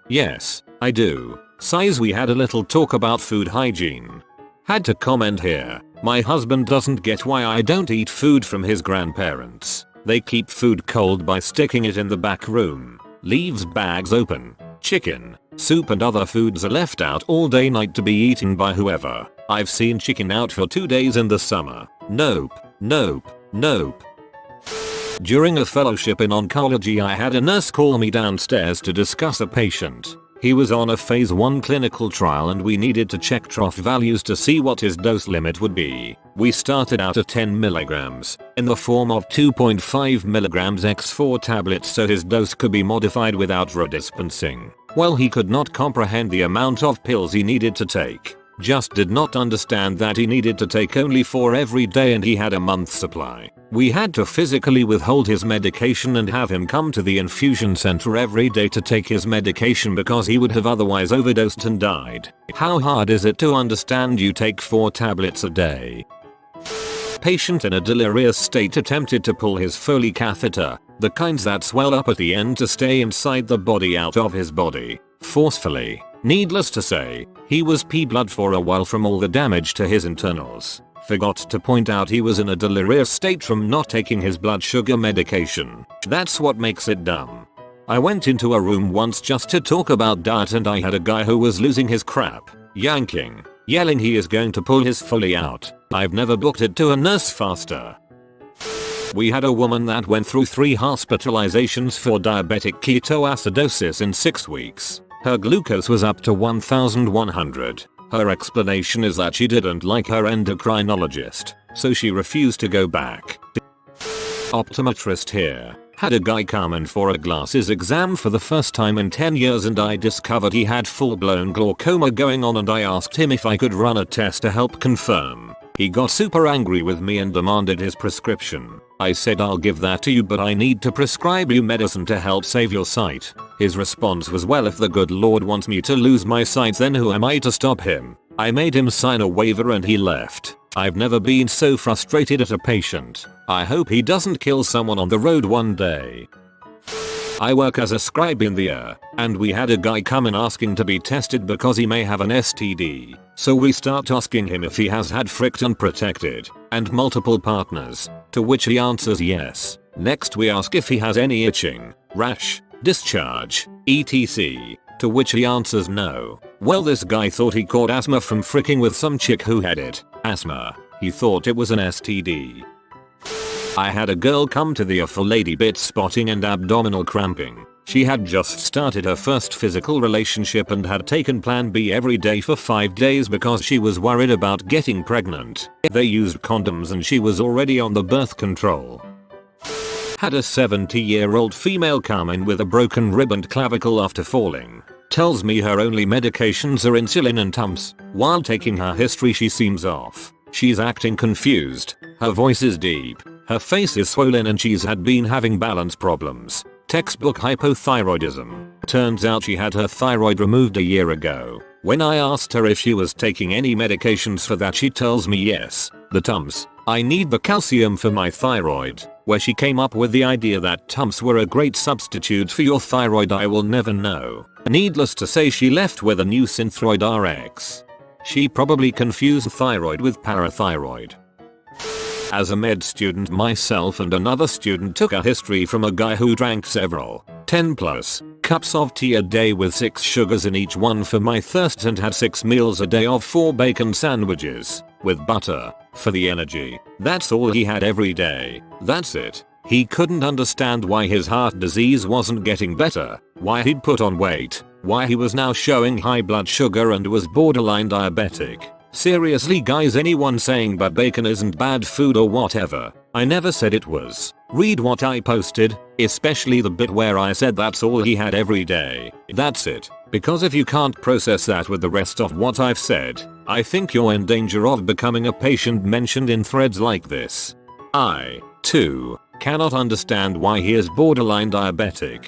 I do. Size, we had a little talk about food hygiene. Had to comment here. My husband doesn't get why I don't eat food from his grandparents. They keep food cold by sticking it in the back room. Leaves bags open. Chicken, soup and other foods are left out all day night to be eaten by whoever. I've seen chicken out for 2 days in the summer. Nope. During a fellowship in oncology, I had a nurse call me downstairs to discuss a patient. He was on a phase 1 clinical trial and we needed to check trough values to see what his dose limit would be. We started out at 10 mg in the form of 2.5 mg x4 tablets so his dose could be modified without redispensing. Well, he could not comprehend the amount of pills he needed to take. Just did not understand that he needed to take only 4 every day and he had a month's supply. We had to physically withhold his medication and have him come to the infusion center every day to take his medication because he would have otherwise overdosed and died. How hard is it to understand you take 4 tablets a day? Patient in a delirious state attempted to pull his Foley catheter, the kinds that swell up at the end to stay inside the body, out of his body, forcefully. Needless to say, he was pee blood for a while from all the damage to his internals. Forgot to point out he was in a delirious state from not taking his blood sugar medication. That's what makes it dumb. I went into a room once just to talk about diet and I had a guy who was losing his crap, yanking, yelling he is going to pull his Foley out. I've never booked it to a nurse faster. We had a woman that went through 3 hospitalizations for diabetic ketoacidosis in 6 weeks. Her glucose was up to 1100. Her explanation is that she didn't like her endocrinologist, so she refused to go back. Optometrist here. Had a guy come in for a glasses exam for the first time in 10 years and I discovered he had full-blown glaucoma going on and I asked him if I could run a test to help confirm. He got super angry with me and demanded his prescription. I said, "I'll give that to you, but I need to prescribe you medicine to help save your sight." His response was, "Well, if the good Lord wants me to lose my sight, then who am I to stop him?" I made him sign a waiver and he left. I've never been so frustrated at a patient. I hope he doesn't kill someone on the road one day. I work as a scribe in the and we had a guy come in asking to be tested because he may have an STD. So we start asking him if he has had fricked unprotected and multiple partners, to which he answers yes. Next we ask if he has any itching, rash, discharge, etc., to which he answers no. Well, this guy thought he caught asthma from fricking with some chick who had it. Asthma. He thought it was an STD. I had a girl come to the for lady bit spotting and abdominal cramping. She had just started her first physical relationship and had taken Plan B every day for 5 days because she was worried about getting pregnant. They used condoms and she was already on the birth control. Had a 70-year-old female come in with a broken rib and clavicle after falling. Tells me her only medications are insulin and Tums. While taking her history she seems off. She's acting confused. Her voice is deep. Her face is swollen and she's been having balance problems. Textbook hypothyroidism. Turns out she had her thyroid removed a year ago. When I asked her if she was taking any medications for that, she tells me yes, the Tums. I need the calcium for my thyroid. Where she came up with the idea that Tums were a great substitute for your thyroid, I will never know. Needless to say, she left with a new Synthroid RX. She probably confused thyroid with parathyroid. As a med student, myself and another student took a history from a guy who drank several 10+ cups of tea a day with 6 sugars in each one for my thirst and had 6 meals a day of 4 bacon sandwiches with butter for the energy. That's all he had every day. That's it. He couldn't understand why his heart disease wasn't getting better, why he'd put on weight, why he was now showing high blood sugar and was borderline diabetic. Seriously guys, anyone saying but bacon isn't bad food or whatever, I never said it was. Read what I posted, especially the bit where I said that's all he had every day. That's it. Because if you can't process that with the rest of what I've said, I think you're in danger of becoming a patient mentioned in threads like this. I, too, cannot understand why he is borderline diabetic.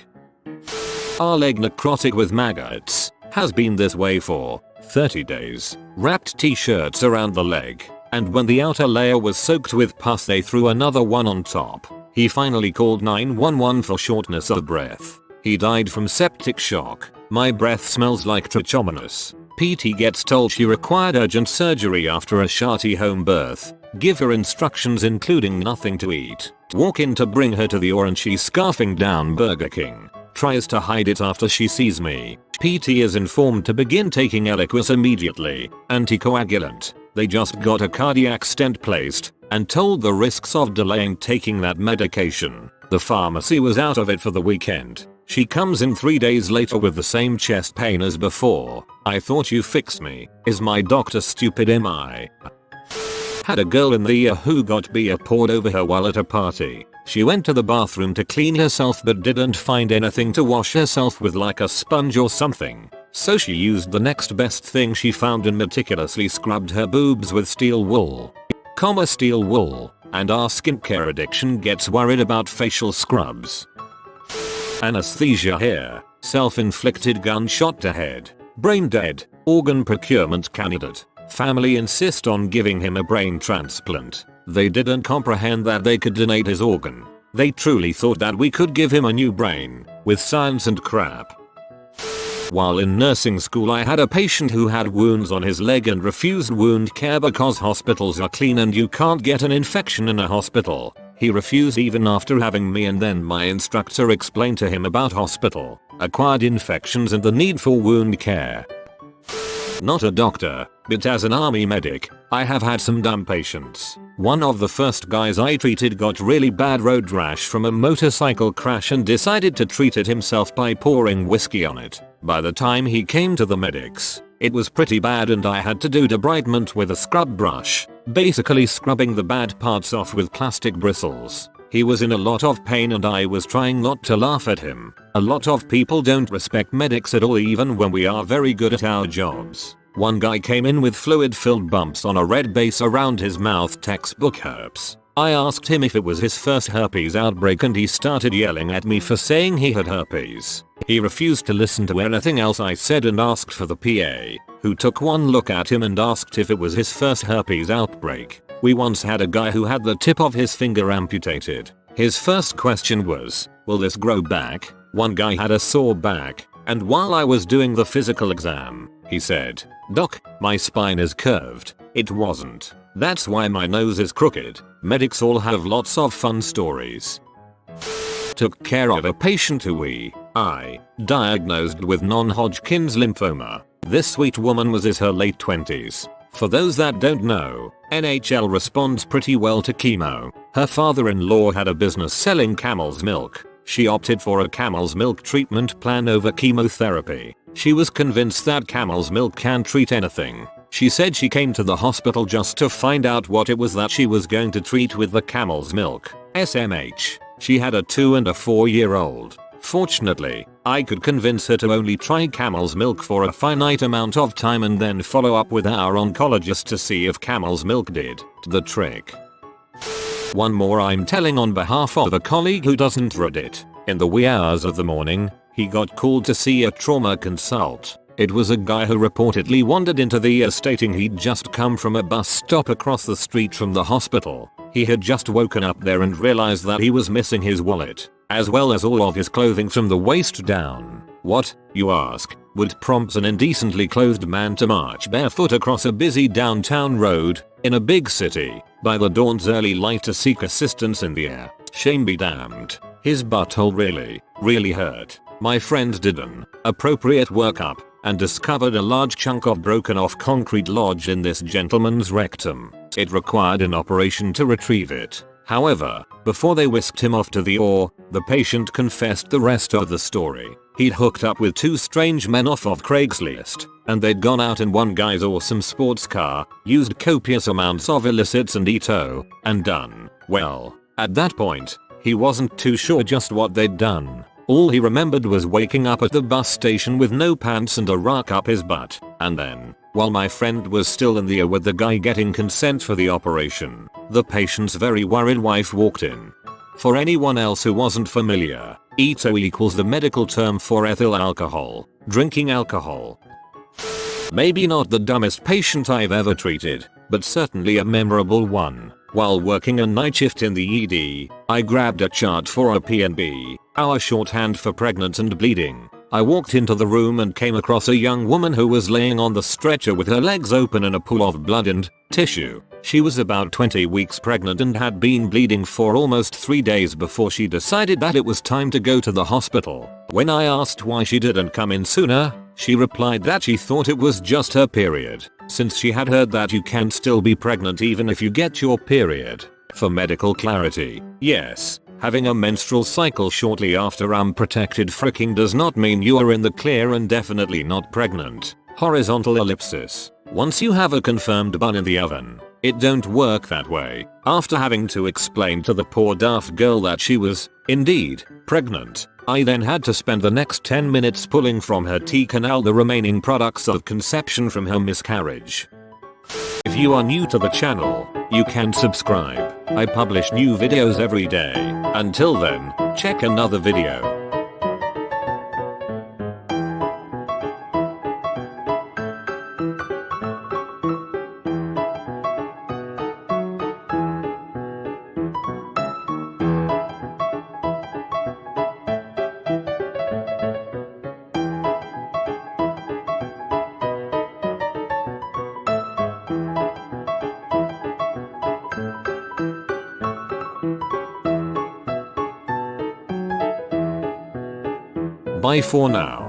Our leg necrotic with maggots has been this way for 30 days. Wrapped t-shirts around the leg, and when the outer layer was soaked with pus they threw another one on top. He finally called 911 for shortness of breath. He died from septic shock. My breath smells like trichomonas. PT gets told she required urgent surgery after a sharty home birth. Give her instructions including nothing to eat. Walk in to bring her to the OR and she's scarfing down Burger King. Tries to hide it after she sees me. PT is informed to begin taking Eliquis immediately. Anticoagulant. They just got a cardiac stent placed and told the risks of delaying taking that medication. The pharmacy was out of it for the weekend. She comes in 3 days later with the same chest pain as before. I thought you fixed me. Is my doctor stupid? Am I? Had a girl in the year who got beer poured over her while at a party. She went to the bathroom to clean herself but didn't find anything to wash herself with, like a sponge or something. So she used the next best thing she found and meticulously scrubbed her boobs with steel wool. Steel wool. And our skincare addiction gets worried about facial scrubs. Anesthesia here. Self-inflicted gunshot to head. Brain dead. Organ procurement candidate. Family insist on giving him a brain transplant. They didn't comprehend that they could donate his organ. They truly thought that we could give him a new brain, with science and crap. While in nursing school I had a patient who had wounds on his leg and refused wound care because hospitals are clean and you can't get an infection in a hospital. He refused even after having me, and then my instructor explained to him about hospital acquired infections and the need for wound care. Not a doctor, but as an army medic, I have had some dumb patients. One of the first guys I treated got really bad road rash from a motorcycle crash and decided to treat it himself by pouring whiskey on it. By the time he came to the medics, it was pretty bad and I had to do debridement with a scrub brush, basically scrubbing the bad parts off with plastic bristles. He was in a lot of pain and I was trying not to laugh at him. A lot of people don't respect medics at all, even when we are very good at our jobs. One guy came in with fluid-filled bumps on a red base around his mouth, textbook herpes. I asked him if it was his first herpes outbreak and he started yelling at me for saying he had herpes. He refused to listen to anything else I said and asked for the PA, who took one look at him and asked if it was his first herpes outbreak. We once had a guy who had the tip of his finger amputated. His first question was, "Will this grow back?" One guy had a sore back, and while I was doing the physical exam, he said, "Doc, my spine is curved." It wasn't. That's why my nose is crooked. Medics all have lots of fun stories. Took care of a patient who I diagnosed with non-Hodgkin's lymphoma. This sweet woman was in her late 20s. For those that don't know, NHL responds pretty well to chemo. Her father-in-law had a business selling camel's milk. She opted for a camel's milk treatment plan over chemotherapy. She was convinced that camel's milk can treat anything. She said she came to the hospital just to find out what it was that she was going to treat with the camel's milk. SMH. She had a 2 and a 4-year-old. Fortunately, I could convince her to only try camel's milk for a finite amount of time and then follow up with our oncologist to see if camel's milk did the trick. One more I'm telling on behalf of a colleague who doesn't read it. In the wee hours of the morning, he got called to see a trauma consult. It was a guy who reportedly wandered into the ER stating he'd just come from a bus stop across the street from the hospital. He had just woken up there and realized that he was missing his wallet, as well as all of his clothing from the waist down. What, you ask, would prompt an indecently clothed man to march barefoot across a busy downtown road, in a big city, by the dawn's early light to seek assistance in the air? Shame be damned. His butthole really hurt. My friend did an appropriate workup and discovered a large chunk of broken off concrete lodged in this gentleman's rectum. It required an operation to retrieve it. However, before they whisked him off to the OR, the patient confessed the rest of the story. He'd hooked up with 2 strange men off of Craigslist, and they'd gone out in one guy's awesome sports car, used copious amounts of illicits and eto, and done. Well, at that point, he wasn't too sure just what they'd done. All he remembered was waking up at the bus station with no pants and a rock up his butt, and then, while my friend was still in the air with the guy getting consent for the operation, the patient's very worried wife walked in. For anyone else who wasn't familiar, eto equals the medical term for ethyl alcohol, drinking alcohol. Maybe not the dumbest patient I've ever treated, but certainly a memorable one. While working a night shift in the ED, I grabbed a chart for a PNB, our shorthand for pregnant and bleeding. I walked into the room and came across a young woman who was laying on the stretcher with her legs open in a pool of blood and tissue. She was about 20 weeks pregnant and had been bleeding for almost 3 days before she decided that it was time to go to the hospital. When I asked why she didn't come in sooner, she replied that she thought it was just her period, since she had heard that you can still be pregnant even if you get your period. For medical clarity, yes, having a menstrual cycle shortly after unprotected fricking does not mean you are in the clear and definitely not pregnant. Horizontal ellipsis. Once you have a confirmed bun in the oven, it don't work that way. After having to explain to the poor daft girl that she was, indeed, pregnant, I then had to spend the next 10 minutes pulling from her T-canal the remaining products of conception from her miscarriage. If you are new to the channel, you can subscribe. I publish new videos every day. Until then, check another video. Bye for now.